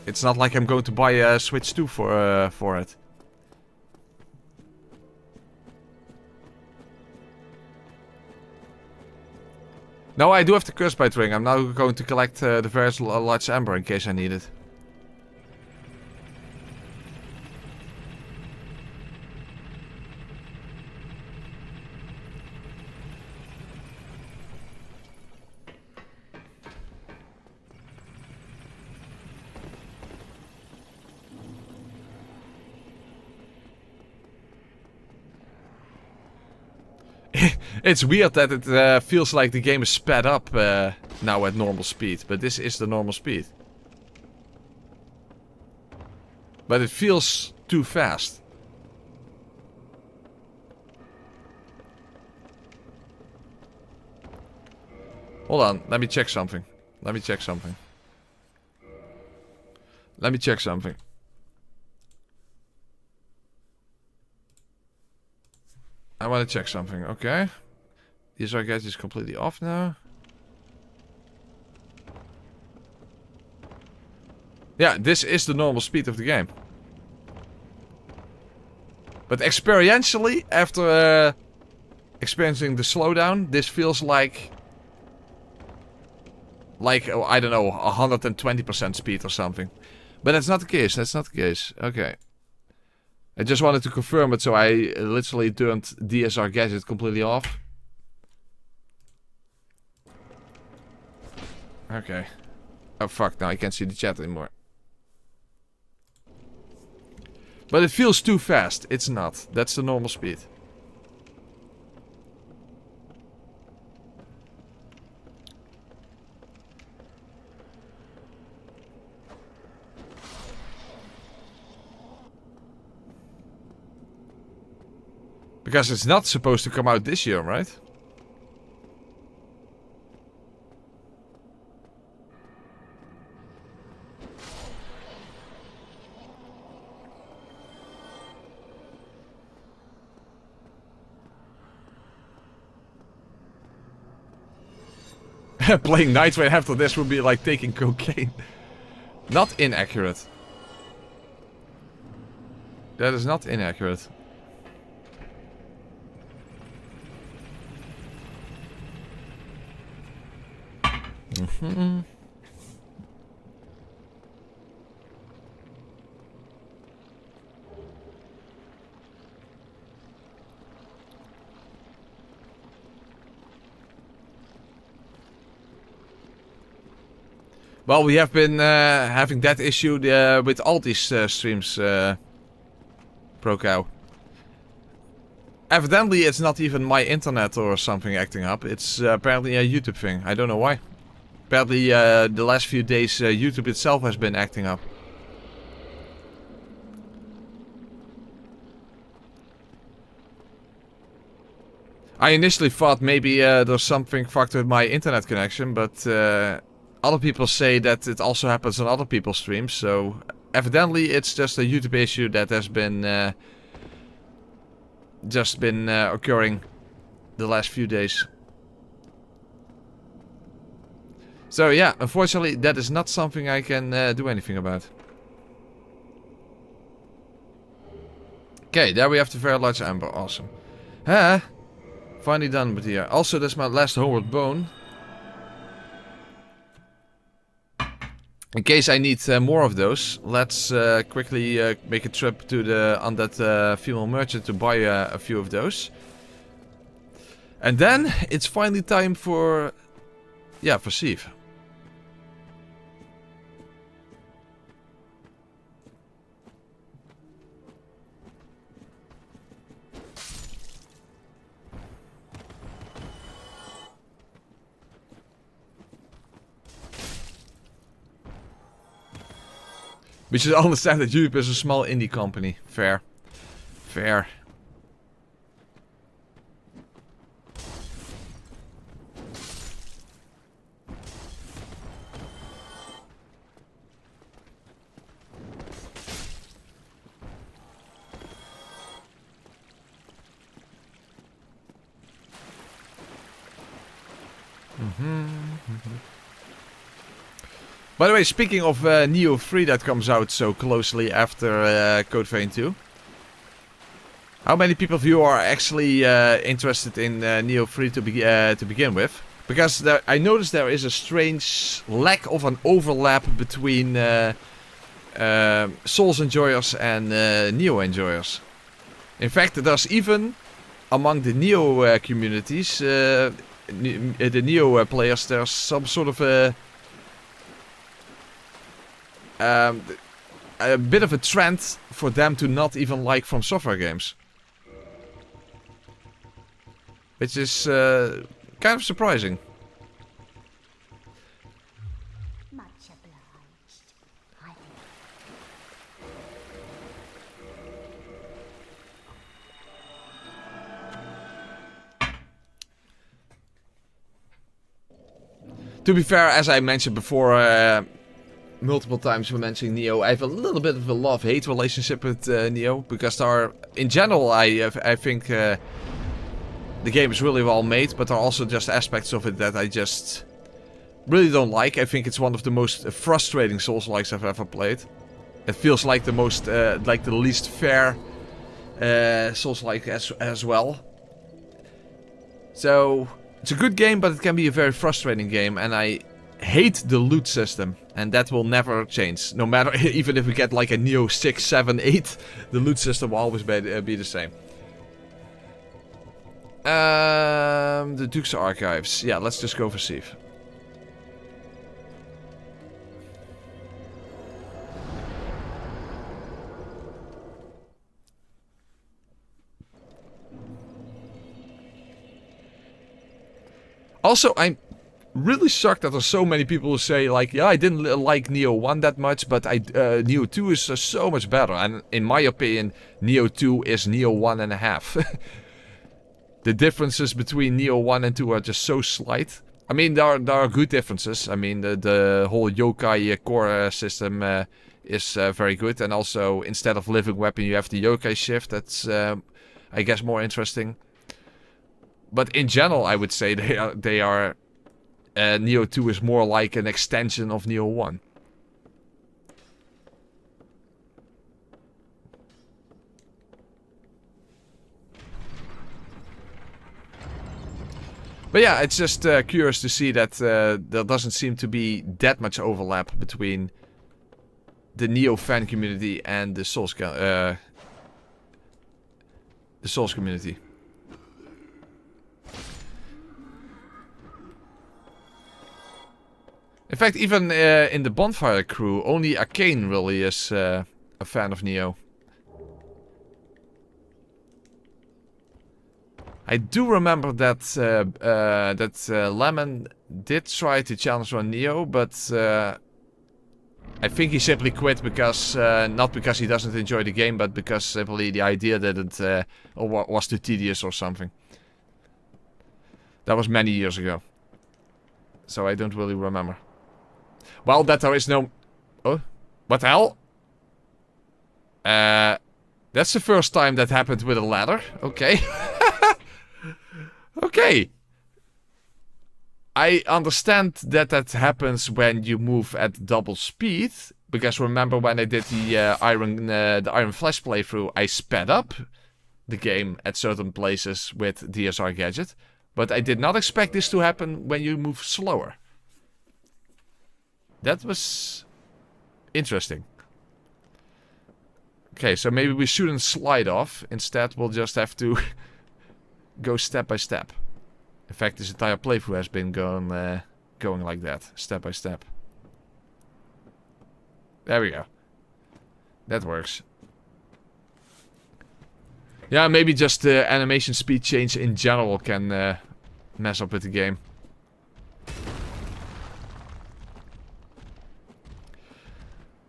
It's not like I'm going to buy a Switch 2 for it. No, I do have the curse bite ring. I'm now going to collect the very large Ember in case I need it. It's weird that it feels like the game is sped up now at normal speed, but this is the normal speed. But it feels too fast. Hold on, let me check something. Let me check something. Let me check something. I want to check something, okay. These are gadgets completely off now. Yeah, this is the normal speed of the game. But experientially, after experiencing the slowdown, this feels like oh, I don't know, 120% speed or something. But that's not the case, that's not the case. Okay. I just wanted to confirm it, so I literally turned DSR gadget completely off. Okay. Oh fuck, now I can't see the chat anymore. But it feels too fast. It's not. That's the normal speed. Because it's not supposed to come out this year, right? Playing Nightwave after this would be like taking cocaine. Not inaccurate. That is not inaccurate. Well, we have been having that issue with all these streams, Procow. Evidently, it's not even my internet or something acting up. It's apparently a YouTube thing. I don't know why. Apparently, the last few days, YouTube itself has been acting up. I initially thought maybe there's something fucked with my internet connection, but other people say that it also happens on other people's streams, so evidently it's just a YouTube issue that has been occurring the last few days. So yeah, unfortunately that is not something I can do anything about. Okay, there we have the very large Ember, awesome. Finally done with here. Also, that's my last homeward bone. In case I need more of those, let's quickly make a trip to the undead female merchant to buy a few of those. And then it's finally time for, yeah, for Sif. We should understand that YouTube is a small indie company. Fair. Fair. By the way, speaking of Nioh 3 that comes out so closely after Code Vein 2. How many people of you are actually interested in Nioh 3 to begin with? Because I noticed there is a strange lack of an overlap between Souls enjoyers and Nioh enjoyers. In fact, there's even among the Nioh communities, the Nioh players, there's some sort of a bit of a trend for them to not even like From Software games. Which is kind of surprising. Much obliged. To be fair, as I mentioned before, multiple times when mentioning Nioh, I have a little bit of a love-hate relationship with Nioh, because there are, in general, I think the game is really well made, but there are also just aspects of it that I just really don't like. I think it's one of the most frustrating Souls-likes I've ever played. It feels like the most, like the least fair Souls-like as well. So, it's a good game, but it can be a very frustrating game, and I hate the loot system, and that will never change. No matter, even if we get like a Nioh 6, 7, 8, the loot system will always be the same. The Duke's Archives. Yeah, let's just go for Sif. Also, I'm really shocked that there's so many people who say, like, yeah, I didn't like Nioh 1 that much, but Nioh 2 is so much better. And in my opinion, Nioh 2 is Nioh 1.5. The differences between Nioh 1 and 2 are just so slight. I mean, there are good differences. I mean, the whole yokai core system is very good. And also, instead of living weapon, you have the yokai shift. That's, I guess, more interesting. But in general, I would say they are Nioh 2 is more like an extension of Nioh 1. But yeah, it's just curious to see that there doesn't seem to be that much overlap between the Nioh fan community and the Souls community. In fact, even in the Bonfire crew, only Arcane really is a fan of Nioh. I do remember that Lemon did try to challenge on Nioh, but I think he simply quit because not because he doesn't enjoy the game, but because simply the idea didn't or was too tedious or something. That was many years ago, so I don't really remember. Well, that there is no... Oh, what the hell? That's the first time that happened with a ladder. Okay. Okay. I understand that happens when you move at double speed. Because remember when I did the Iron Flesh playthrough, I sped up the game at certain places with DSR Gadget. But I did not expect this to happen when you move slower. That was interesting. Okay, so maybe we shouldn't slide off. Instead, we'll just have to go step by step. In fact, this entire playthrough has been going like that, step by step. There we go. That works. Yeah, maybe just the animation speed change in general can mess up with the game.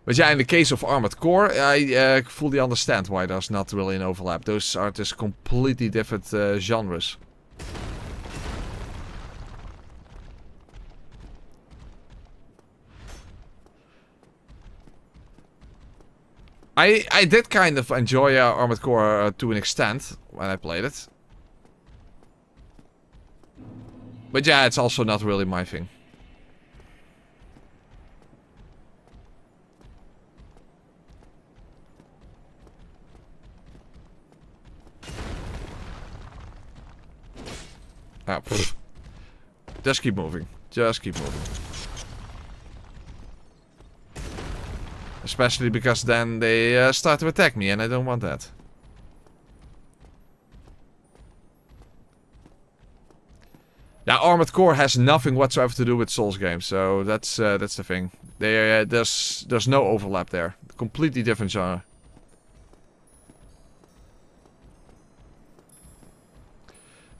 But yeah, in the case of Armored Core, I fully understand why there's not really an overlap. Those are just completely different genres. I did kind of enjoy Armored Core to an extent when I played it. But yeah, it's also not really my thing. Ah, just keep moving. Just keep moving. Especially because then they start to attack me and I don't want that. Now, Armored Core has nothing whatsoever to do with Souls games, so that's the thing. There's no overlap there. Completely different genre.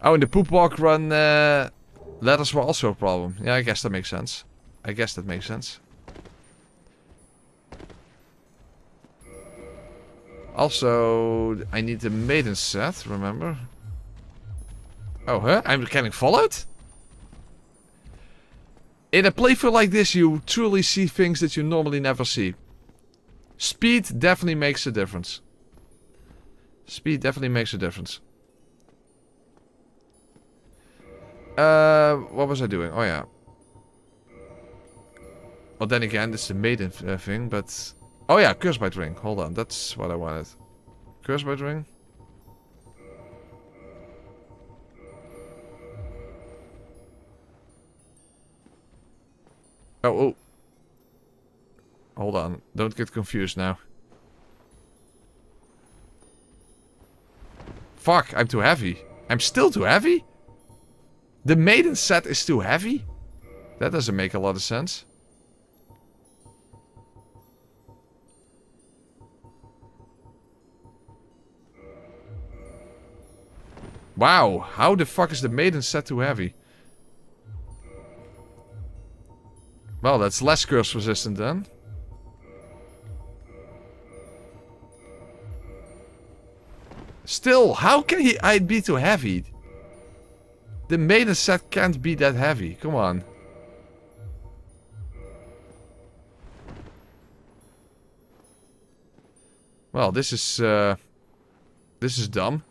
Oh, in the poop walk run, ladders were also a problem. Yeah, I guess that makes sense. Also, I need the maiden set, remember? Oh, huh? I'm getting followed? In a playthrough like this, you truly see things that you normally never see. Speed definitely makes a difference. What was I doing? Oh yeah. Well, then again, this is the maiden thing, but... Oh yeah, Curse Bite Ring. Hold on, that's what I wanted. Curse Bite Ring. Oh. Hold on, don't get confused now. Fuck, I'm too heavy. I'm still too heavy? The maiden set is too heavy? That doesn't make a lot of sense. Wow, how the fuck is the maiden set too heavy? Well, that's less curse resistant then. Still, how can I be too heavy? The maiden set can't be that heavy. Come on. Well, this is dumb.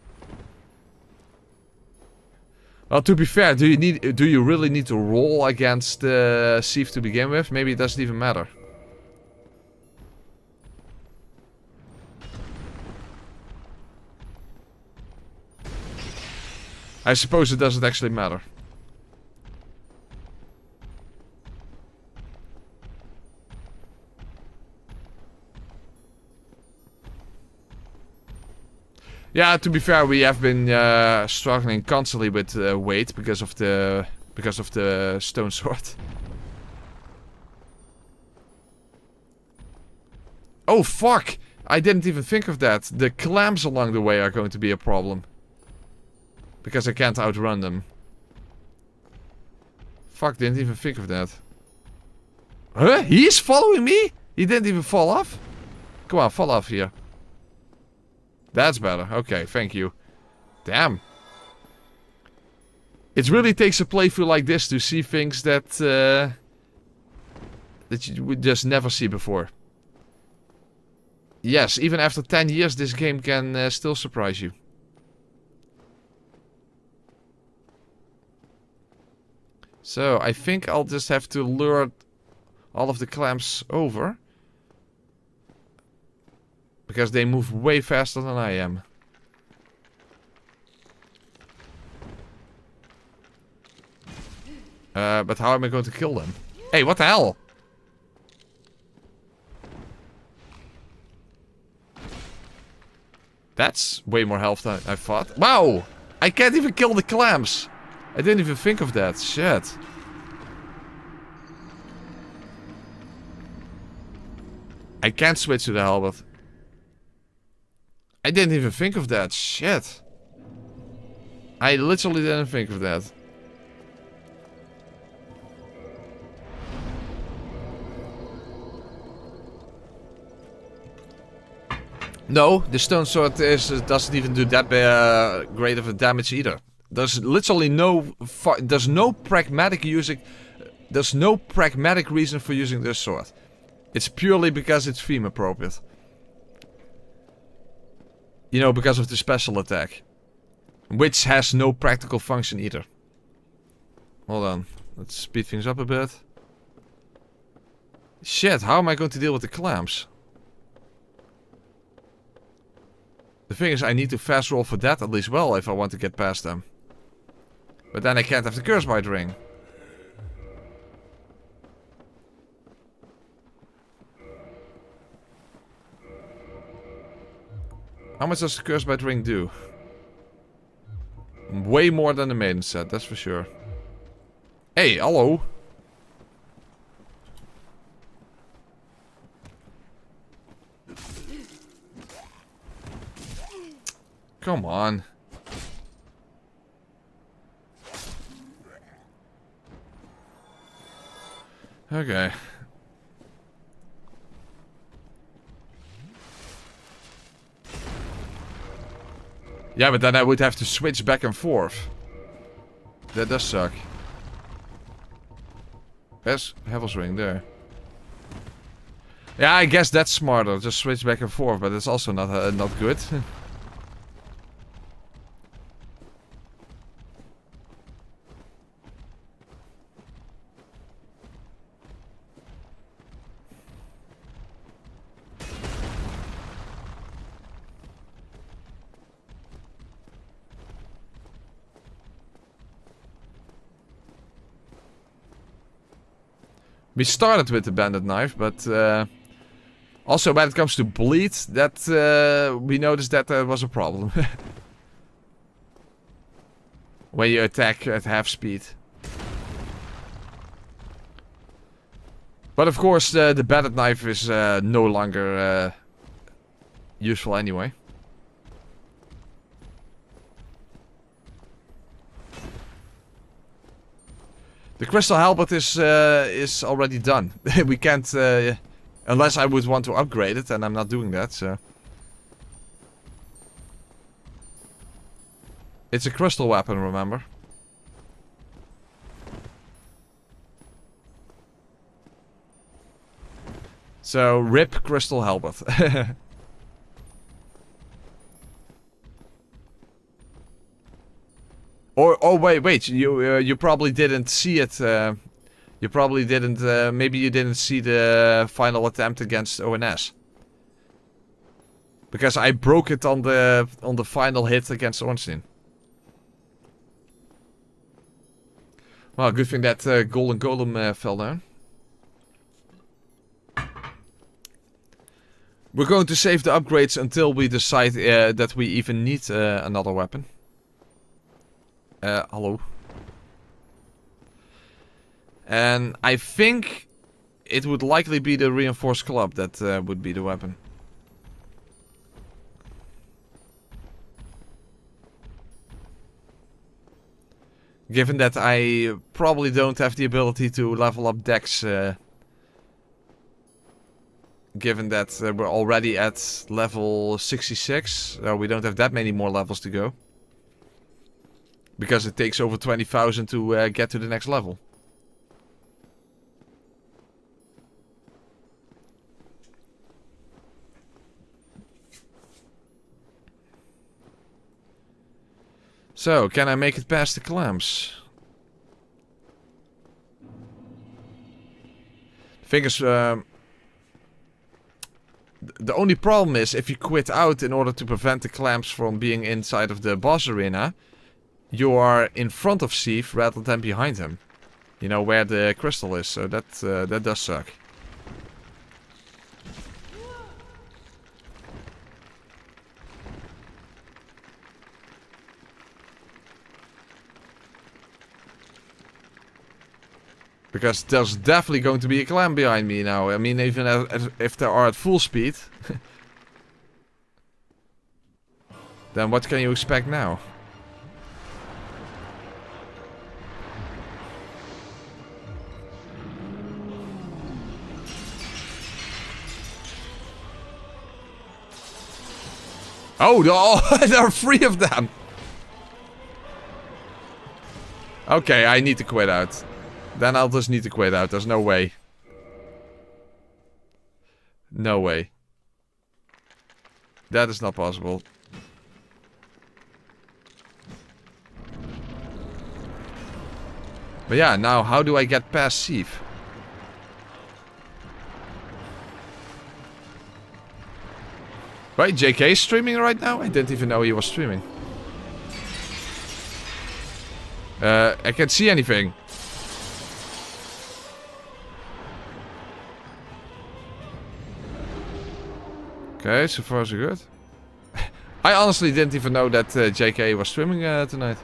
Well, to be fair, do you really need to roll against Seath to begin with? Maybe it doesn't even matter. I suppose it doesn't actually matter. Yeah, to be fair, we have been struggling constantly with weight because of the stone sword. Oh fuck! I didn't even think of that. The clamps along the way are going to be a problem. Because I can't outrun them. Fuck, didn't even think of that. Huh? He's following me? He didn't even fall off? Come on, fall off here. That's better. Okay, thank you. Damn. It really takes a playthrough like this to see things that that you would just never see before. Yes, even after 10 years, this game can still surprise you. So, I think I'll just have to lure all of the clamps over. Because they move way faster than I am. But how am I going to kill them? Hey, what the hell? That's way more health than I thought. Wow! I can't even kill the clamps! I didn't even think of that. Shit. I can't switch to the helmet. I didn't even think of that. Shit. I literally didn't think of that. No, the stone sword doesn't even do that great of a damage either. There's literally there's no pragmatic reason for using this sword. It's purely because it's theme appropriate. You know, because of the special attack. Which has no practical function either. Hold on. Let's speed things up a bit. Shit, how am I going to deal with the clamps? The thing is, I need to fast roll for that at least well if I want to get past them. But then I can't have the Curse Bite Ring. How much does the Curse Bite Ring do? Way more than the maiden set, that's for sure. Hey, hello. Come on. Okay. Yeah, but then I would have to switch back and forth. That does suck. There's Heaven's Ring there. Yeah, I guess that's smarter. Just switch back and forth, but it's also not good. We started with the bandit knife, but also when it comes to bleed, that we noticed that there was a problem. When you attack at half speed. But of course the bandit knife is no longer useful anyway. The crystal halberd is already done. We can't, unless I would want to upgrade it, and I'm not doing that, so. It's a crystal weapon, remember? So, rip crystal halberd. Or wait, you probably didn't see it. You probably didn't. Maybe you didn't see the final attempt against ONS. Because I broke it on the final hit against Ornstein. Well, good thing that golden golem fell down. We're going to save the upgrades until we decide that we even need another weapon. Hello. And I think it would likely be the reinforced club that would be the weapon. Given that I probably don't have the ability to level up Dex. Given that we're already at level 66. We don't have that many more levels to go. Because it takes over 20,000 to get to the next level. So, can I make it past the clamps? Fingers, the only problem is if you quit out in order to prevent the clamps from being inside of the boss arena, you are in front of Seath rather than behind him. You know, where the crystal is, so that does suck. Because there's definitely going to be a clamp behind me now. I mean, even if they are at full speed. Then what can you expect now? Oh, there are 3 of them! Okay, I need to quit out. Then I'll just need to quit out. There's no way. No way. That is not possible. But yeah, now how do I get past Seath? Right, JK is streaming right now? I didn't even know he was streaming. I can't see anything. Okay, so far so good. I honestly didn't even know that JK was streaming tonight.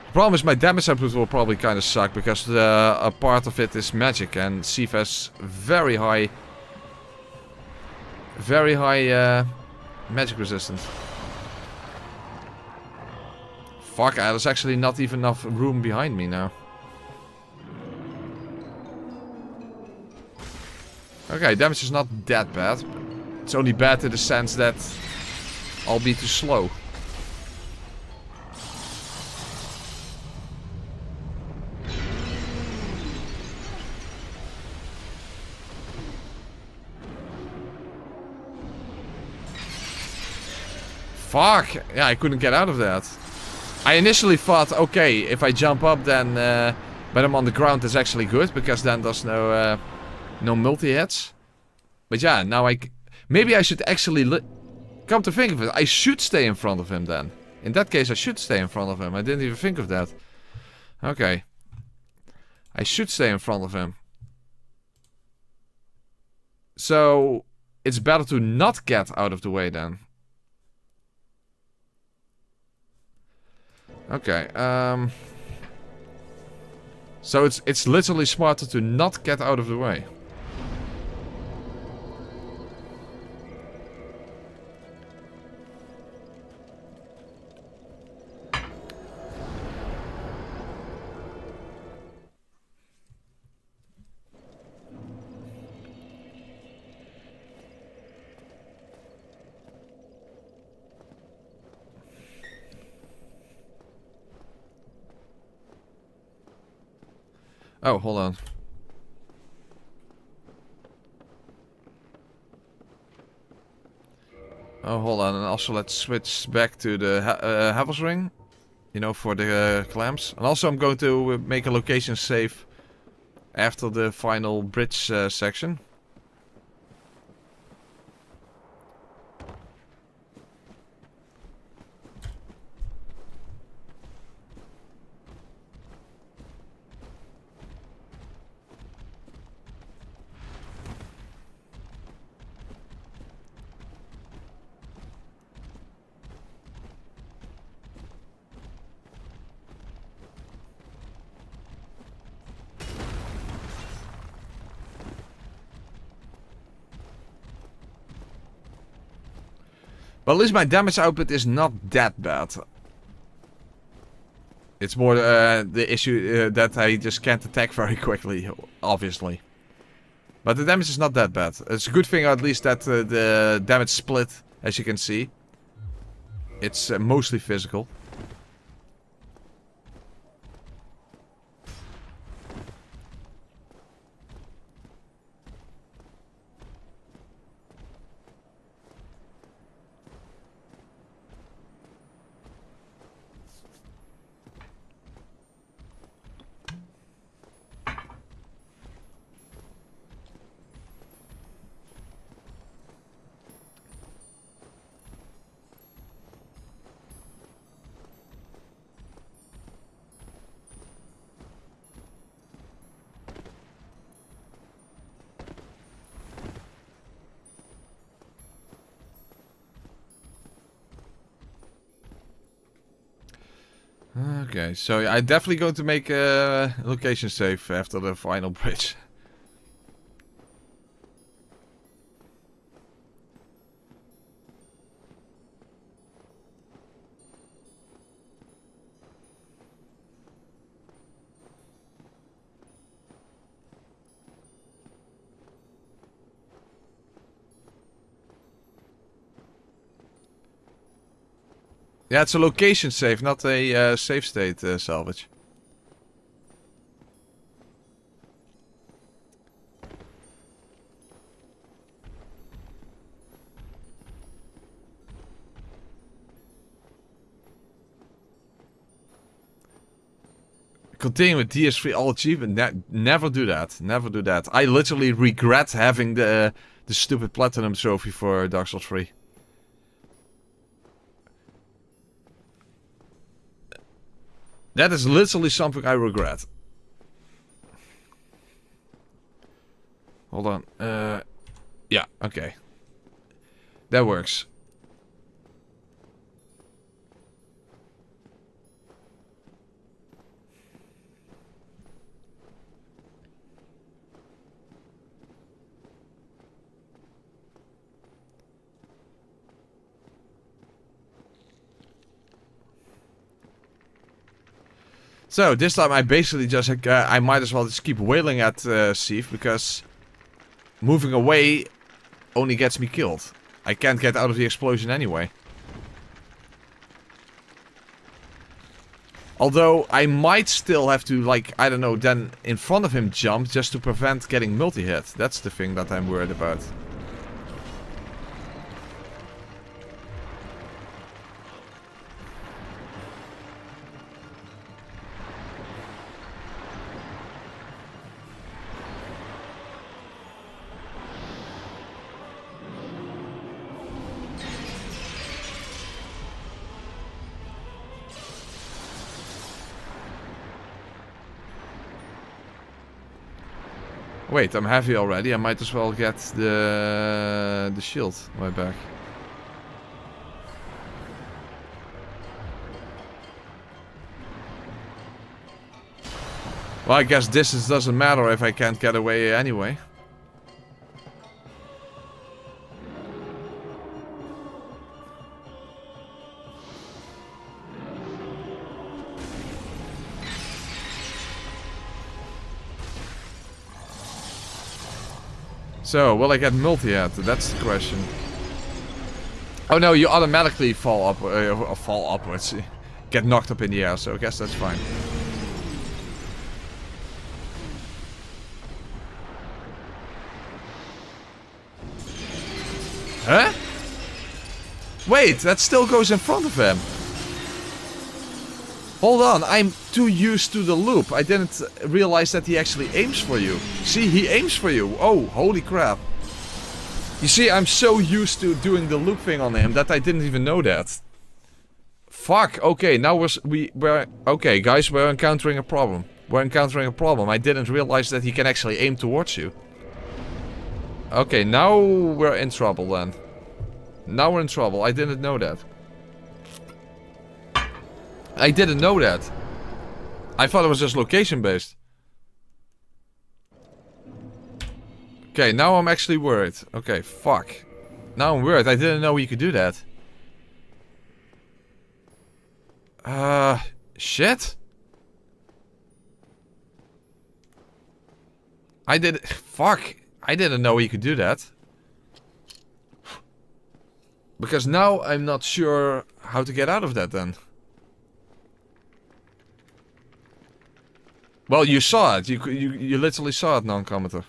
The problem is my damage output will probably kind of suck because a part of it is magic and Sif has very high magic resistance. Fuck, there's actually not even enough room behind me now. Okay, damage is not that bad. It's only bad in the sense that I'll be too slow. Fuck! Yeah, I couldn't get out of that. I initially thought, okay, if I jump up then when I'm on the ground is actually good, because then there's no multi-hits. But yeah, now maybe I should actually Come to think of it, I should stay in front of him then. In that case, I should stay in front of him. I didn't even think of that. Okay. I should stay in front of him. So, it's better to not get out of the way then. Okay, so it's literally smarter to not get out of the way. Oh, hold on. Oh, hold on. And also let's switch back to the Havel's Ring. You know, for the clamps. And also I'm going to make a location save after the final bridge section. But at least my damage output is not that bad. It's more the issue that I just can't attack very quickly, obviously. But the damage is not that bad. It's a good thing at least that the damage split, as you can see. It's mostly physical. Okay, so I'm definitely going to make a location save after the final bridge. Yeah, it's a location save, not a save state salvage. Continue with DS3 all achievement. Never do that. Never do that. I literally regret having the stupid platinum trophy for Dark Souls 3. That is literally something I regret. Hold on. Yeah, okay. That works. So, this time I basically just, I might as well just keep wailing at Seath, because moving away only gets me killed. I can't get out of the explosion anyway. Although, I might still have to, like, I don't know, then in front of him jump just to prevent getting multi-hit. That's the thing that I'm worried about. Wait, I'm heavy already. I might as well get the shield on my back. Well, I guess distance doesn't matter if I can't get away anyway. So, will I get multi-hit? That's the question. Oh no, you automatically fall up, fall upwards. Get knocked up in the air, so I guess that's fine. Huh? Wait, that still goes in front of him. Hold on, I'm too used to the loop. I didn't realize that he actually aims for you. See, he aims for you. Oh, holy crap. You see, I'm so used to doing the loop thing on him that I didn't even know that. Fuck, okay, now we're okay, guys, we're encountering a problem. We're encountering a problem. I didn't realize that he can actually aim towards you. Okay, now we're in trouble then. Now we're in trouble. I didn't know that. I didn't know that. I thought it was just location based. Okay, now I'm actually worried. Okay, fuck. Now I'm worried. I didn't know you could do that. Shit. Fuck. I didn't know you could do that. Because now I'm not sure how to get out of that then. Well, you saw it. You literally saw it, non-commenter.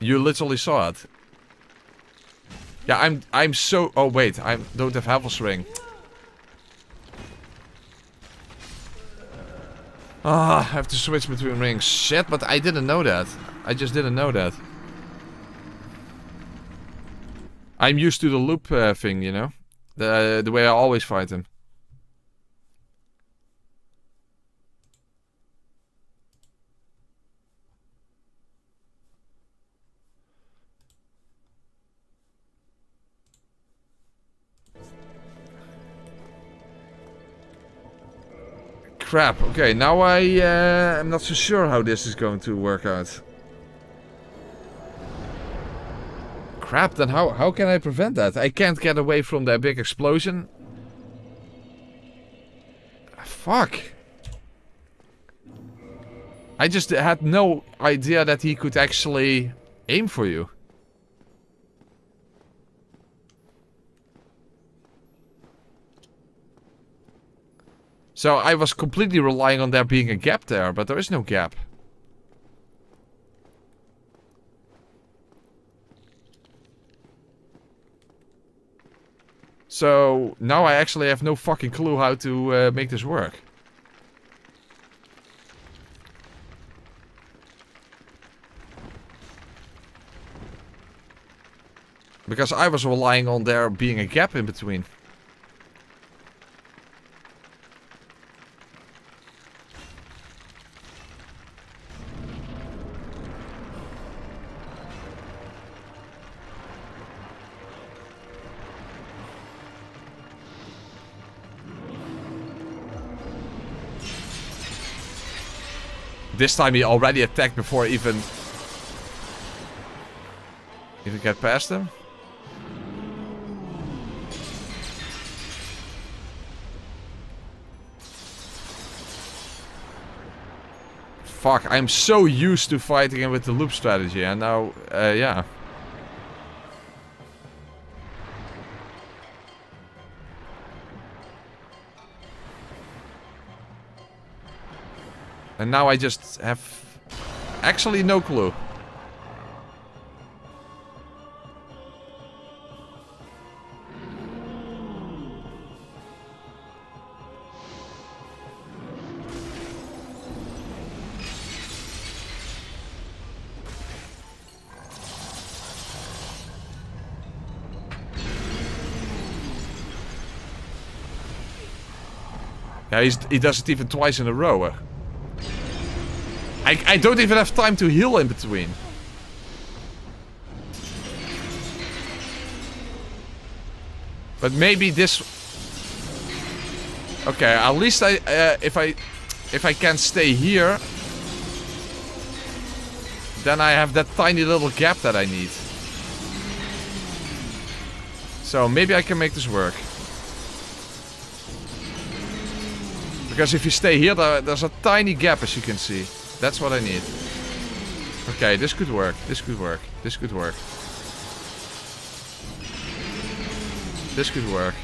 You literally saw it. Yeah, I'm so... Oh, wait. I don't have Havel's ring. Ah, I have to switch between rings. Shit, but I didn't know that. I just didn't know that. I'm used to the loop thing, you know? The way I always fight him. Crap, okay, now I'm not so sure how this is going to work out. Crap, then how can I prevent that? I can't get away from that big explosion. Fuck. I just had no idea that he could actually aim for you. So I was completely relying on there being a gap there, but there is no gap. So now I actually have no fucking clue how to make this work. Because I was relying on there being a gap in between. This time he already attacked before I even get past him. Fuck, I'm so used to fighting him with the loop strategy, and now, yeah. And now I just have actually no clue. Yeah, he does it even twice in a row. I don't even have time to heal in between. But maybe this... Okay, at least if I can stay here, then I have that tiny little gap that I need. So maybe I can make this work. Because if you stay here, there's a tiny gap, as you can see. That's what I need. Okay, this could work. This could work. This could work. This could work.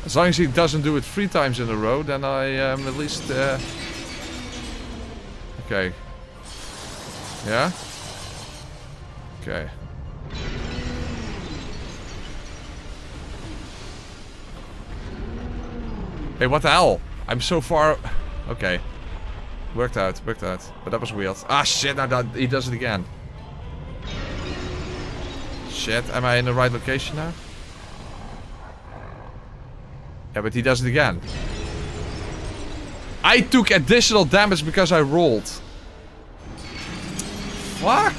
As long as he doesn't do it 3 times in a row, then I am at least... Okay. Yeah? Okay. Hey, what the hell? I'm so far... Okay. Worked out, worked out. But that was weird. Ah, shit, now he does it again. Shit, am I in the right location now? Yeah, but he does it again. I took additional damage because I rolled. Fuck!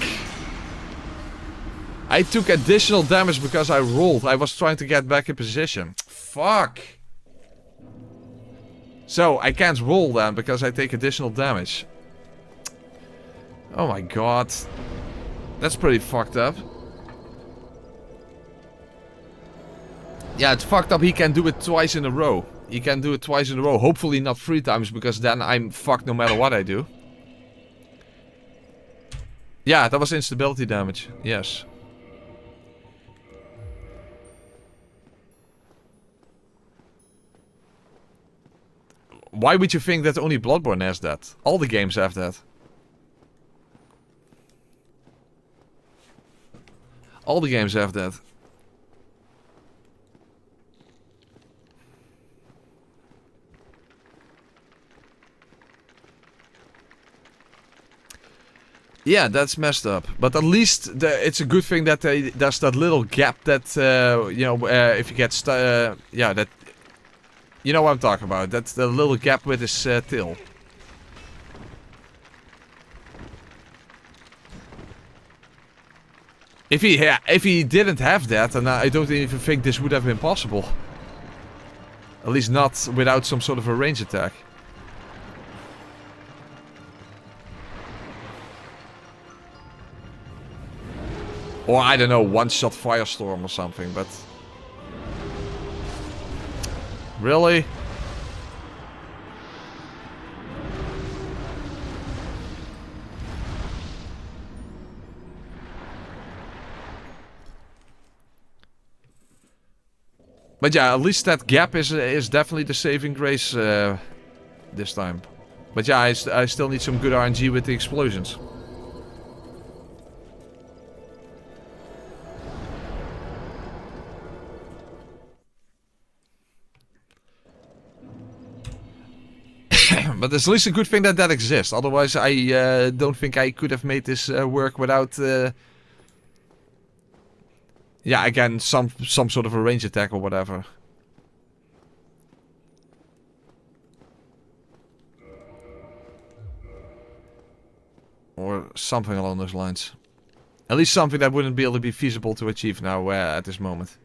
I took additional damage because I rolled. I was trying to get back in position. Fuck! So, I can't roll then because I take additional damage. Oh my god. That's pretty fucked up. Yeah, it's fucked up. He can do it twice in a row. He can do it twice in a row. Hopefully not 3 times, because then I'm fucked no matter what I do. Yeah, that was instability damage. Yes. Why would you think that only Bloodborne has that? All the games have that. All the games have that. Yeah, that's messed up. But at least it's a good thing that there's that little gap that, you know, if you get yeah, that... You know what I'm talking about. That's the little gap with his tail. If he didn't have that, then I don't even think this would have been possible. At least not without some sort of a range attack. Or, I don't know, one-shot firestorm or something, but... Really? But yeah, at least that gap is definitely the saving grace this time. But yeah, I still need some good RNG with the explosions. But it's at least a good thing that that exists. Otherwise, I don't think I could have made this work without... yeah, again, some sort of a range attack or whatever. Or something along those lines. At least something that wouldn't be able to be feasible to achieve now at this moment.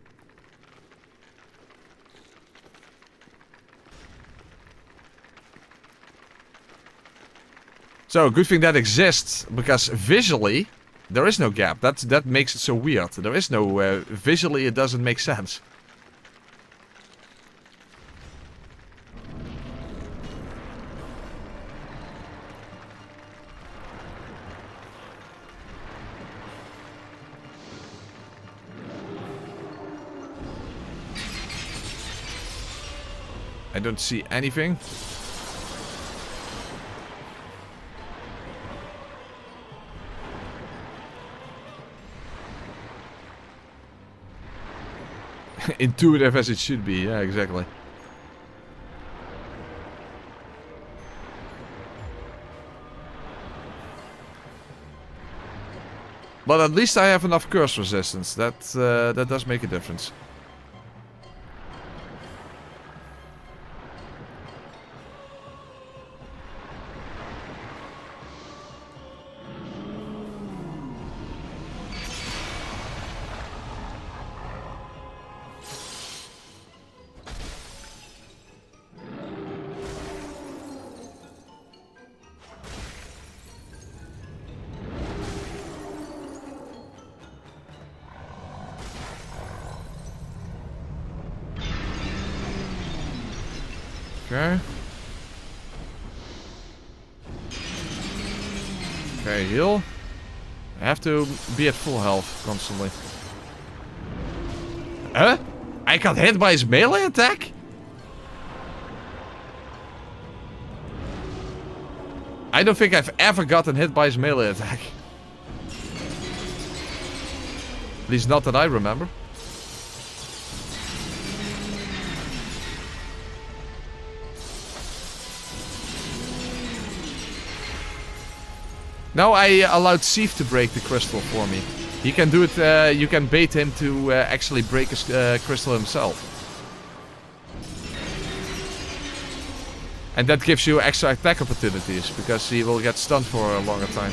So, good thing that exists, because visually, there is no gap. That makes it so weird. There is no... visually, it doesn't make sense. I don't see anything. Intuitive as it should be, yeah, exactly. But at least I have enough curse resistance. That does make a difference. Okay. Okay, heal. I have to be at full health constantly. Huh? I got hit by his melee attack? I don't think I've ever gotten hit by his melee attack. At least not that I remember. Now I allowed Seath to break the crystal for me. He can do it, you can bait him to actually break his crystal himself. And that gives you extra attack opportunities, because he will get stunned for a longer time.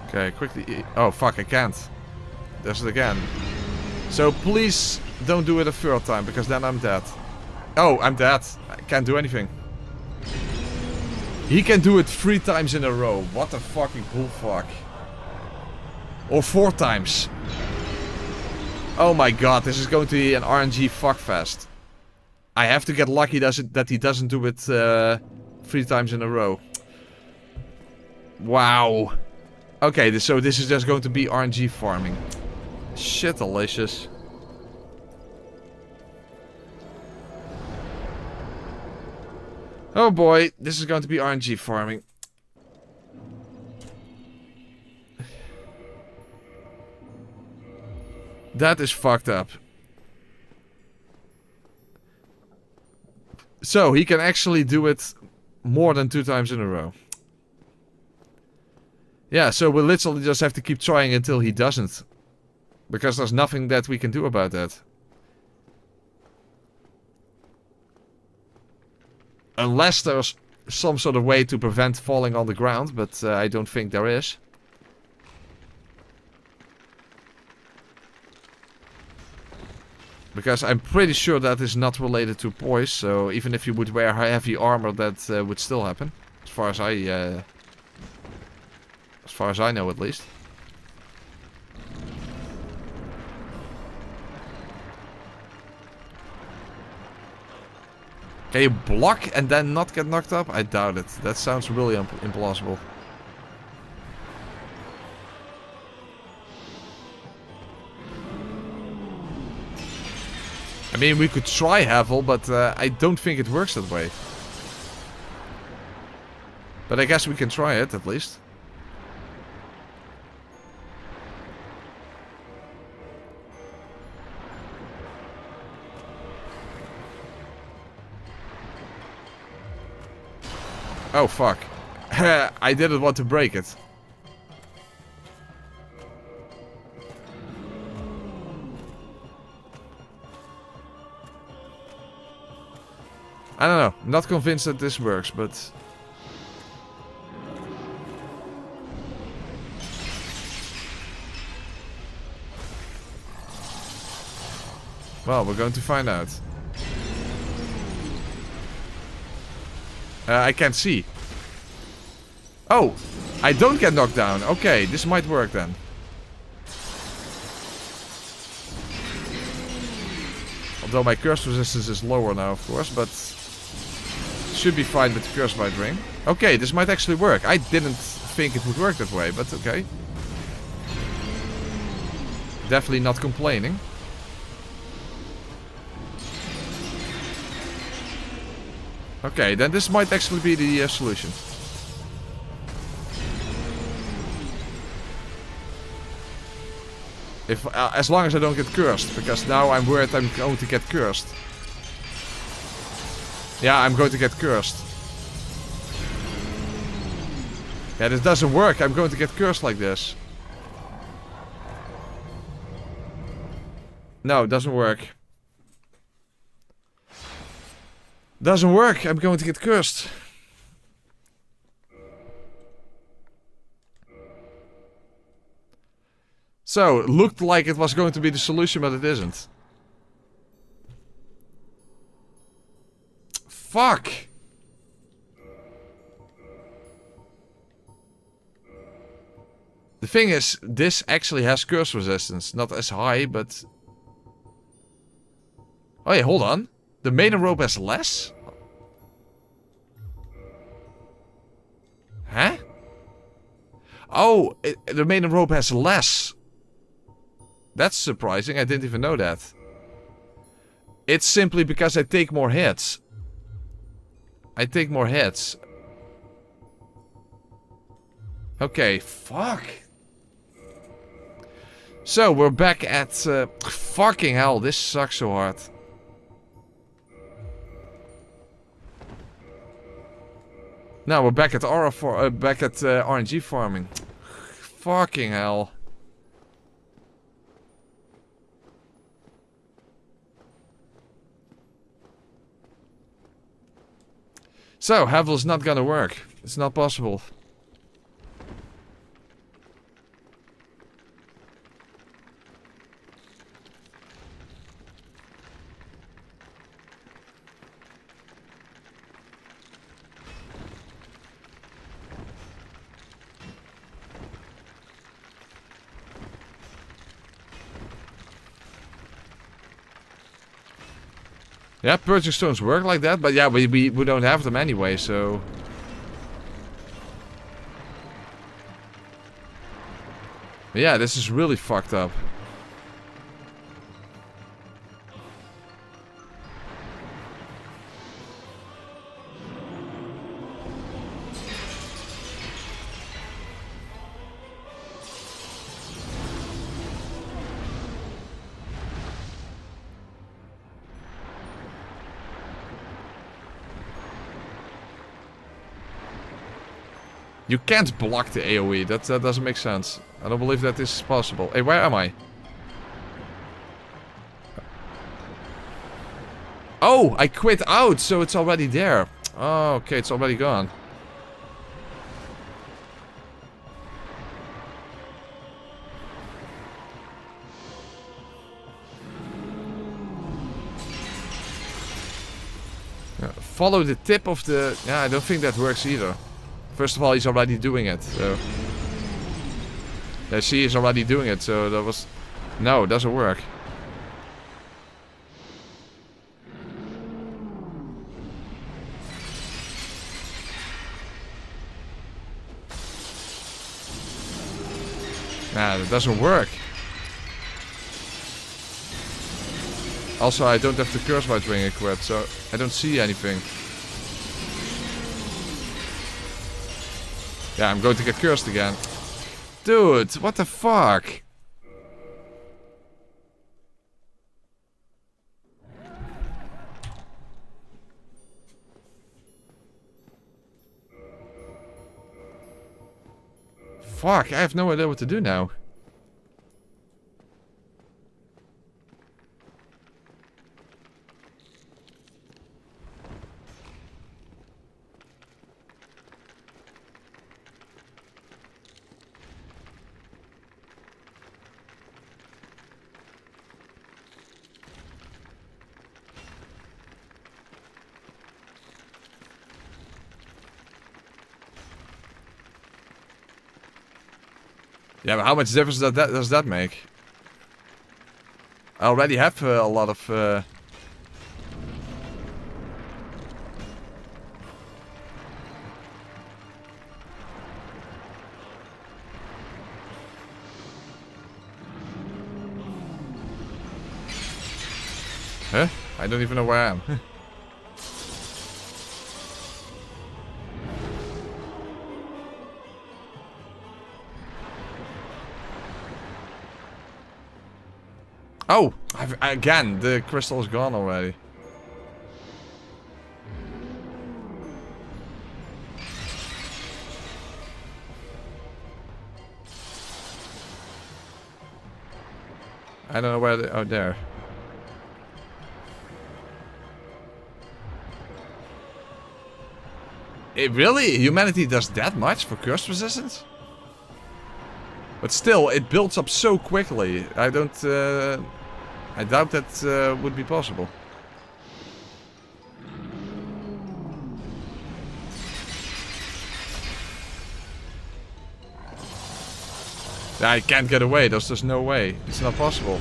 Okay, quickly. Oh fuck, I can't. There's it again. So please don't do it a third time, because then I'm dead. Oh, I'm dead. I can't do anything. He can do it 3 times in a row. What the fucking bullfuck. Or 4 times. Oh my god, this is going to be an RNG fuckfest. I have to get lucky that he doesn't do it 3 times in a row. Wow. Okay, so this is just going to be RNG farming. Shit, delicious. Oh boy, this is going to be RNG farming. That is fucked up. So, he can actually do it more than 2 times in a row. Yeah, so we'll literally just have to keep trying until he doesn't. Because there's nothing that we can do about that. Unless there's some sort of way to prevent falling on the ground, but I don't think there is. Because I'm pretty sure that is not related to poise, so even if you would wear heavy armor, that would still happen. As far as I know, at least. Can you block and then not get knocked up? I doubt it. That sounds really implausible. I mean, we could try Havel, but I don't think it works that way. But I guess we can try it, at least. Oh, fuck. I didn't want to break it. I don't know. Not convinced that this works, but... Well, we're going to find out. I can't see. Oh, I don't get knocked down. Okay, this might work then. Although my curse resistance is lower now, of course, but should be fine with the curse bite ring. Okay, this might actually work. I didn't think it would work that way, but okay. Definitely not complaining. Okay, then this might actually be the solution. If as long as I don't get cursed, because now I'm worried I'm going to get cursed. Yeah, I'm going to get cursed. Yeah, this doesn't work. I'm going to get cursed like this. No, it doesn't work. Doesn't work. I'm going to get cursed. So, it looked like it was going to be the solution, but it isn't. Fuck! The thing is, this actually has curse resistance. Not as high, but... Oh yeah, hold on. The maiden robe has less? Huh? Oh, the maiden robe has less. That's surprising. I didn't even know that. It's simply because I take more hits. I take more hits. Okay, fuck. So, we're back at... fucking hell, this sucks so hard. Now we're back at RNG farming. Fucking hell. So, Havel's not gonna work. It's not possible. Yeah, purging stones work like that, but yeah, we don't have them anyway, so... Yeah, this is really fucked up. You can't block the AoE, that doesn't make sense. I don't believe that this is possible. Hey, where am I? Oh, I quit out, so it's already there. Oh, okay, it's already gone. Follow the tip of the... Yeah, I don't think that works either. First of all, he's already doing it, so... Yeah, see, he's already doing it, so that was... No, it doesn't work. Nah, that doesn't work. Also, I don't have the curse light ring equipped, so I don't see anything. Yeah, I'm going to get cursed again. Dude, what the fuck? Fuck, I have no idea what to do now. Yeah, but how much difference does that make? I already have a lot of... Huh? I don't even know where I am. Oh! Again, the crystal is gone already. I don't know where they are. There. Really? Humanity does that much for curse resistance? But still, it builds up so quickly. I don't... I doubt that would be possible. I can't get away. There's just no way. It's not possible.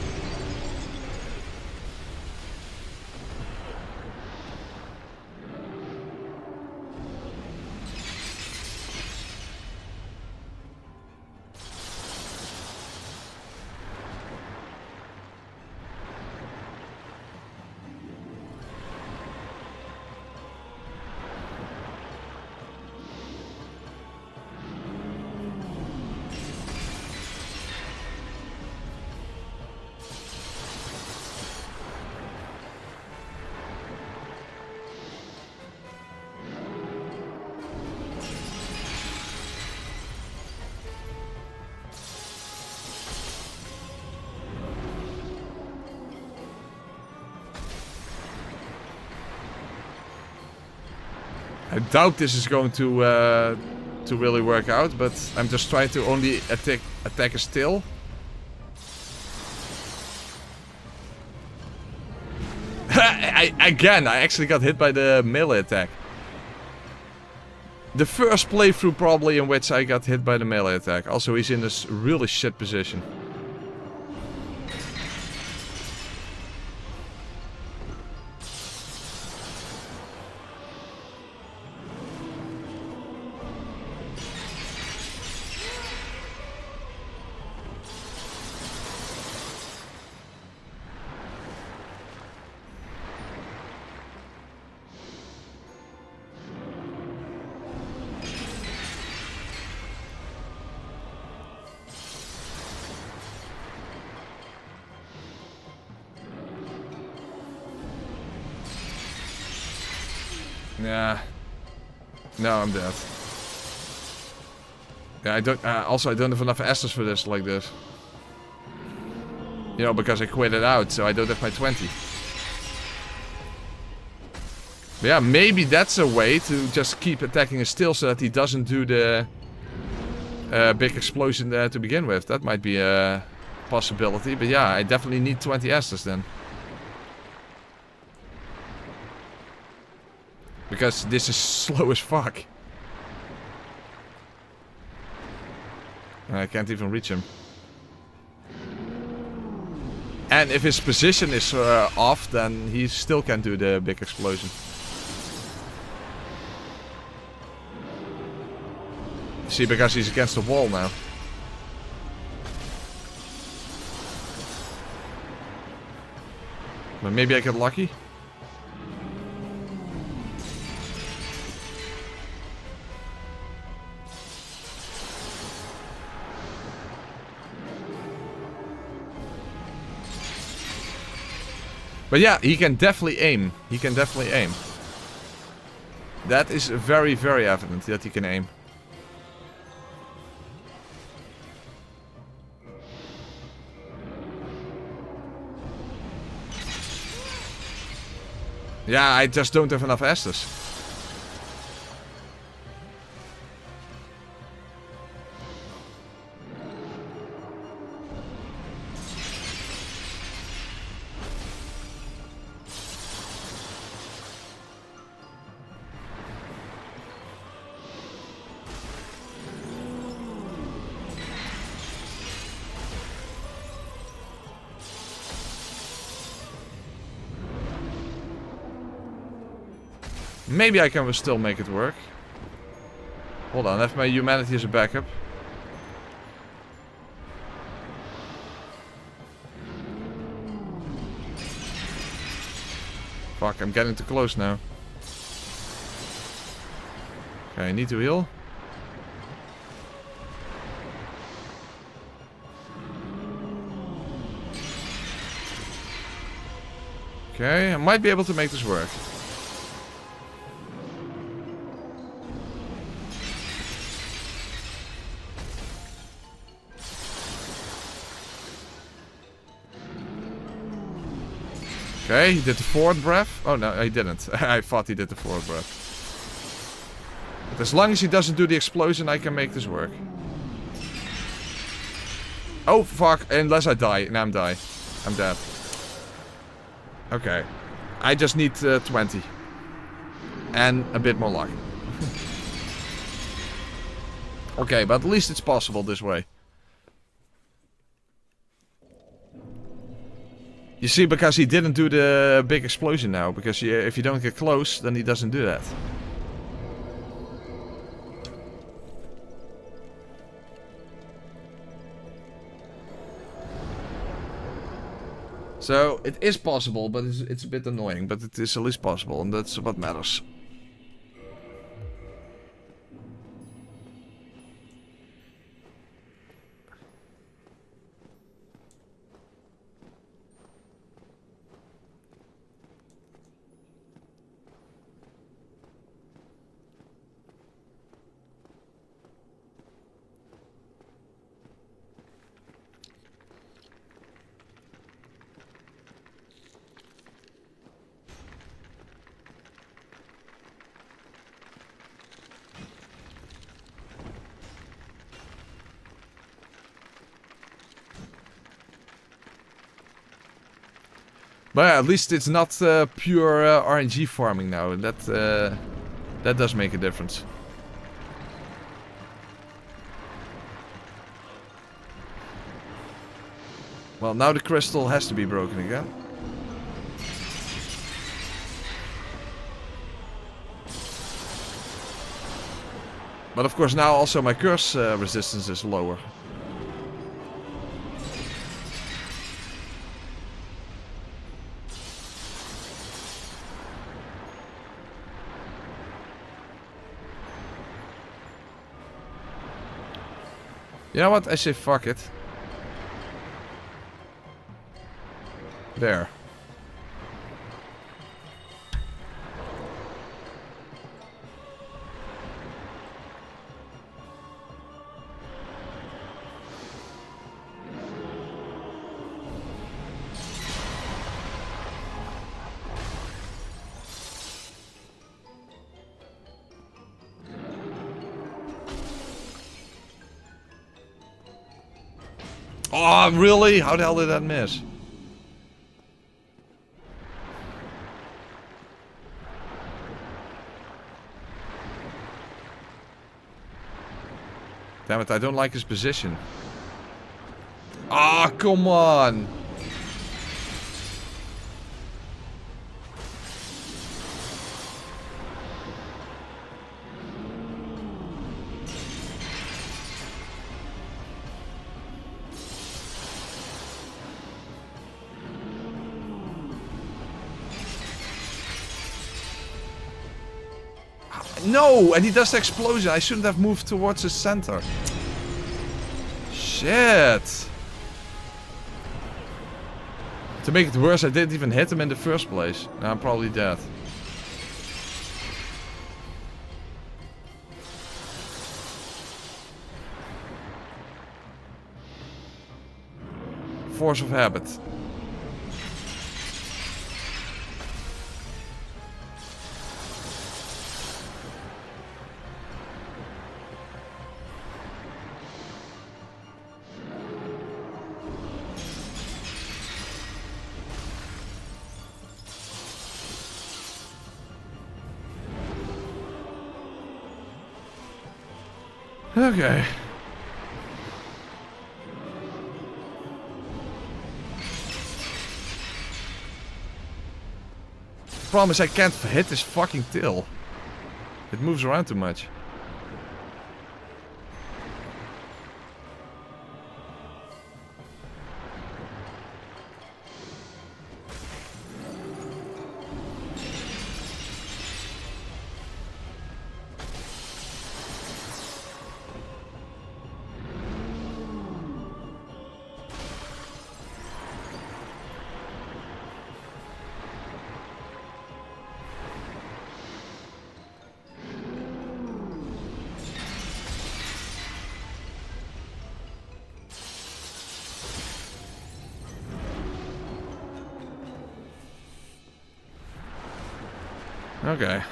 I doubt this is going to really work out, but I'm just trying to only attack a still. I actually got hit by the melee attack. The first playthrough probably in which I got hit by the melee attack. Also, he's in this really shit position. Yeah. No, I'm dead. Yeah, I don't. Also, I don't have enough Estus for this like this. You know, because I quit it out, so I don't have my 20. But yeah, maybe that's a way to just keep attacking him still so that he doesn't do the big explosion there to begin with. That might be a possibility. But yeah, I definitely need 20 Estus then. Because this is slow as fuck. And I can't even reach him. And if his position is off, then he still can't do the big explosion. See, because he's against the wall now. But maybe I get lucky. But yeah, he can definitely aim. He can definitely aim. That is very, very evident that he can aim. Yeah, I just don't have enough Estus. Maybe I can still make it work. Hold on, I have my humanity as a backup. Fuck, I'm getting too close now. Okay, I need to heal. Okay, I might be able to make this work. Okay, he did the forward breath. Oh no, he didn't. I thought he did the forward breath. But as long as he doesn't do the explosion, I can make this work. Oh fuck, unless I die. Now I'm dead. Okay. I just need 20. And a bit more luck. Okay, but at least it's possible this way. You see, because he didn't do the big explosion now. Because if you don't get close, then he doesn't do that. So, it is possible, but it's a bit annoying. But it is at least possible, and that's what matters. But yeah, at least it's not pure RNG farming now. That does make a difference. Well, now the crystal has to be broken again. But of course now also my curse resistance is lower. You know what? I say fuck it. There. Oh, really? How the hell did that miss? Damn it, I don't like his position. Ah, come on! No! And he does the explosion. I shouldn't have moved towards the center. Shit! To make it worse, I didn't even hit him in the first place. Now I'm probably dead. Force of habit. Okay. The problem is I can't hit this fucking tail. It moves around too much. Okay.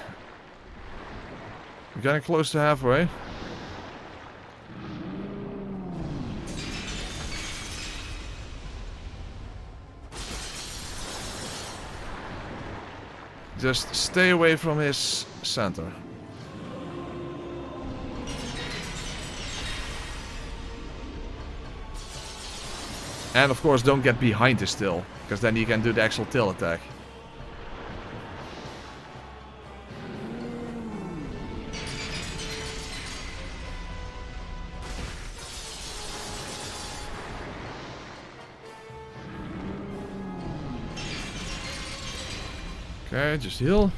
We're getting close to halfway. Just stay away from his center. And of course don't get behind his tail, because then he can do the actual tail attack. Okay, just heal.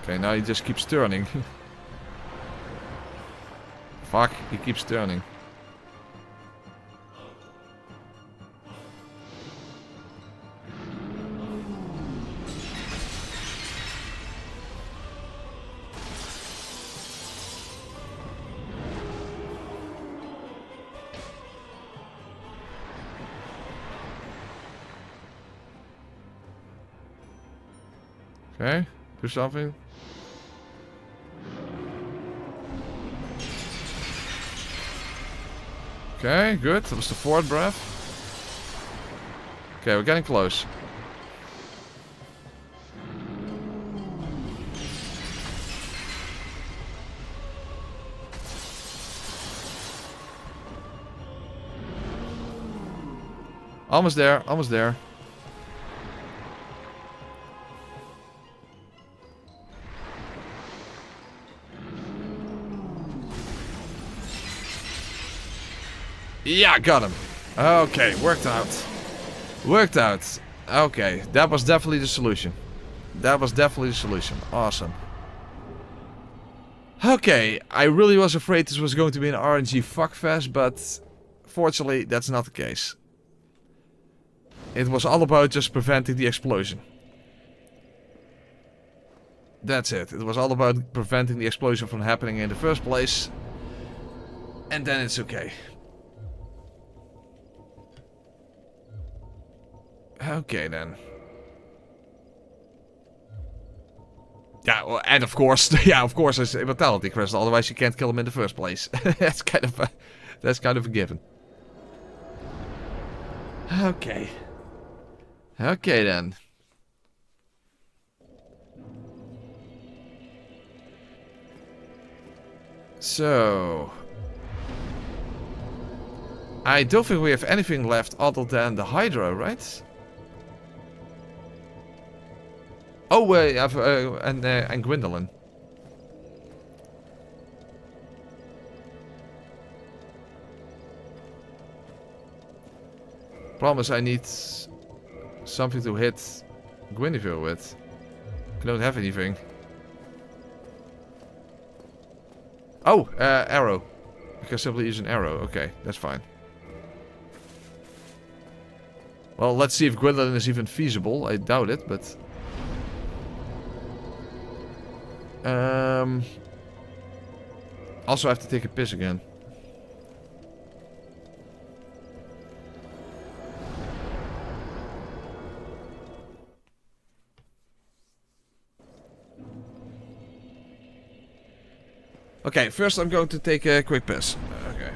Okay, now he just keeps turning. Fuck, he keeps turning. Okay, do something. Okay, good. That was the fourth breath. Okay, we're getting close. Almost there, almost there. Yeah, got him. Okay, worked out. Worked out. Okay, that was definitely the solution. That was definitely the solution. Awesome. Okay, I really was afraid this was going to be an RNG fuckfest, but fortunately that's not the case. It was all about just preventing the explosion. That's it. It was all about preventing the explosion from happening in the first place. And then it's okay. Okay then. Yeah, well, and of course, yeah, of course, it's immortality crystal. Otherwise, you can't kill him in the first place. that's kind of a given. Okay. Okay then. So, I don't think we have anything left other than the Hydra, right? Oh, we have and Gwendolyn. Problem is, I need something to hit Guinevere with. I don't have anything. Oh, arrow. I can simply use an arrow. Okay, that's fine. Well, let's see if Gwendolyn is even feasible. I doubt it, but... Also, I have to take a piss again. Okay, first I'm going to take a quick piss. Okay.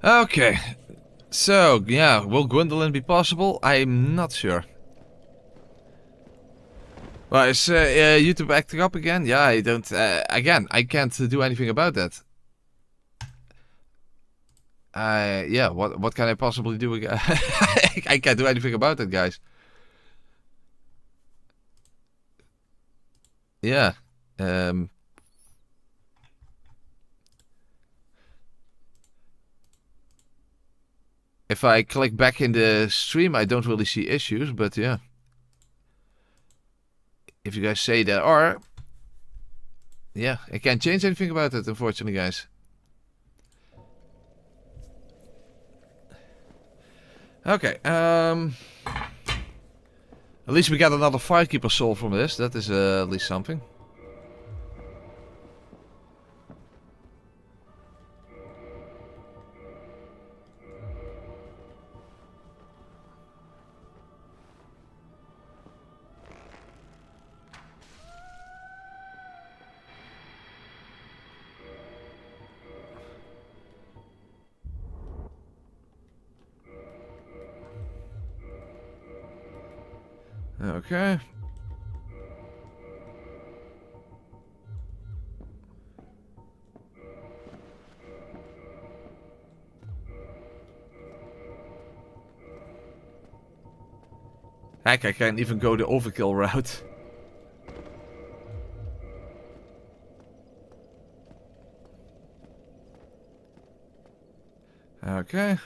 Okay. So, yeah, will Gwendolyn be possible? I'm not sure. Well, is YouTube acting up again? Yeah, I don't... again, I can't do anything about that. Yeah, what can I possibly do again? I can't do anything about it, guys. Yeah. If I click back in the stream, I don't really see issues, but yeah. If you guys say there are... Yeah, I can't change anything about it, unfortunately, guys. Okay, at least we got another Firekeeper soul from this. That is at least something. Okay. Heck, I can't even go the overkill route. Okay.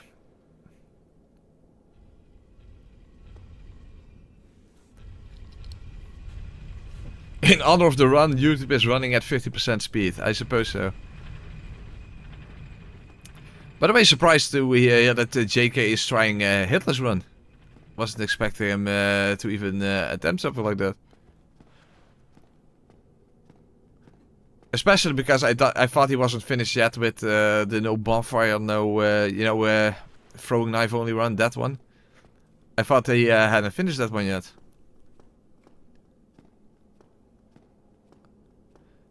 In honor of the run, YouTube is running at 50% speed. I suppose so. By the way, surprised to hear that JK is trying Hitler's run. Wasn't expecting him to even attempt something like that. Especially because I thought he wasn't finished yet with the no bonfire, no, you know, throwing knife only run, that one. I thought he hadn't finished that one yet.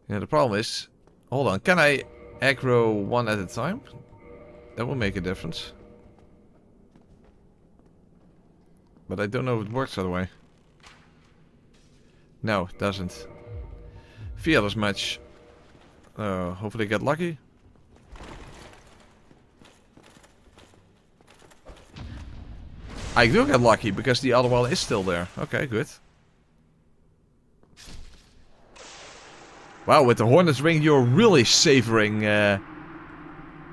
Yeah, the problem is... Hold on, can I aggro one at a time? That will make a difference. But I don't know if it works that way. No, it doesn't. Feel as much. Hopefully get lucky. I do get lucky because the other one is still there. Okay, good. Wow, with the Hornet's Ring you're really savoring their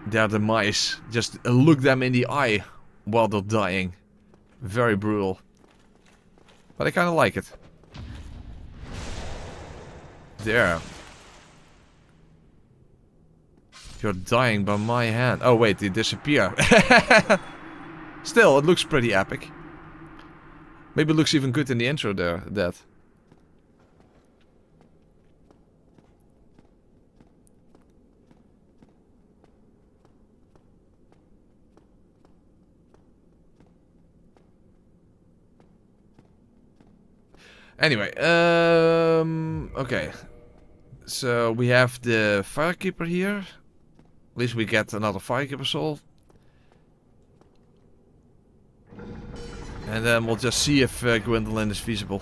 demise. Just look them in the eye while they're dying. Very brutal. But I kind of like it. There. You're dying by my hand. Oh wait, they disappear. Still, it looks pretty epic. Maybe it looks even good in the intro there, that. Anyway, okay. So we have the Firekeeper here. At least we get another Firekeeper soul. And then we'll just see if Gwendolyn is feasible.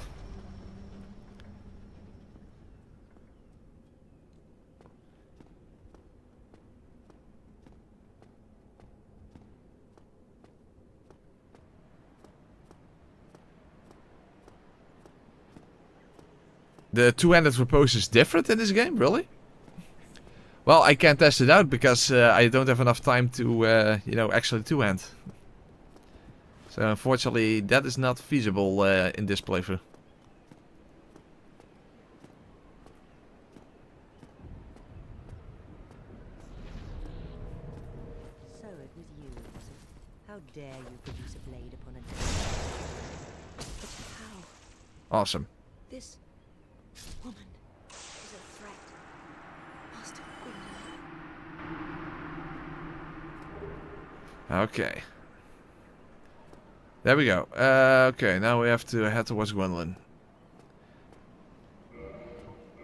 The two-handed repose is different in this game, really? Well, I can't test it out because I don't have enough time to, you know, actually two-hand. So unfortunately, that is not feasible in this playthrough. So it was you. How dare you produce a blade upon a dead? But how? Awesome. This woman is a threat. Master Gwendolyn. Okay. There we go. Okay, now we have to head towards Gwendolyn.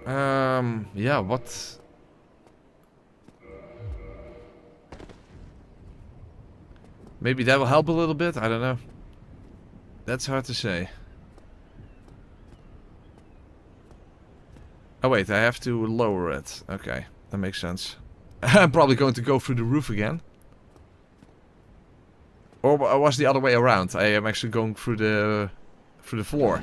Yeah, what? Maybe that will help a little bit, I don't know. That's hard to say. Oh wait, I have to lower it. Okay, that makes sense. I'm probably going to go through the roof again. Or was the other way around? I am actually going through the floor.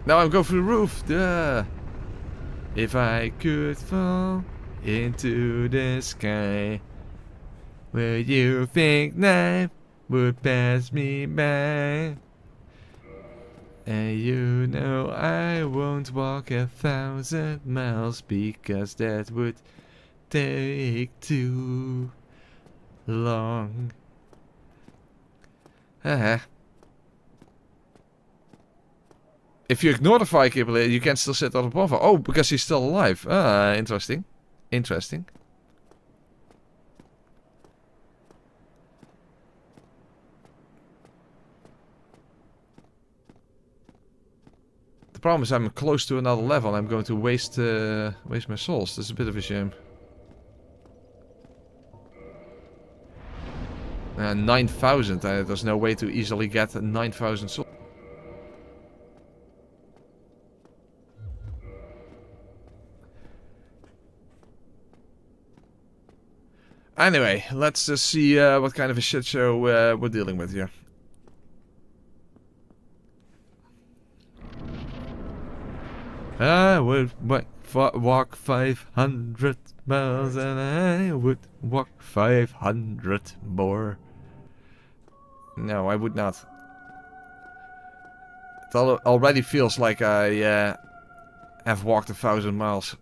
Now I'm going through the roof. Duh. If I could fall into the sky, would you think night would pass me by? And you know I won't walk 1,000 miles because that would take too long. If you ignore the fire capability, you can still sit on the bonfire. Oh, because he's still alive. Ah, interesting. Interesting. The problem is I'm close to another level. I'm going to waste my souls. That's a bit of a shame. 9,000. There's no way to easily get 9,000 souls. Anyway, let's just see what kind of a shit show we're dealing with here. I would walk 500 miles and I would walk 500 more. No, I would not. It already feels like I have walked 1,000 miles.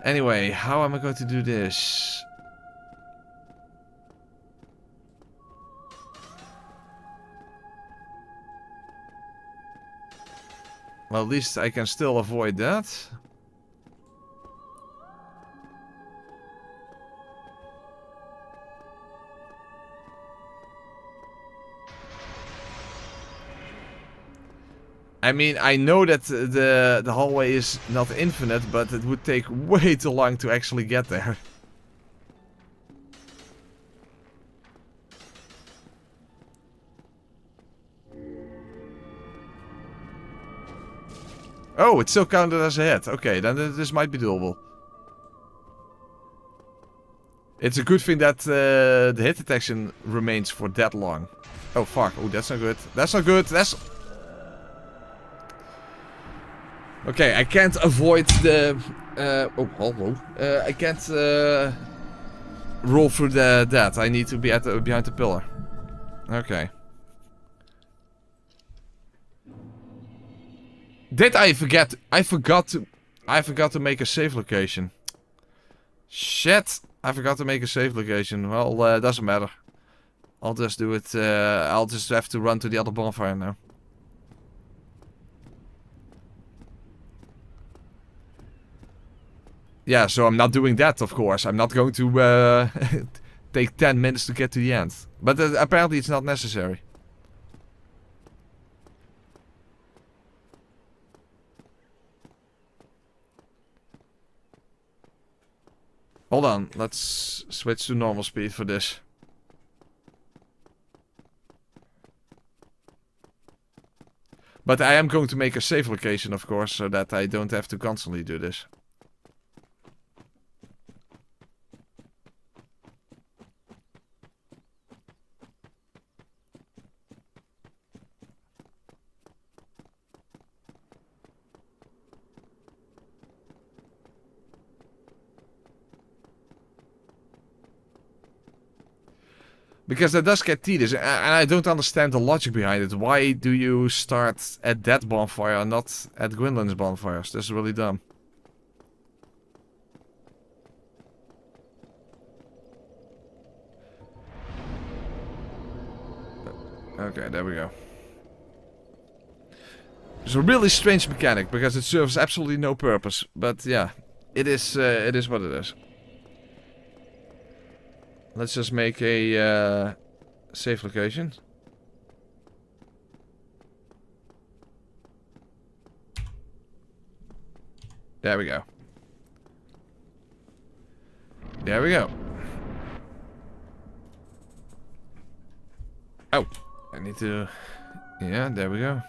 Anyway, how am I going to do this? Well, at least I can still avoid that. I mean, I know that the hallway is not infinite, but it would take way too long to actually get there. Oh, it's still counted as a hit. Okay, then this might be doable. It's a good thing that the hit detection remains for that long. Oh, fuck. Oh, that's not good. That's not good. That's... Okay, I can't avoid the... oh, hello. I can't roll through that. I need to be behind the pillar. Okay. Did I forget? I forgot to make a save location. Shit! I forgot to make a save location. Well, doesn't matter. I'll just do it. I'll just have to run to the other bonfire now. Yeah, so I'm not doing that, of course. I'm not going to take 10 minutes to get to the end. But apparently it's not necessary. Hold on, let's switch to normal speed for this. But I am going to make a save location, of course, so that I don't have to constantly do this. Because that does get tedious, and I don't understand the logic behind it. Why do you start at that bonfire and not at Gwynlein's bonfires? This is really dumb. Okay, there we go. It's a really strange mechanic, because it serves absolutely no purpose. But yeah, it is what it is. Let's just make a safe location. There we go. There we go. Oh, I need to... Yeah, there we go.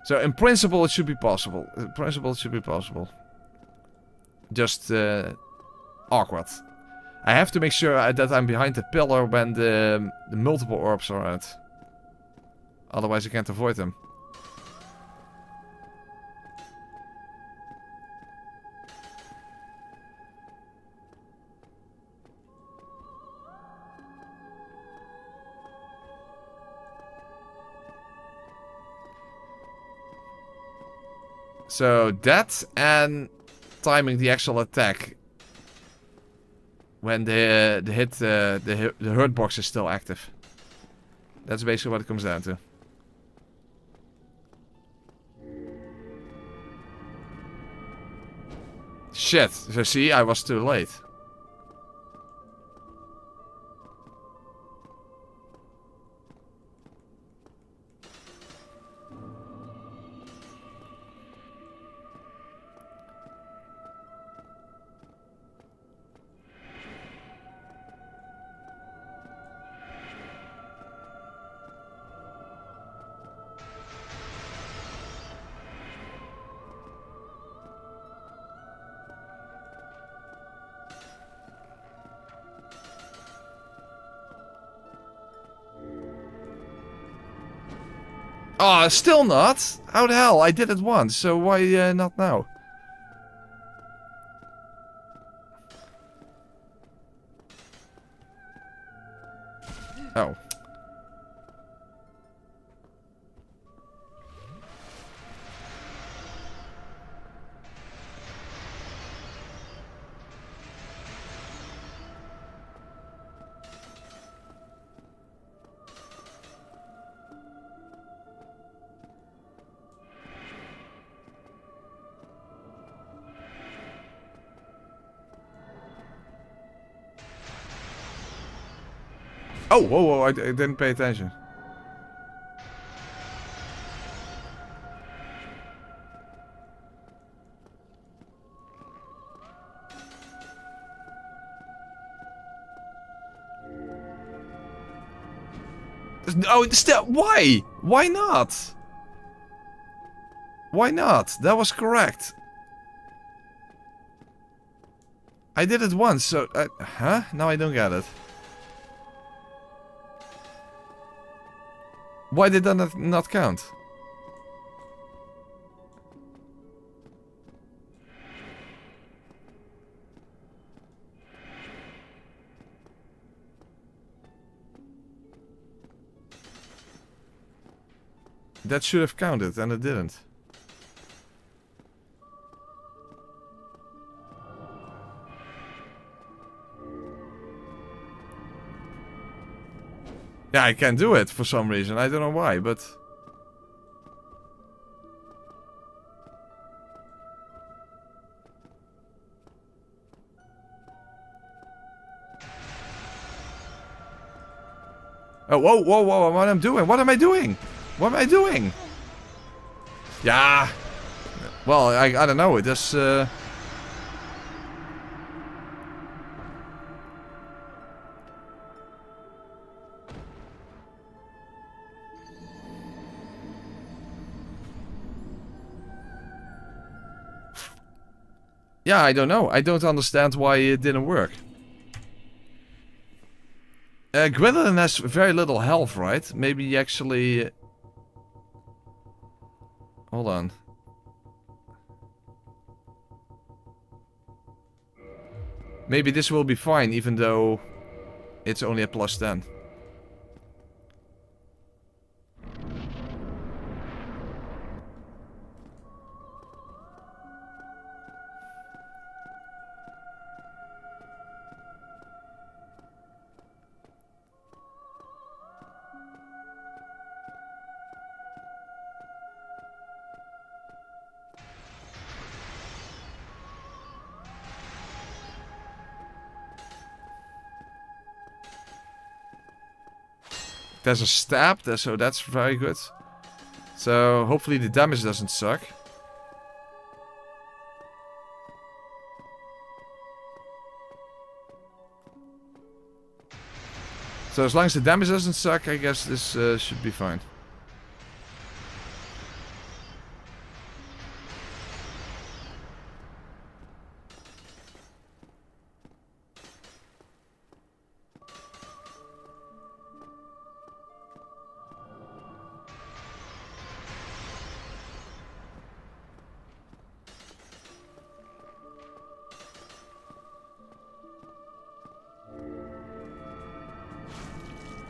So, in principle, it should be possible. In principle, it should be possible. Just, awkward. I have to make sure that I'm behind the pillar when the multiple orbs are out. Otherwise, I can't avoid them. So that and timing the actual attack when the hurt box is still active. That's basically what it comes down to. Shit. So see, I was too late. Oh, still not? How the hell? I did it once, so why not now? Oh. Oh, whoa, whoa, I didn't pay attention. Oh, still, why? Why not? Why not? That was correct. I did it once, so... huh? Now I don't get it. Why did that not count? That should have counted, and it didn't. Yeah, I can't do it for some reason. I don't know why, but... Oh, whoa, whoa, whoa, what am I doing? What am I doing? What am I doing? Yeah. Well, I don't know. It just... Yeah, I don't know. I don't understand why it didn't work. Gwendolyn has very little health, right? Maybe actually... Hold on. Maybe this will be fine, even though it's only at +10. There's a stab, so that's very good. So hopefully the damage doesn't suck. So as long as the damage doesn't suck, I guess this should be fine.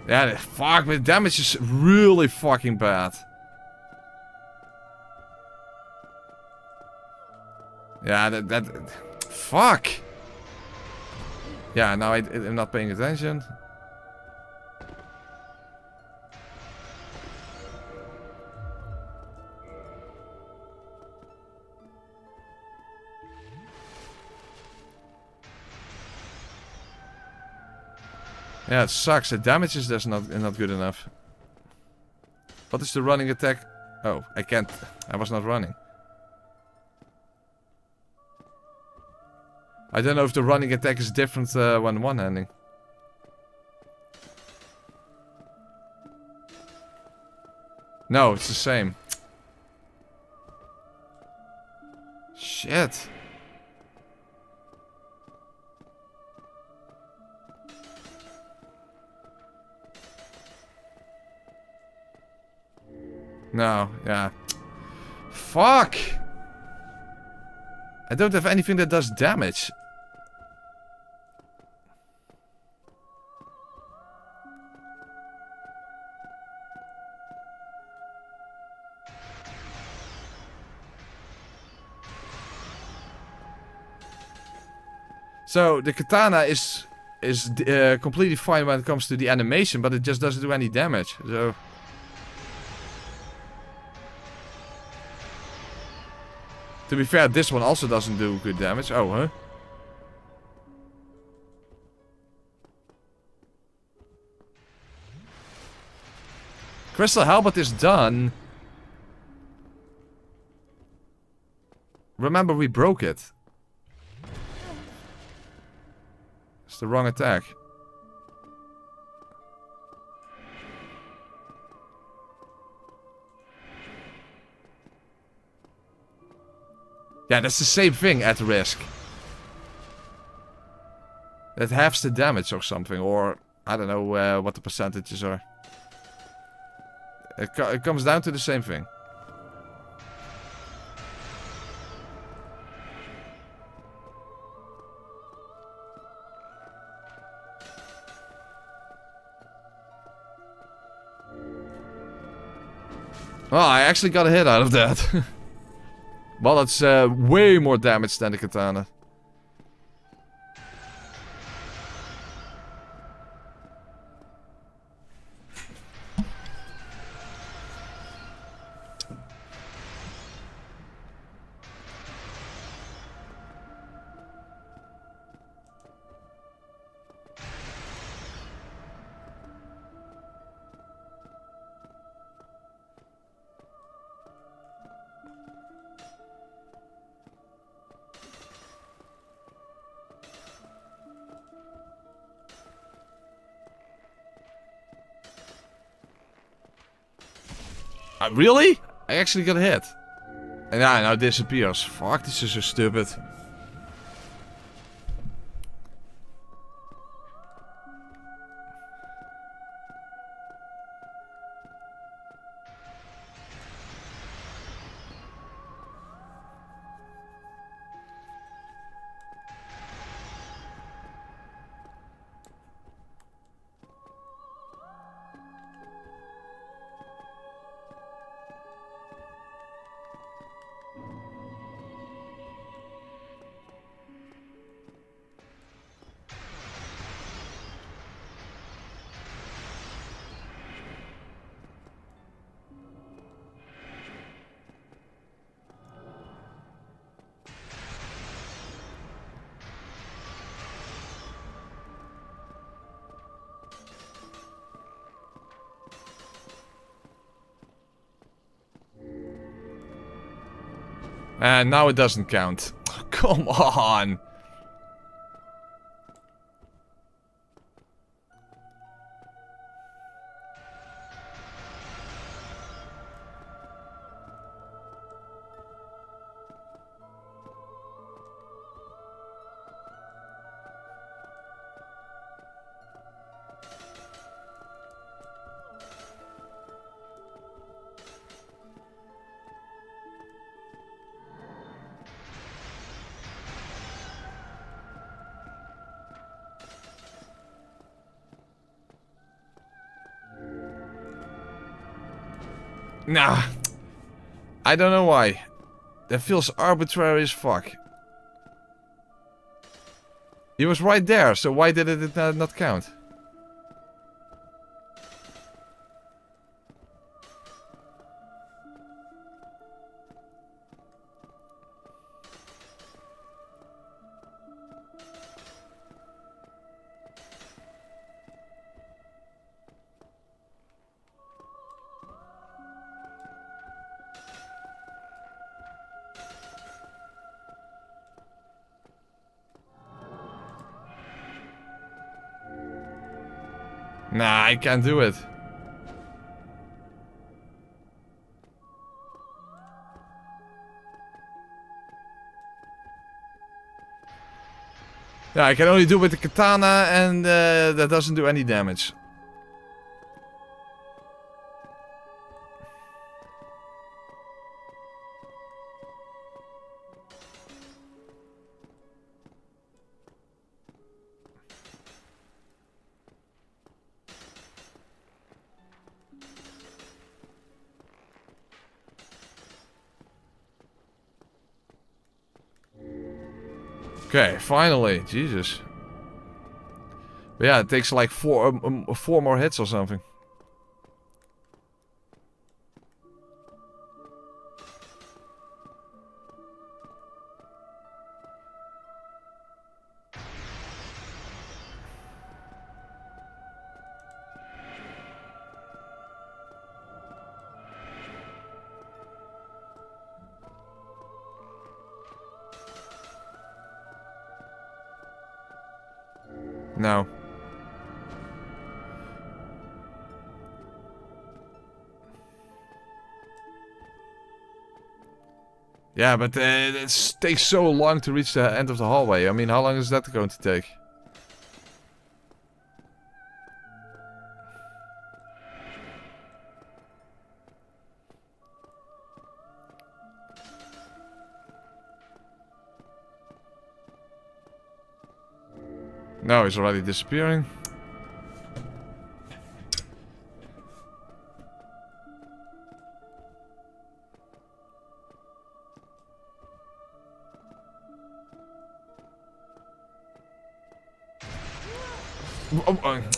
Yeah, fuck, but the damage is really fucking bad. Yeah, that fuck. Yeah, now I'm not paying attention. Yeah, it sucks. The damage is just not good enough. What is the running attack? Oh, I can't. I was not running. I don't know if the running attack is different when one-handing. No, it's the same. Shit. No, yeah. Fuck! I don't have anything that does damage. So, the katana is completely fine when it comes to the animation, but it just doesn't do any damage. So... To be fair, this one also doesn't do good damage. Oh, huh? Crystal Helmet is done. Remember, we broke it. It's the wrong attack. Yeah, that's the same thing at risk. That halves the damage or something, or I don't know what the percentages are. It comes down to the same thing. Well, I actually got a hit out of that. Well, that's way more damage than the katana. Really? I actually got hit. And now it disappears. Fuck, this is so stupid. And now it doesn't count. Come on. Nah. I don't know why. That feels arbitrary as fuck. He was right there, so why did it not count? Nah, I can't do it. Yeah, I can only do it with the katana, and that doesn't do any damage. Okay, finally, Jesus. But yeah, it takes like four more hits or something. No. Yeah, but it takes so long to reach the end of the hallway. I mean, how long is that going to take? No, he's already disappearing.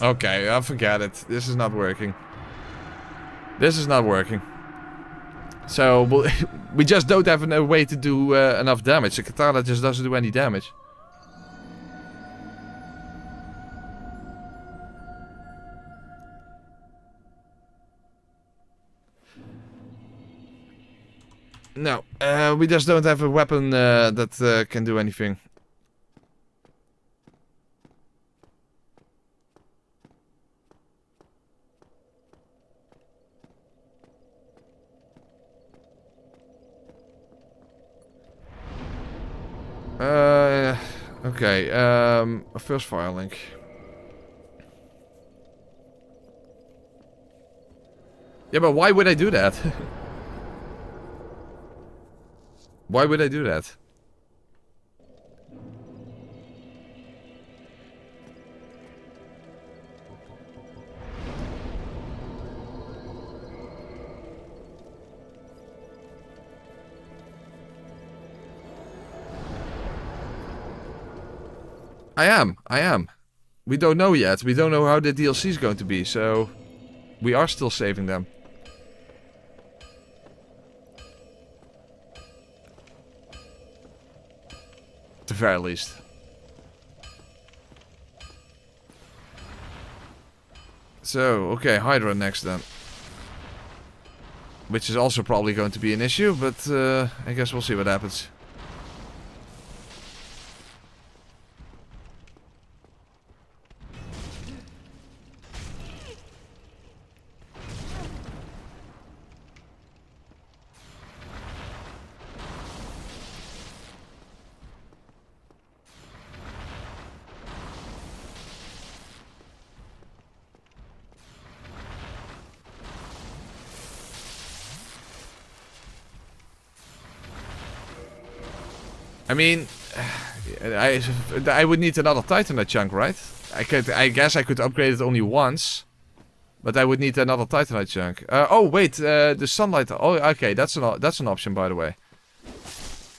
Okay, I forget it. This is not working. This is not working. So, we just don't have a way to do enough damage. The katana just doesn't do any damage. No, we just don't have a weapon that can do anything. Okay, a first fire link. Yeah, but why would I do that? Why would I do that? I am. We don't know yet. We don't know how the DLC is going to be, so we are still saving them. At the very least. So, okay, Hydra next then. Which is also probably going to be an issue, but I guess we'll see what happens. I mean, I would need another Titanite chunk, right? I guess I could upgrade it only once. But I would need another Titanite chunk. Oh wait, the sunlight. Oh, okay, that's an option, by the way.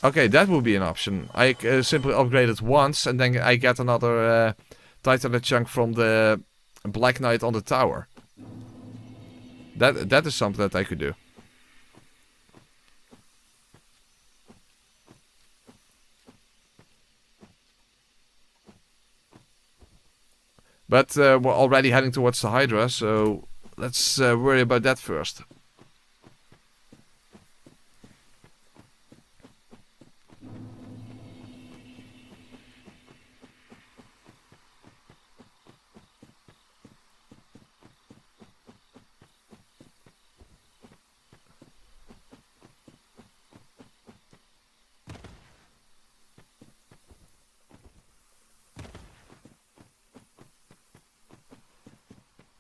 Okay, that would be an option. I simply upgrade it once, and then I get another Titanite chunk from the Black Knight on the tower. That is something that I could do. But we're already heading towards the Hydra, so let's worry about that first.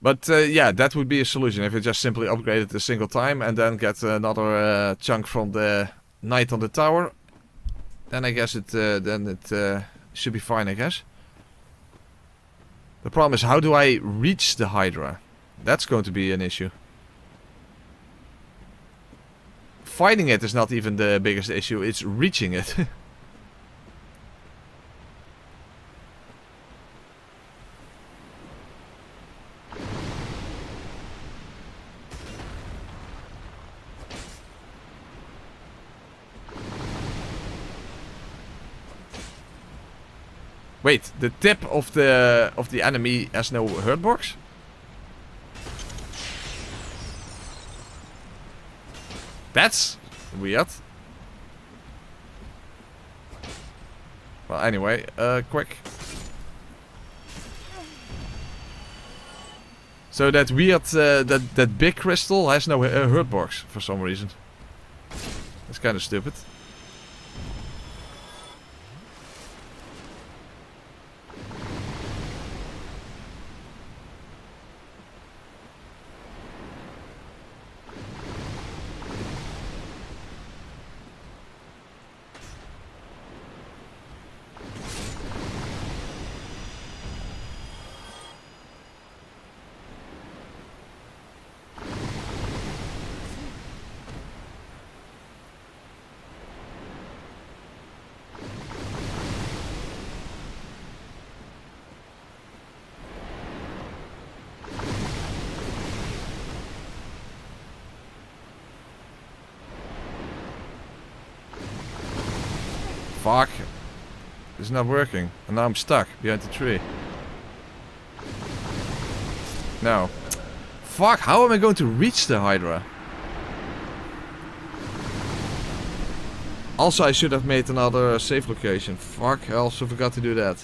But yeah, that would be a solution if I just simply upgrade it a single time and then get another chunk from the Knight on the tower. Then I guess it should be fine, I guess. The problem is, how do I reach the Hydra? That's going to be an issue. Fighting it is not even the biggest issue, it's reaching it. Wait, the tip of the enemy has no hurt box? That's weird. Well, anyway, quick. So that weird, that big crystal has no hurt box for some reason. That's kind of stupid. Fuck. It's not working. And now I'm stuck behind the tree. No. Fuck, how am I going to reach the Hydra? Also, I should have made another safe location. Fuck, I also forgot to do that.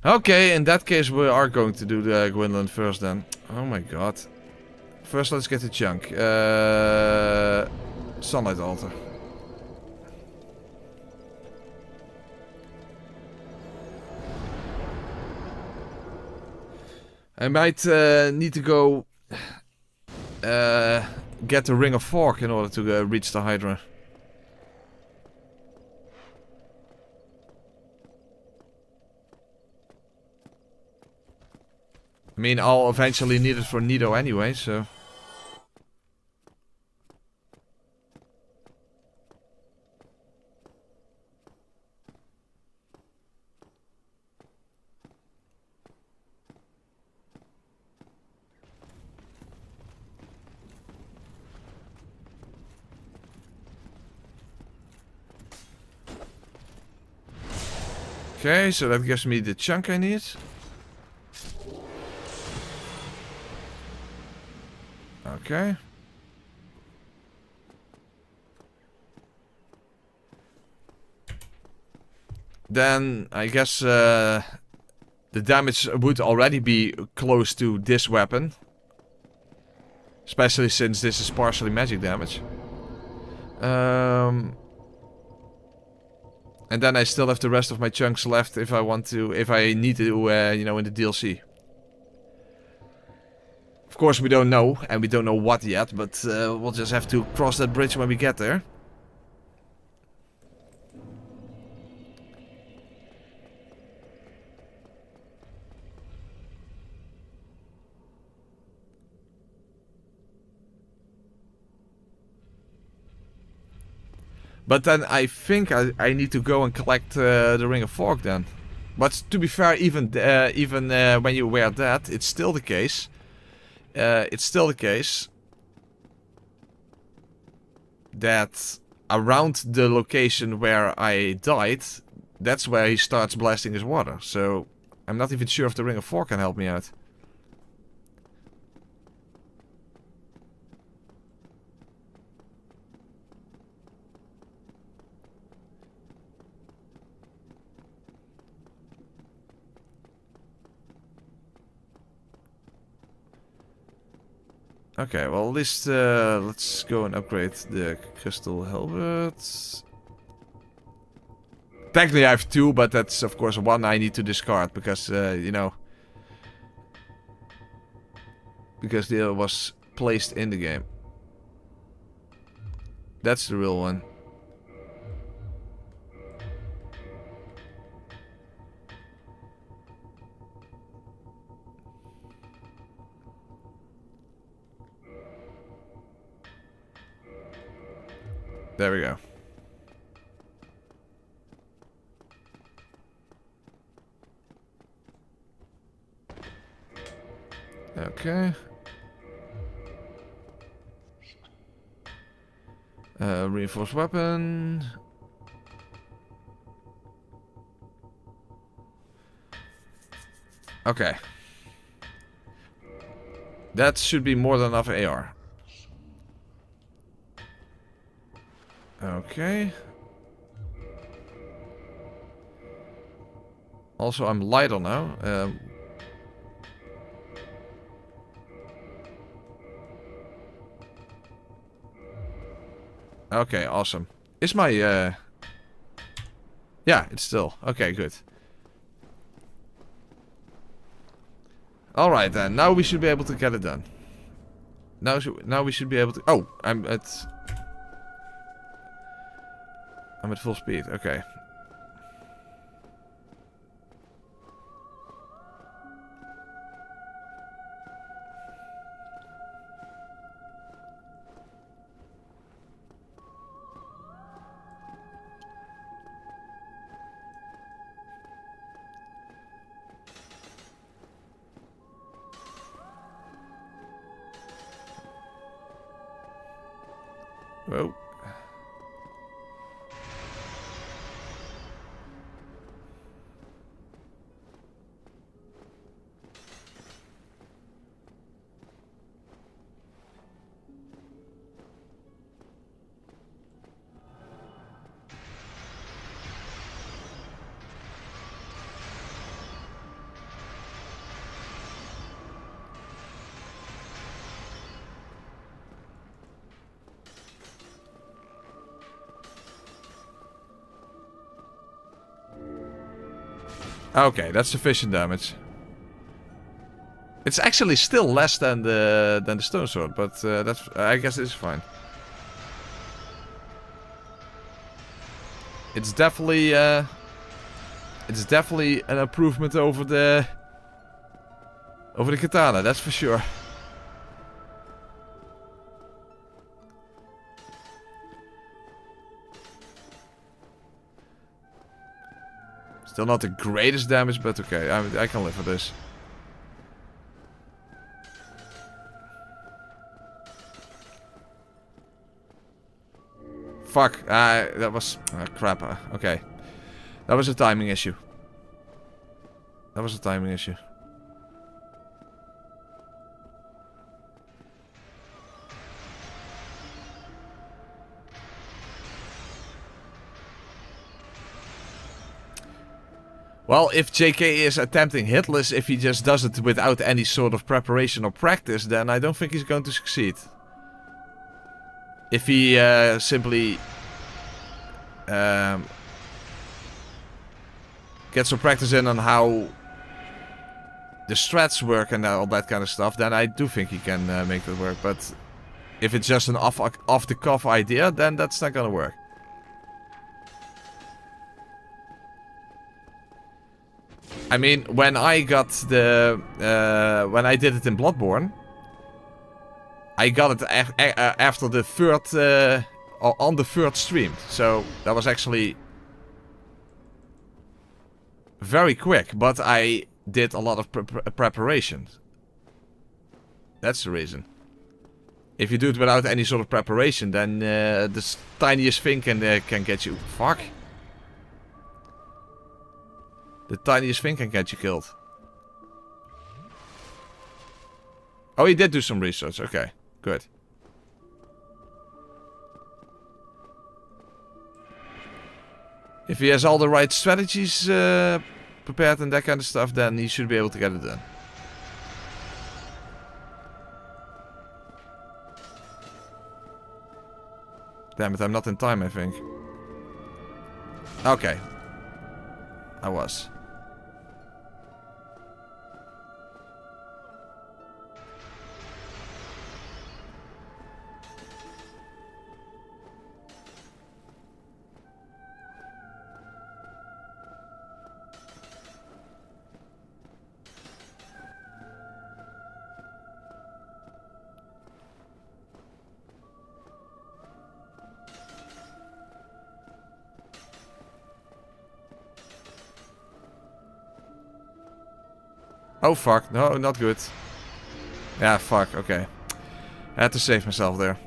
Okay, in that case we are going to do the Gwynland first then. Oh my god. First let's get the chunk. Sunlight altar. I might need to go get the Ring of Fork in order to reach the Hydra. I mean, I'll eventually need it for Nioh anyway, so... Okay, so that gives me the chunk I need. Okay. Then I guess the damage would already be close to this weapon. Especially since this is partially magic damage. And then I still have the rest of my chunks left if I want to, if I need to, you know, in the DLC. Of course we don't know, and we don't know what yet, but we'll just have to cross that bridge when we get there. But then I think I need to go and collect the Ring of Fog then. But to be fair, even when you wear that, it's still the case. It's still the case that around the location where I died, that's where he starts blasting his water. So I'm not even sure if the Ring of Fog can help me out. Okay, well at least let's go and upgrade the crystal helmet. Technically I have 2, but that's of course 1 I need to discard because, you know... Because the other was placed in the game. That's the real one. There we go. Okay. Reinforced weapon. Okay. That should be more than enough AR. Okay. Also, I'm lighter now. Okay, awesome. Is my, Yeah, it's still. Okay, good. Alright then, now we should be able to get it done. Now we should be able to... Oh, I'm at full speed, okay. Whoa. Okay, that's sufficient damage. It's actually still less than the stone sword, but that's I guess it's fine. It's definitely an improvement over the katana, that's for sure. Still not the greatest damage, but okay, I can live with this. Fuck, that was... crap, okay. That was a timing issue. That was a timing issue. Well, if JK is attempting hitless, if he just does it without any sort of preparation or practice, then I don't think he's going to succeed. If he simply gets some practice in on how the strats work and all that kind of stuff, then I do think he can make that work. But if it's just an off-the-cuff idea, then that's not gonna work. I mean, when I got the... when I did it in Bloodborne, I got it after the third on the third stream. So that was actually very quick, but I did a lot of preparation. That's the reason. If you do it without any sort of preparation, then the tiniest thing can get you. Fuck. The tiniest thing can get you killed. Oh, he did do some research. Okay, good. If he has all the right strategies prepared and that kind of stuff, then he should be able to get it done. Damn it, I'm not in time, I think. Okay. I was. Oh fuck, no, not good. Yeah, fuck, okay. I had to save myself there.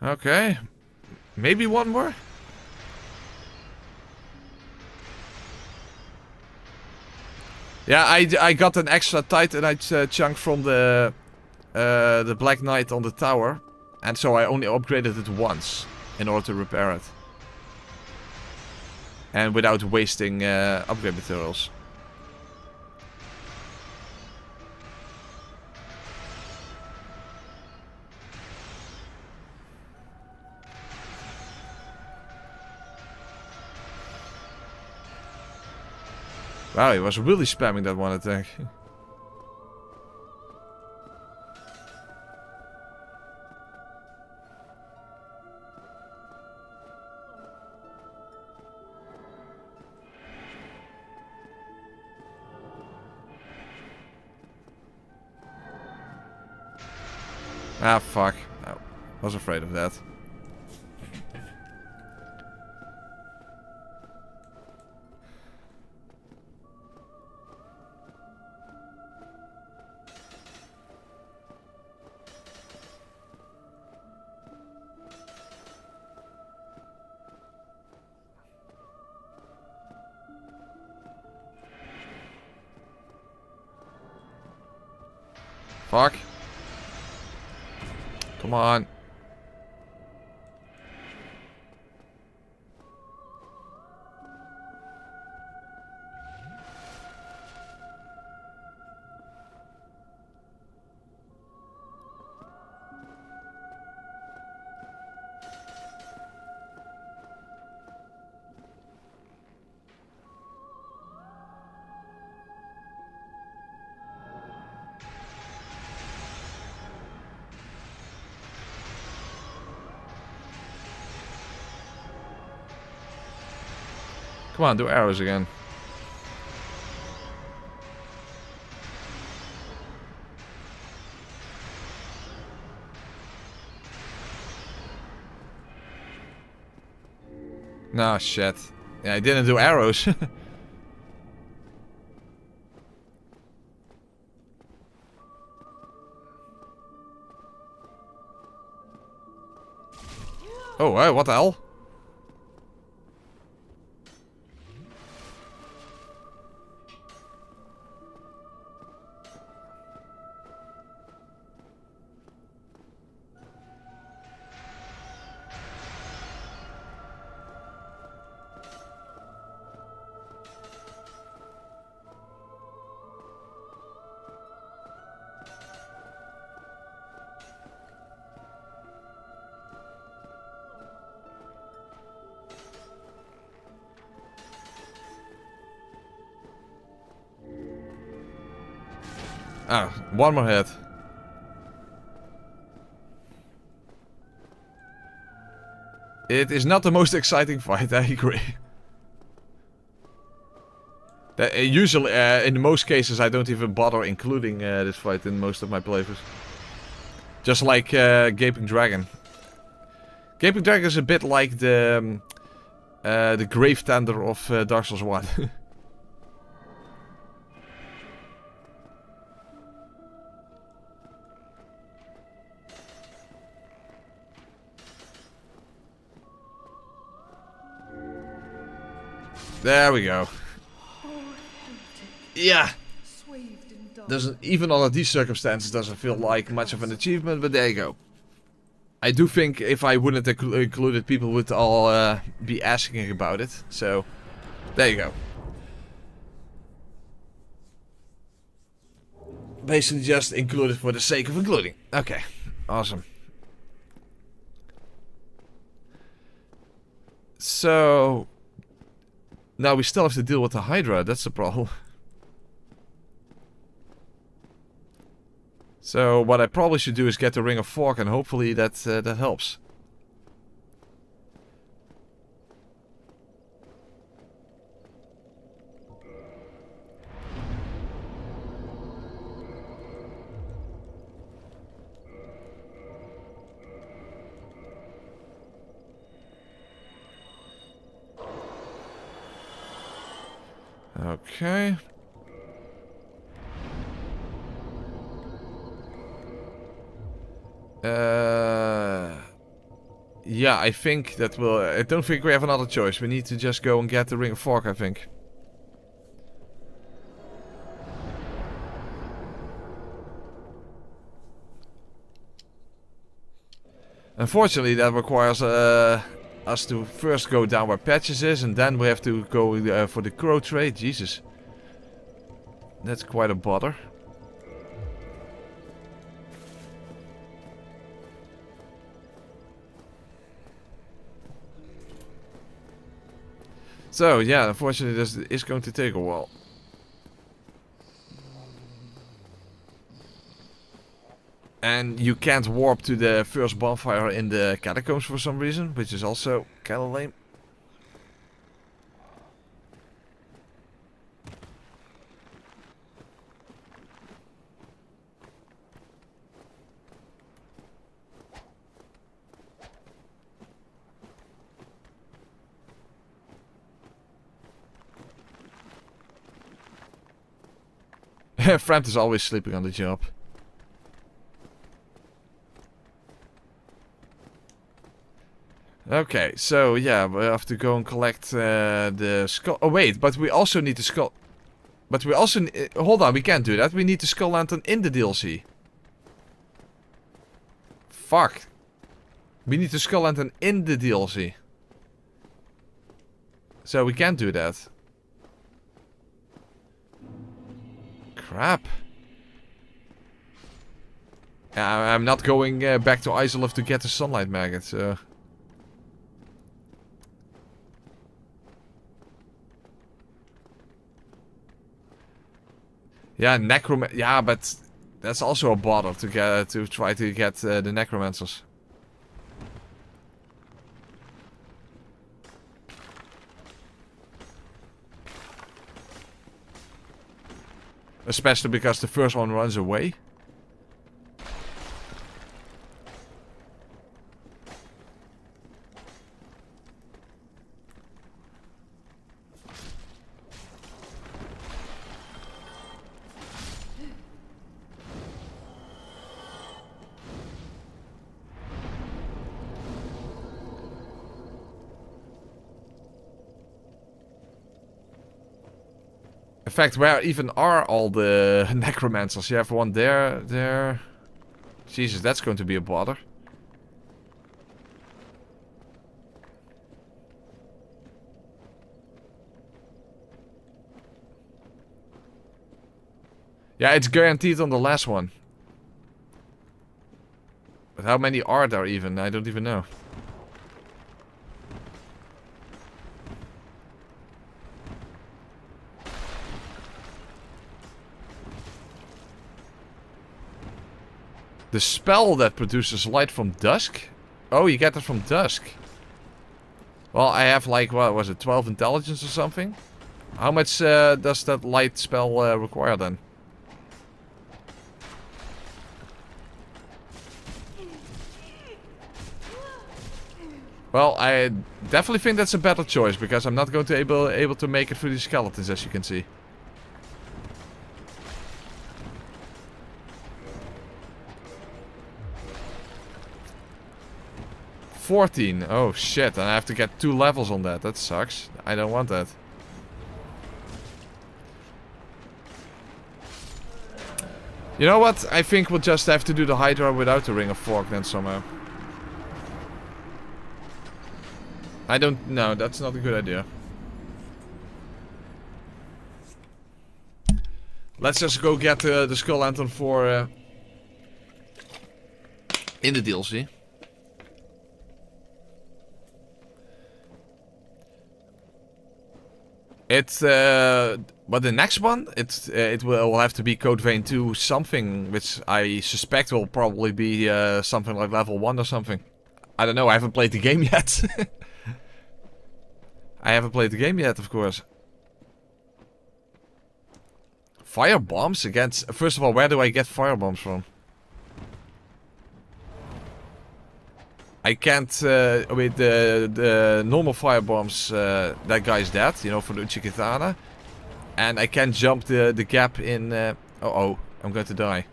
Okay. Maybe one more? Yeah, I got an extra Titanite chunk from the Black Knight on the tower. And so I only upgraded it once in order to repair it. And without wasting upgrade materials. Wow, he was really spamming that one attack. Ah, fuck. I was afraid of that. Fuck. Come on. Come on, do arrows again. Nah, shit. Yeah, I didn't do arrows. Oh, what the hell? Ah, one more hit. It is not the most exciting fight, I agree. Usually, in most cases, I don't even bother including this fight in most of my playthroughs. Just like Gaping Dragon. Gaping Dragon is a bit like the Grave Tender of Dark Souls 1. There we go. Yeah. Doesn't, even under these circumstances, doesn't feel like much of an achievement, but there you go. I do think if I wouldn't include it, people would all be asking about it. So, there you go. Basically just include it for the sake of including. Okay, awesome. So, now we still have to deal with the Hydra, that's the problem. So what I probably should do is get the Ring of Fork, and hopefully that that helps. Okay. Yeah, I think that will... I don't think we have another choice. We need to just go and get the Ring of Fork, I think. Unfortunately, that requires us to first go down where Patches is, and then we have to go for the Crow trade. Jesus. That's quite a bother. So, yeah, unfortunately this is going to take a while. And you can't warp to the first bonfire in the catacombs for some reason, which is also kinda lame. Framt is always sleeping on the job. Okay, so yeah, we have to go and collect the skull. Oh wait, but we also need the skull. But we also hold on, we can't do that. We need the Skull Lantern in the DLC. Fuck. We need the Skull Lantern in the DLC. So we can't do that. Crap. Yeah, I'm not going back to Izalith to get the Sunlight Maggot, so... Yeah, yeah, but that's also a bother to get to try to get the Necromancers. Especially because the first one runs away. In fact, where even are all the Necromancers? You have one there. Jesus, that's going to be a bother. Yeah, it's guaranteed on the last one. But how many are there even? I don't even know. The spell that produces light from dusk? Oh, you get it from dusk. Well, I have like, what was it, 12 intelligence or something? How much does that light spell require then? Well, I definitely think that's a better choice, because I'm not going to able to make it through these skeletons, as you can see. $14. Oh shit, and I have to get 2 levels on that. That sucks. I don't want that. You know what? I think we'll just have to do the Hydra without the Ring of Fork then somehow. I don't know, that's not a good idea. Let's just go get the Skull Lantern for in the DLC. But the next one, it will have to be Code Vein 2 something, which I suspect will probably be something like level 1 or something. I don't know, I haven't played the game yet. I haven't played the game yet, of course. Fire bombs against... First of all, where do I get fire bombs from? I can't... with the normal fire bombs, that guy's dead, you know, for the Uchigatana. And I can't jump the gap in... uh-oh, I'm going to die.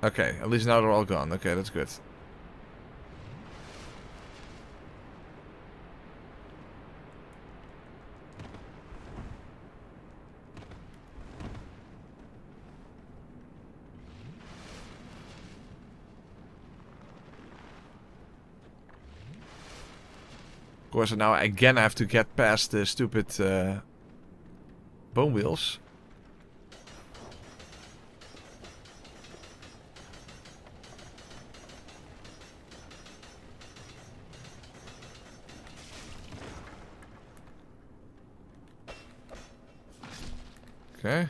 Okay, at least now they're all gone. Okay, that's good. Of course, now again I have to get past the stupid bone wheels. Okay.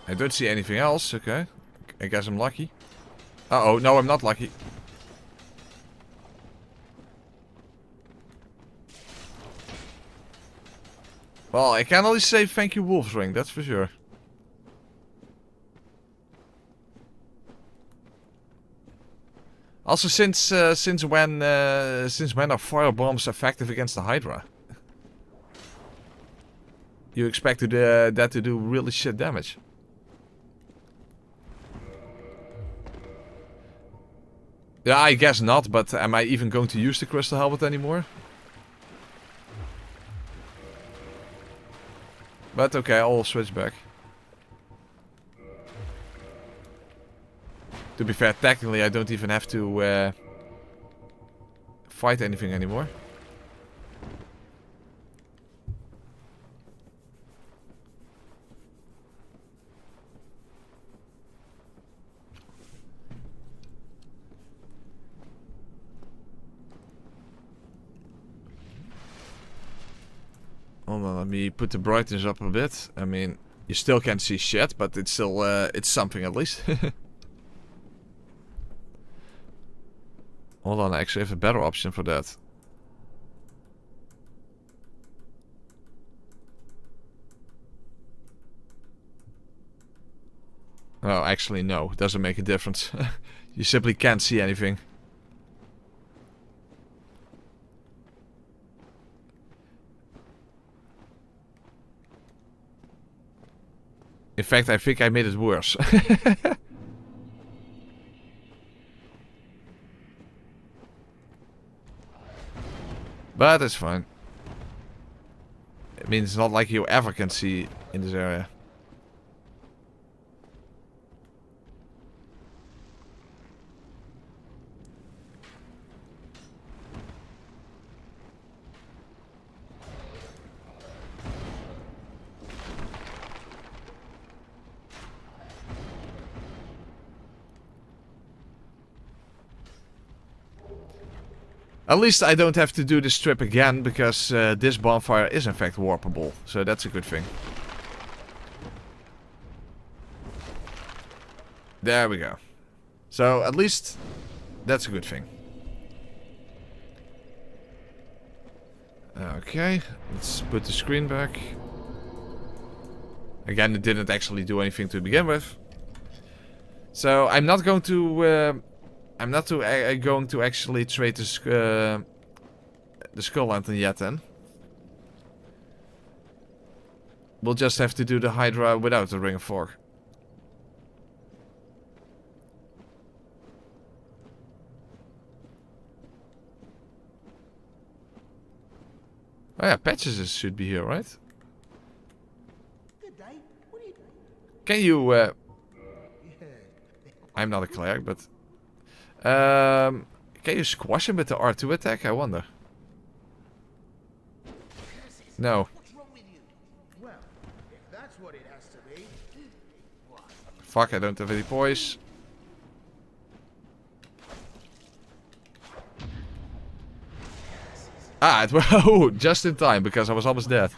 I don't see anything else. Okay. I guess I'm lucky. Uh-oh, no, I'm not lucky. Well, I can only say thank you, Wolf's Ring, that's for sure. Also, since when are fire bombs effective against the Hydra? You expect that to do really shit damage. Yeah, I guess not, but am I even going to use the Crystal Helmet anymore? But okay, I'll switch back. To be fair, technically I don't even have to fight anything anymore. Hold on, let me put the brightness up a bit. I mean, you still can't see shit, but it's still, it's something at least. Hold on, I actually have a better option for that. Oh, actually no, it doesn't make a difference. You simply can't see anything. In fact, I think I made it worse. But it's fine. I mean, it's not like you ever can see in this area. At least I don't have to do this trip again, because this bonfire is in fact warpable. So that's a good thing. There we go. So at least that's a good thing. Okay, let's put the screen back. Again, it didn't actually do anything to begin with. So I'm not going to going to actually trade the Skull Lantern yet then. We'll just have to do the Hydra without the Ring of Fork. Oh yeah, Patches should be here, right? Good day. What are you doing? Can you, Yeah. I'm not a cleric, but... can you squash him with the R2 attack? I wonder. No. What's wrong with you? Well, if that's what it has to be. Fuck, I don't have any poise. Ah, it oh, just in time, because I was almost dead.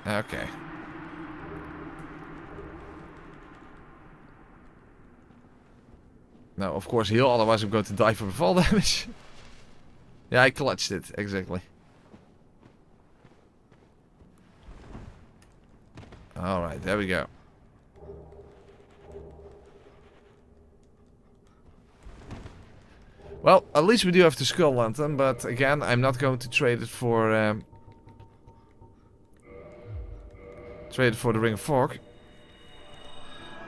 Okay. Now, of course, heal, otherwise I'm going to die from fall damage. Yeah, I clutched it, exactly. Alright, there we go. Well, at least we do have the Skull Lantern, but again, I'm not going to trade it for the Ring of Fork.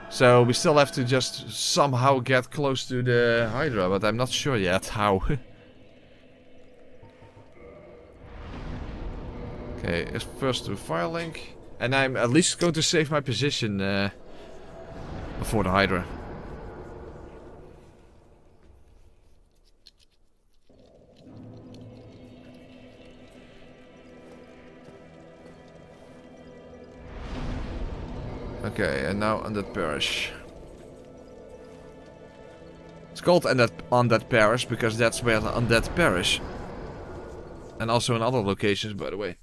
So we still have to just somehow get close to the Hydra, but I'm not sure yet how. Okay, first to Firelink, and I'm at least going to save my position before the Hydra. Okay, and now Undead Parish. It's called Undead Parish because that's where the Undead perish. And also in other locations, by the way.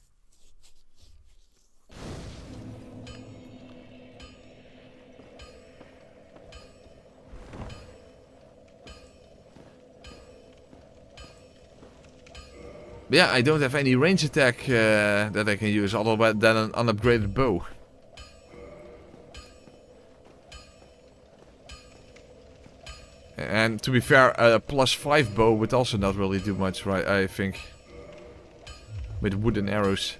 Yeah, I don't have any range attack that I can use other than an unupgraded bow. And to be fair, a +5 bow would also not really do much, right? I think. With wooden arrows.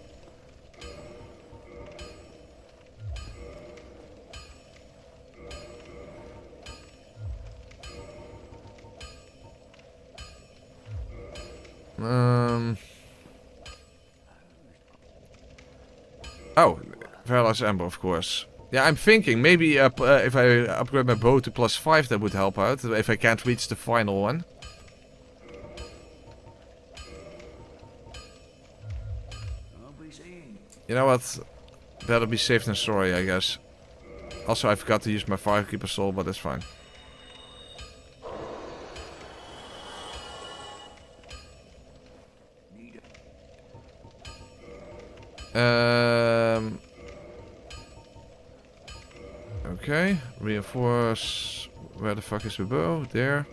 Oh, Verla's Ember, of course. Yeah, I'm thinking maybe if I upgrade my bow to +5, that would help out. If I can't reach the final one. You know what? Better be safe than sorry, I guess. Also, I forgot to use my Firekeeper Soul, but that's fine. Okay, reinforce. Where the fuck is the bow? There.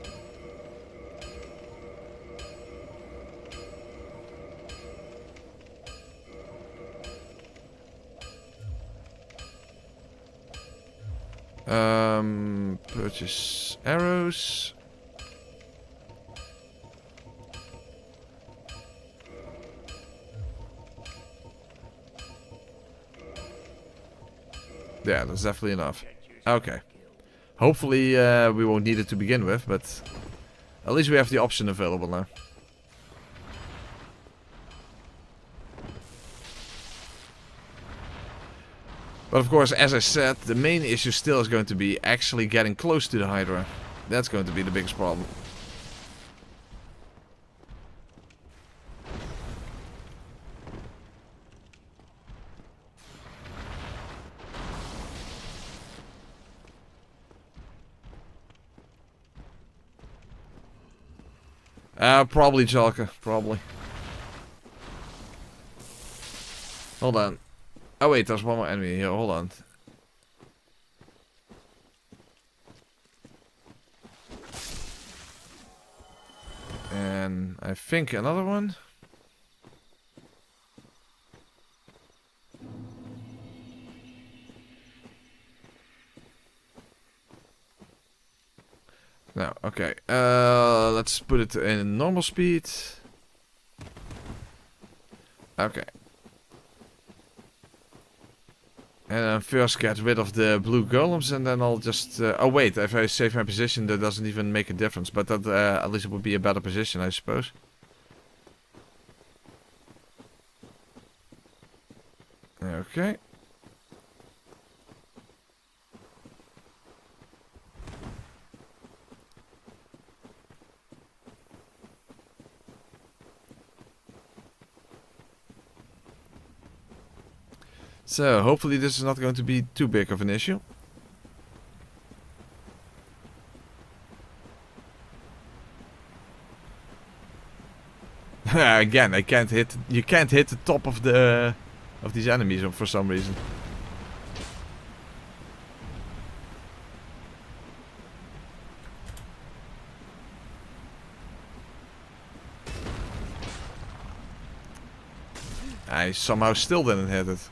Purchase arrows. Yeah, that's definitely enough. Okay. Hopefully we won't need it to begin with, but at least we have the option available now. But of course, as I said, the main issue still is going to be actually getting close to the Hydra. That's going to be the biggest problem. Probably Jalka. Probably. Hold on. Oh wait, there's one more enemy here. Hold on. And I think another one. No, okay. Let's put it in normal speed. Okay. And then first get rid of the blue golems, and then I'll just... oh wait, if I save my position, that doesn't even make a difference. But that at least it would be a better position, I suppose. Okay. So, hopefully this is not going to be too big of an issue. Again, I can't hit... You can't hit the top of the... of these enemies for some reason. I somehow still didn't hit it.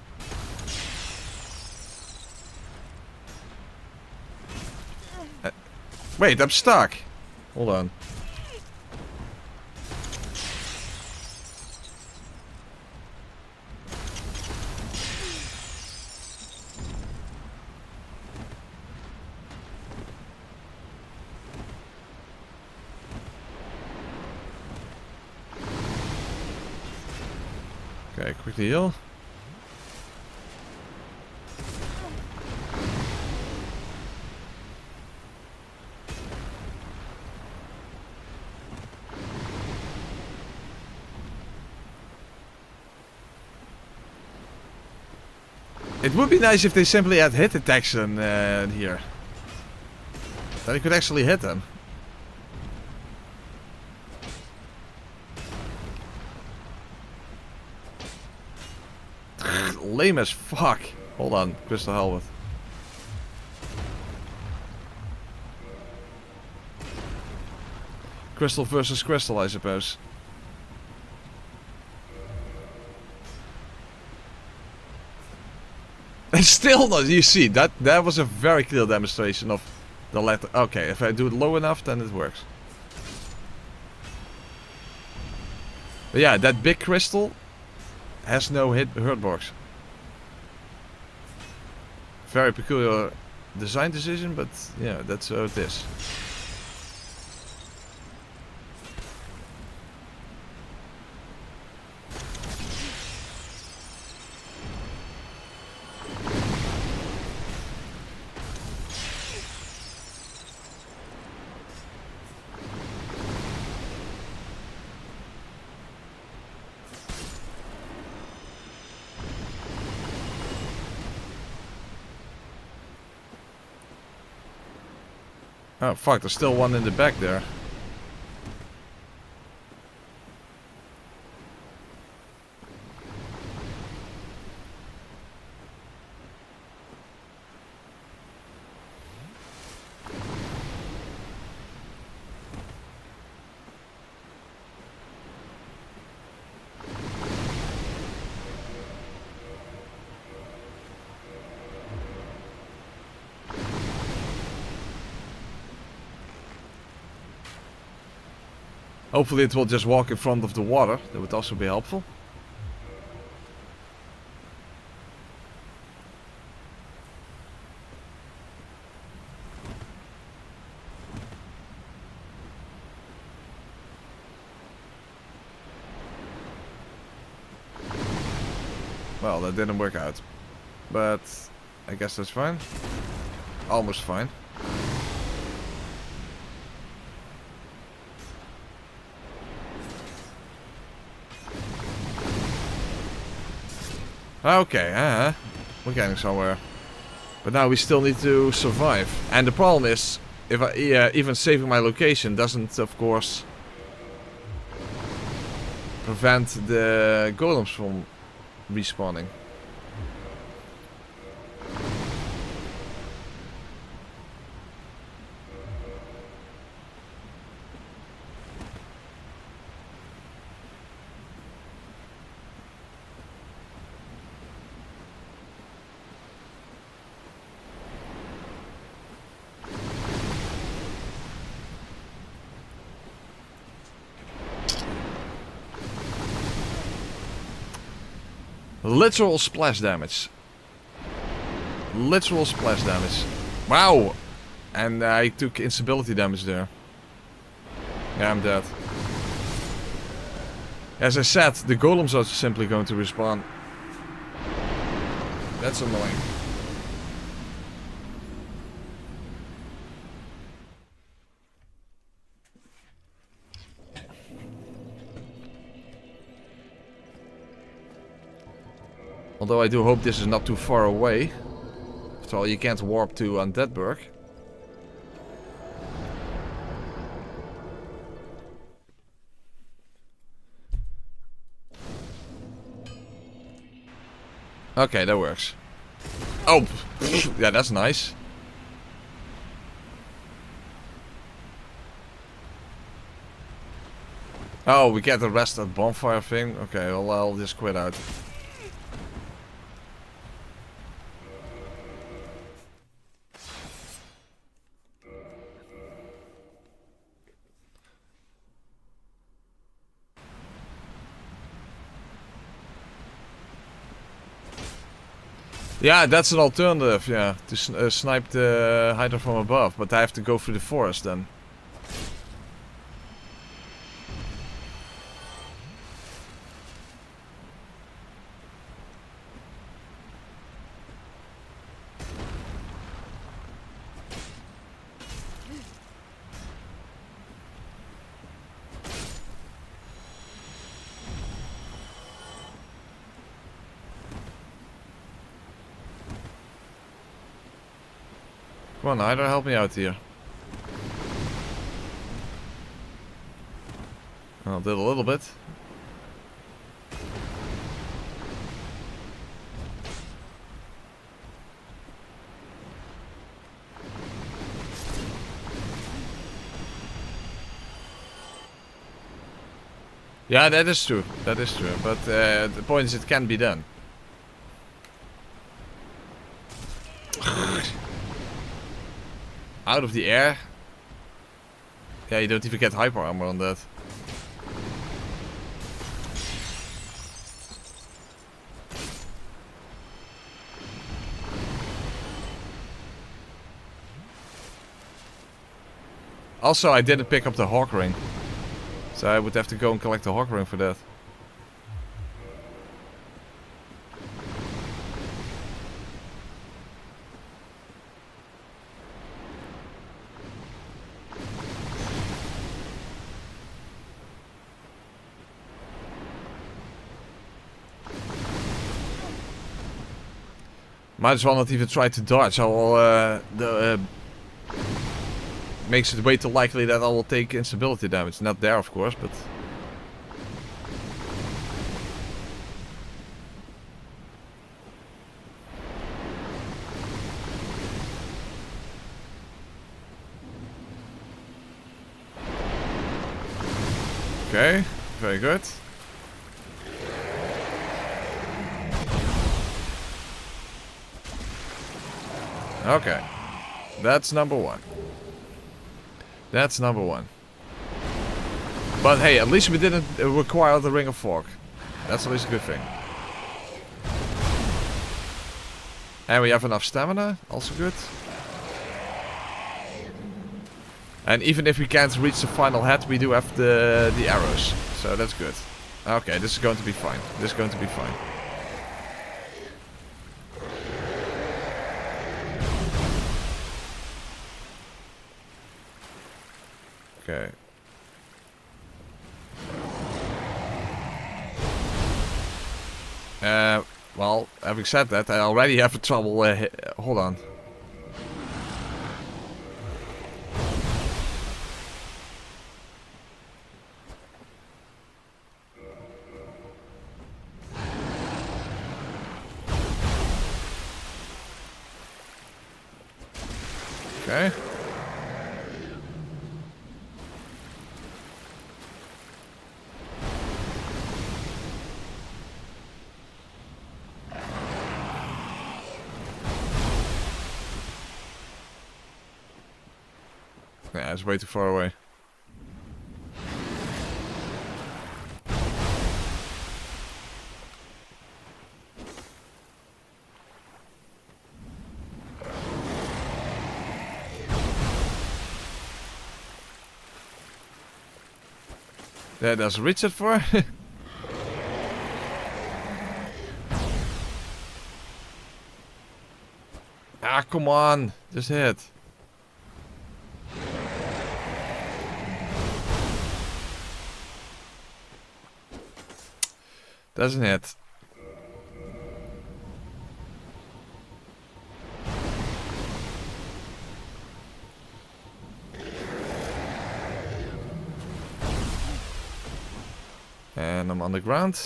Wait, I'm stuck. Hold on. Okay, quickly heal. It would be nice if they simply had hit detection here. Then I could actually hit them. Lame as fuck. Hold on, Crystal Helmet. Crystal versus crystal, I suppose. And still not, you see, that was a very clear demonstration of the letter. Okay, if I do it low enough, then it works. But yeah, that big crystal has no hurt box. Very peculiar design decision, but yeah, that's how it is. Oh fuck, there's still one in the back there. Hopefully it will just walk in front of the water. That would also be helpful. Well, that didn't work out. But I guess that's fine. Almost fine. Okay, we're getting somewhere. But now we still need to survive. And the problem is, if I even saving my location doesn't, of course, prevent the golems from respawning. Literal splash damage. Literal splash damage. Wow! And I took instability damage there. Yeah, I'm dead. As I said, the golems are simply going to respawn. That's annoying. Although I do hope this is not too far away. After all, you can't warp to Undeadburg. Okay, that works. Oh! Yeah, that's nice. Oh, we get the rest of that bonfire thing? Okay, well, I'll just quit out. Yeah, that's an alternative, yeah, to snipe the Hydra from above, but I have to go through the forest then. Come on, Hydra, help me out here. I did a little bit. Yeah, that is true. That is true. But the point is, it can be done. Out of the air. Yeah, you don't even get hyper armor on that. Also, I didn't pick up the Hawk Ring. So I would have to go and collect the Hawk Ring for that. Might as well not even try to dodge. I will, makes it way too likely that I will take instability damage. Not there, of course, but... Okay, very good. Okay, that's number one. That's number one. But hey, at least we didn't require the Ring of Fog. That's at least a good thing. And we have enough stamina, also good. And even if we can't reach the final head, we do have the arrows. So that's good. Okay, this is going to be fine. This is going to be fine. Okay. Well, having said that, I already have trouble. Hold on. Okay. Yeah, it's way too far away. Yeah, does reach it for? Ah, come on. Just hit. Doesn't hit. And I'm on the ground.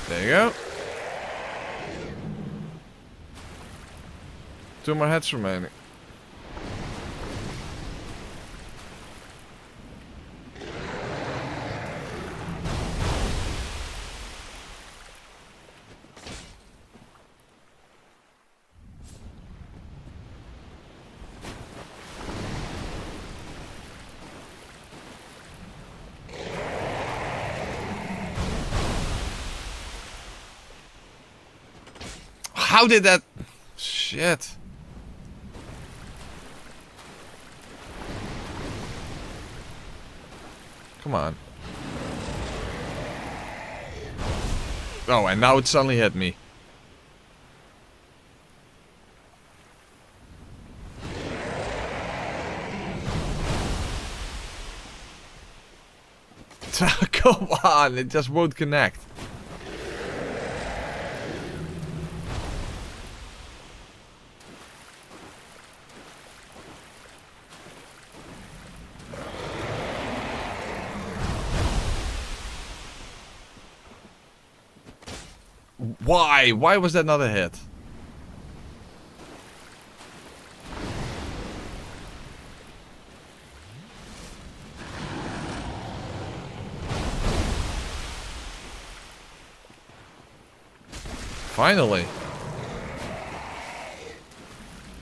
There you go. 2 more heads remaining. How did that... Shit. Come on. Oh, and now it suddenly hit me. Come on, it just won't connect. Why? Why was that not a hit? Finally.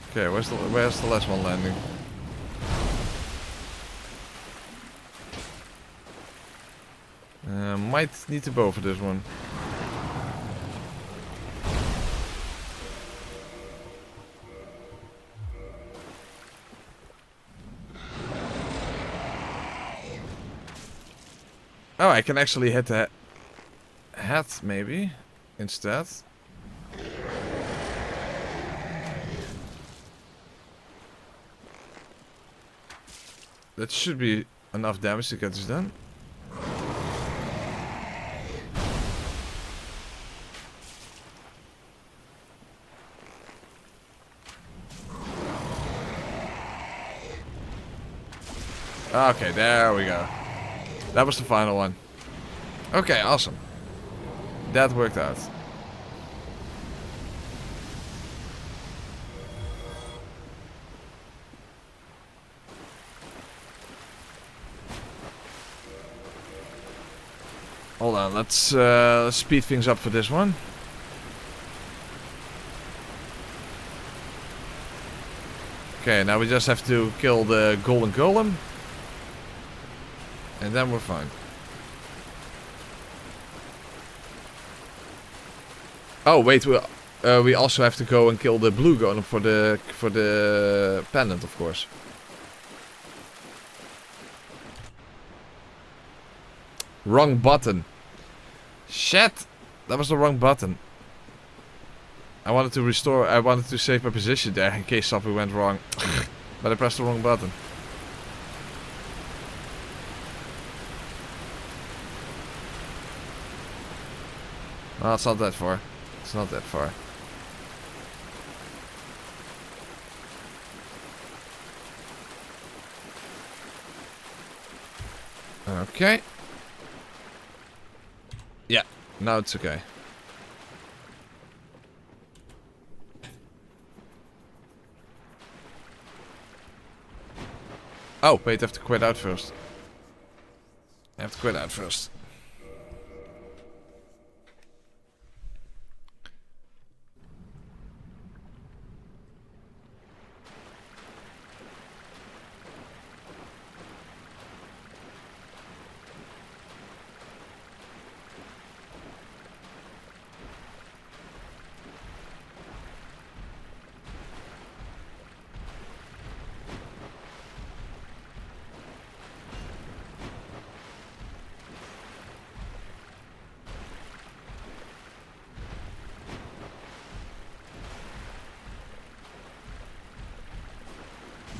Okay, where's the last one landing? Might need to bow for this one. Oh, I can actually hit the head, maybe, instead. That should be enough damage to get this done. Okay, there we go. That was the final one. Okay, awesome. That worked out. Hold on, let's speed things up for this one. Okay, now we just have to kill the golden golem. And then we're fine. Oh wait, we also have to go and kill the blue golem for the pendant, of course. Wrong button. Shit, that was the wrong button. I wanted to save my position there in case something went wrong, but I pressed the wrong button. Well, it's not that far. It's not that far. Okay. Yeah, now it's okay. Oh, wait, I have to quit out first. I have to quit out first.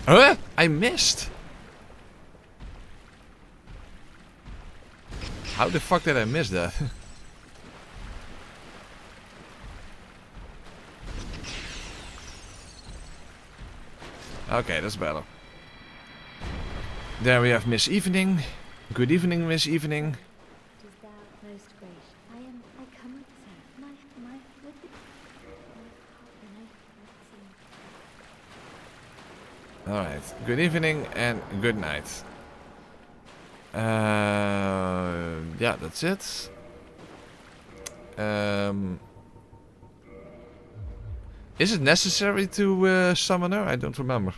Huh? I missed. How the fuck did I miss that? Okay, that's better. There we have Miss Evening. Good evening, Miss Evening. It is thou, most gracious. I come with sir. My, with the... Alright, good evening and good night. Yeah, that's it. Is it necessary to summon her? I don't remember.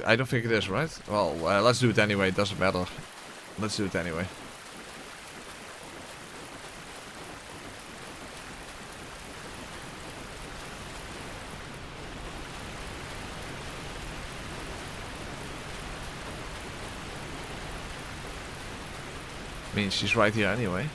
I don't think it is, right? Well, let's do it anyway. It doesn't matter. Let's do it anyway. Means she's right here anyway.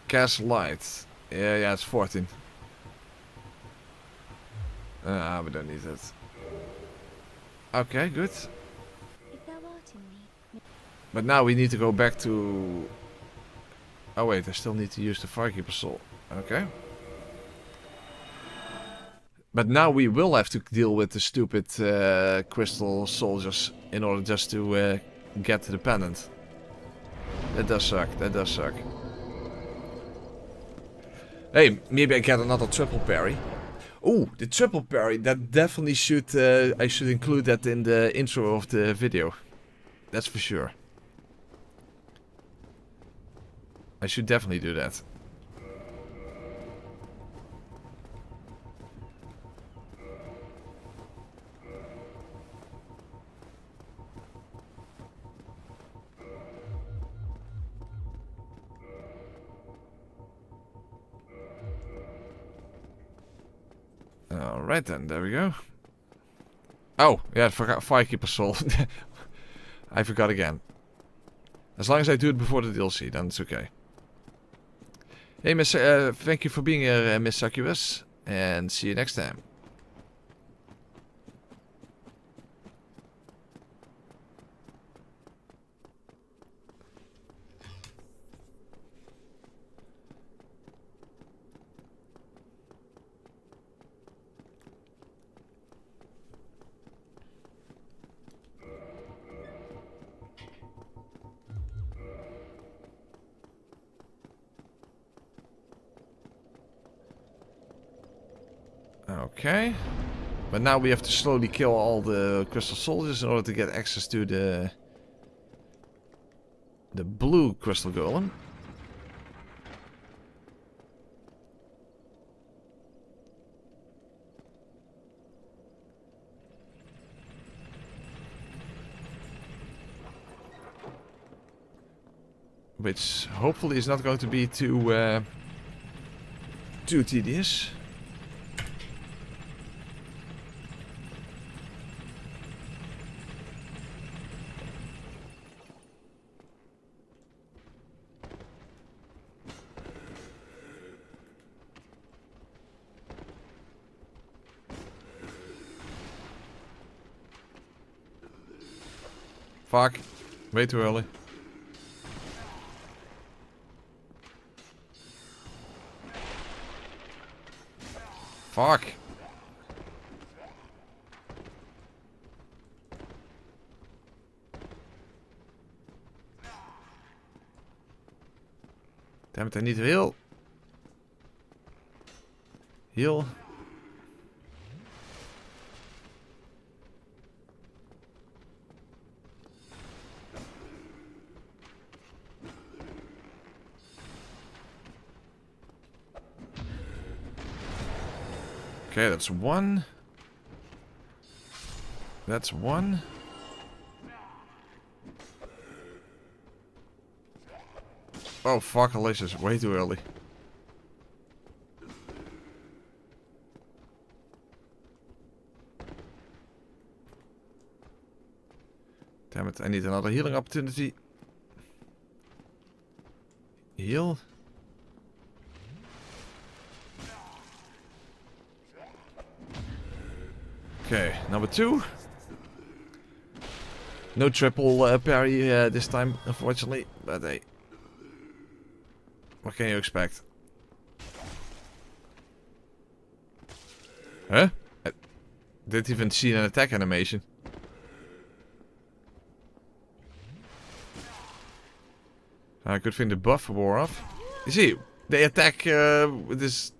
Cast light. Yeah, it's 14. We don't need it. Okay, good. If thou art in me... But now we need to go back to... Oh wait, I still need to use the Firekeeper Soul. Okay. But now we will have to deal with the stupid crystal soldiers in order just to get to the pendant. That does suck, that does suck. Hey, maybe I get another triple parry. Oh, the triple parry, that definitely should, I should include that in the intro of the video. That's for sure. I should definitely do that. Alright then, there we go. Oh, yeah, I forgot Firekeeper Soul. I forgot again. As long as I do it before the DLC, then it's okay. Hey, Miss, thank you for being here, Miss Succubus. And see you next time. Okay. But now we have to slowly kill all the crystal soldiers in order to get access to the blue crystal golem. Which hopefully is not going to be too tedious. Fuck. Way too early. Fuck. Damn it, I need to heal. Heal. Okay, that's one. That's one. Oh fuck, Alicia's way too early. Damn it, I need another healing opportunity. Heal. Okay, number 2. No triple parry this time, unfortunately, but hey. What can you expect? Huh? I didn't even see an attack animation. Good thing the buff wore off. You see, they attack with this...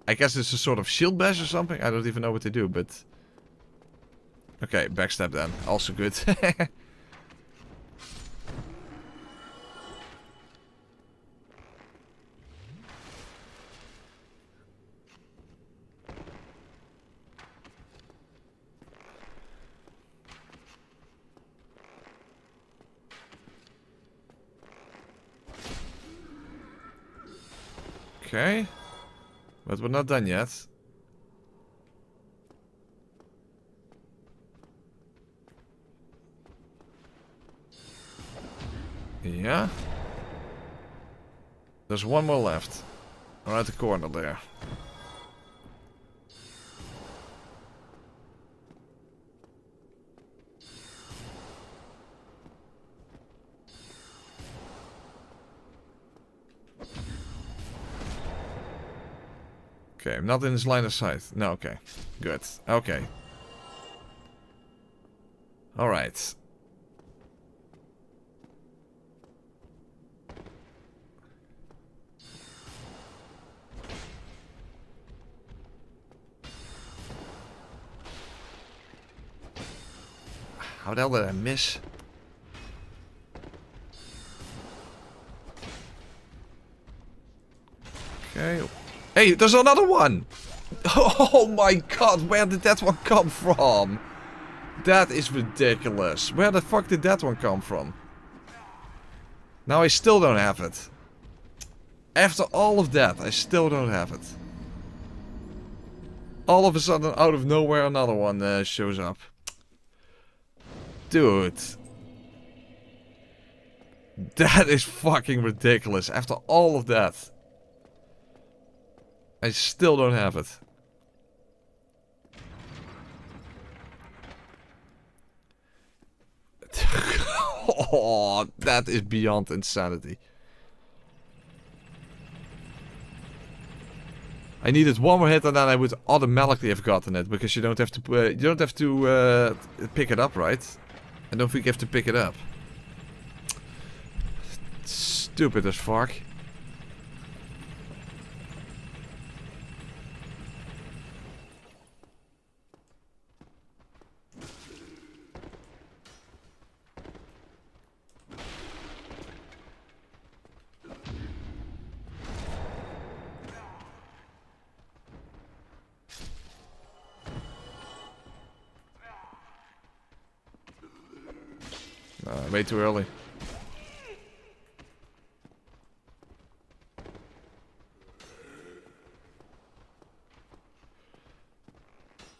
I guess it's a sort of shield bash or something. I don't even know what they do, but... Okay, backstab then. Also good. Okay. But we're not done yet. Yeah. There's one more left. Right at the corner there. Okay, I'm not in his line of sight. No, okay. Good. Okay. Alright. How the hell did I miss? Okay. Hey, there's another one! Oh my god, where did that one come from? That is ridiculous. Where the fuck did that one come from? Now I still don't have it. After all of that, I still don't have it. All of a sudden, out of nowhere, another one shows up. Dude. That is fucking ridiculous. After all of that. I still don't have it. Oh, that is beyond insanity. I needed one more hit and then I would automatically have gotten it because you don't have to pick it up, right? I don't think you have to pick it up. Stupid as fuck. Way too early.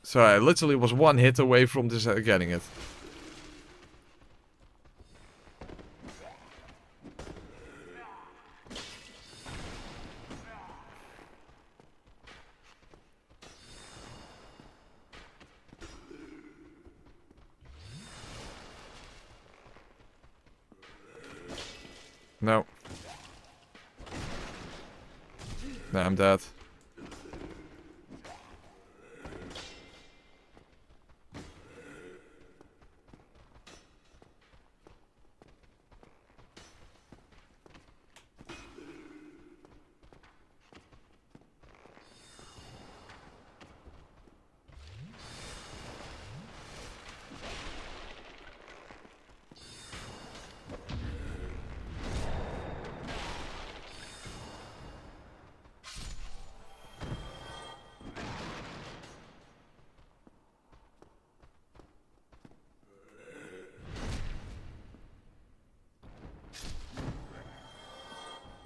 So I literally was one hit away from this getting it. No. Nah, I'm dead.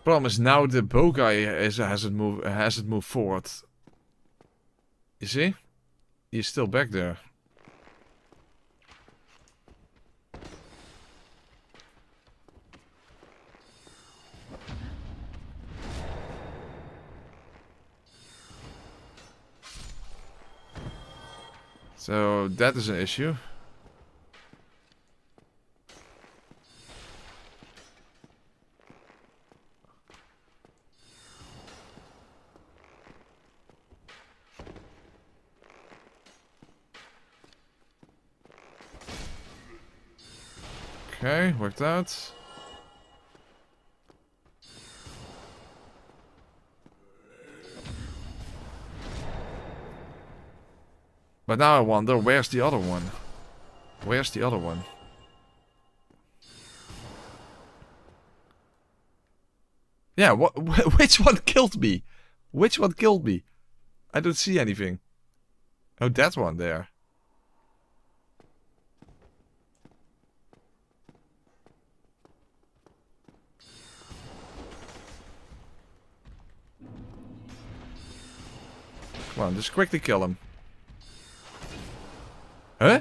Problem is now the bow guy hasn't moved forward. You see? He's still back there. So that is an issue. Okay, worked out. But now I wonder, where's the other one? Where's the other one? Yeah, which one killed me? Which one killed me? I don't see anything. Oh, that one there. Come on, just quickly kill him. Huh?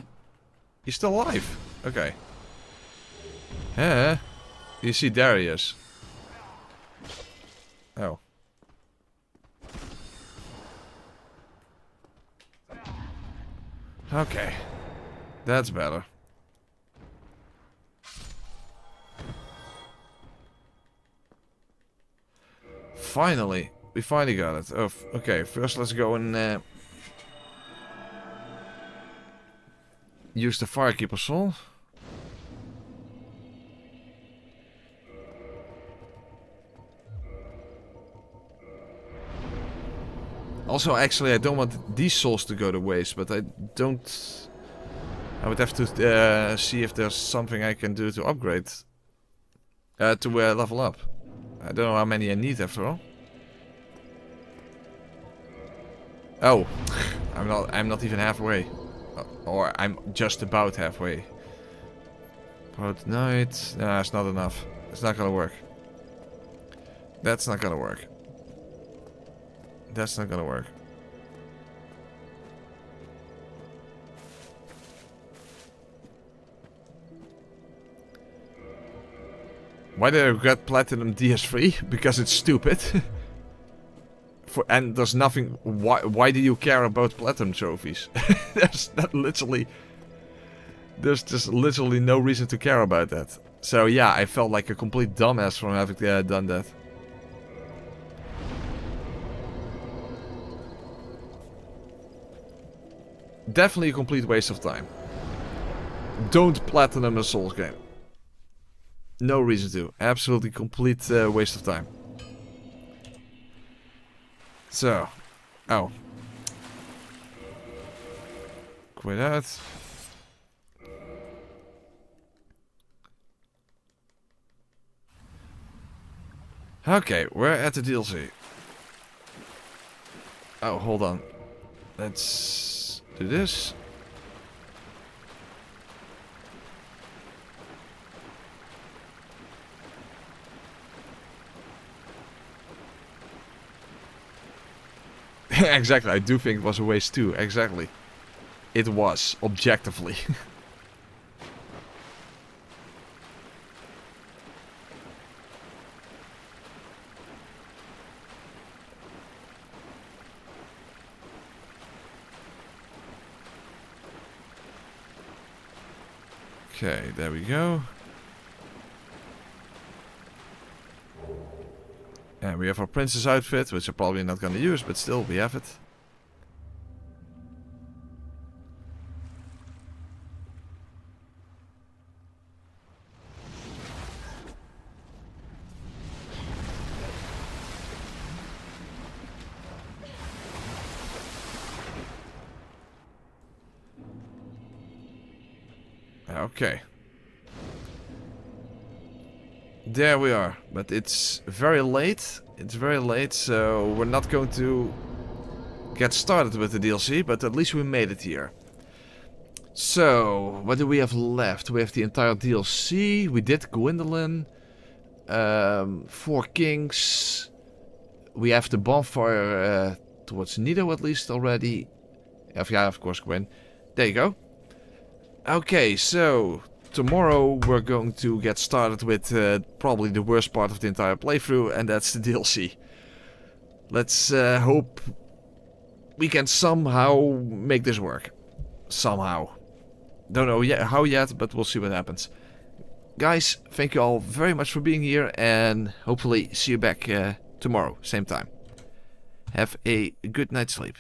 He's still alive. Okay. Huh? You see, there he is. Oh. Okay. That's better. Finally. We finally got it. Oh, okay, first let's go and use the Firekeeper Soul. Also, actually, I don't want these souls to go to waste, but I don't... I would have to see if there's something I can do to upgrade. To level up. I don't know how many I need after all. Oh, I'm not even halfway. Or I'm just about halfway. Proud Knight. Nah, it's not enough. It's not gonna work. That's not gonna work. That's not gonna work. Why did I get Platinum DS3? Because it's stupid. And there's nothing. Why do you care about platinum trophies? There's just literally no reason to care about that. So yeah, I felt like a complete dumbass from having done that. Definitely a complete waste of time. Don't platinum a Souls game. No reason to. Absolutely complete waste of time. So, oh. Quit that. Okay, we're at the DLC. Oh, hold on. Let's do this. Exactly, I do think it was a waste too, exactly. It was, objectively. Okay, there we go. And we have our princess outfit, which I'm probably not going to use, but still, we have it. Okay. There we are. But it's very late. It's very late, so we're not going to get started with the DLC, but at least we made it here. So, what do we have left? We have the entire DLC. We did Gwendolyn. 4 Kings. We have the bonfire towards Nioh at least already. Yeah, of course, Gwen. There you go. Okay, so tomorrow we're going to get started with probably the worst part of the entire playthrough, and that's the DLC. Let's hope we can somehow make this work. Somehow. Don't know yet how yet, but we'll see what happens. Guys, thank you all very much for being here, and hopefully see you back tomorrow, same time. Have a good night's sleep.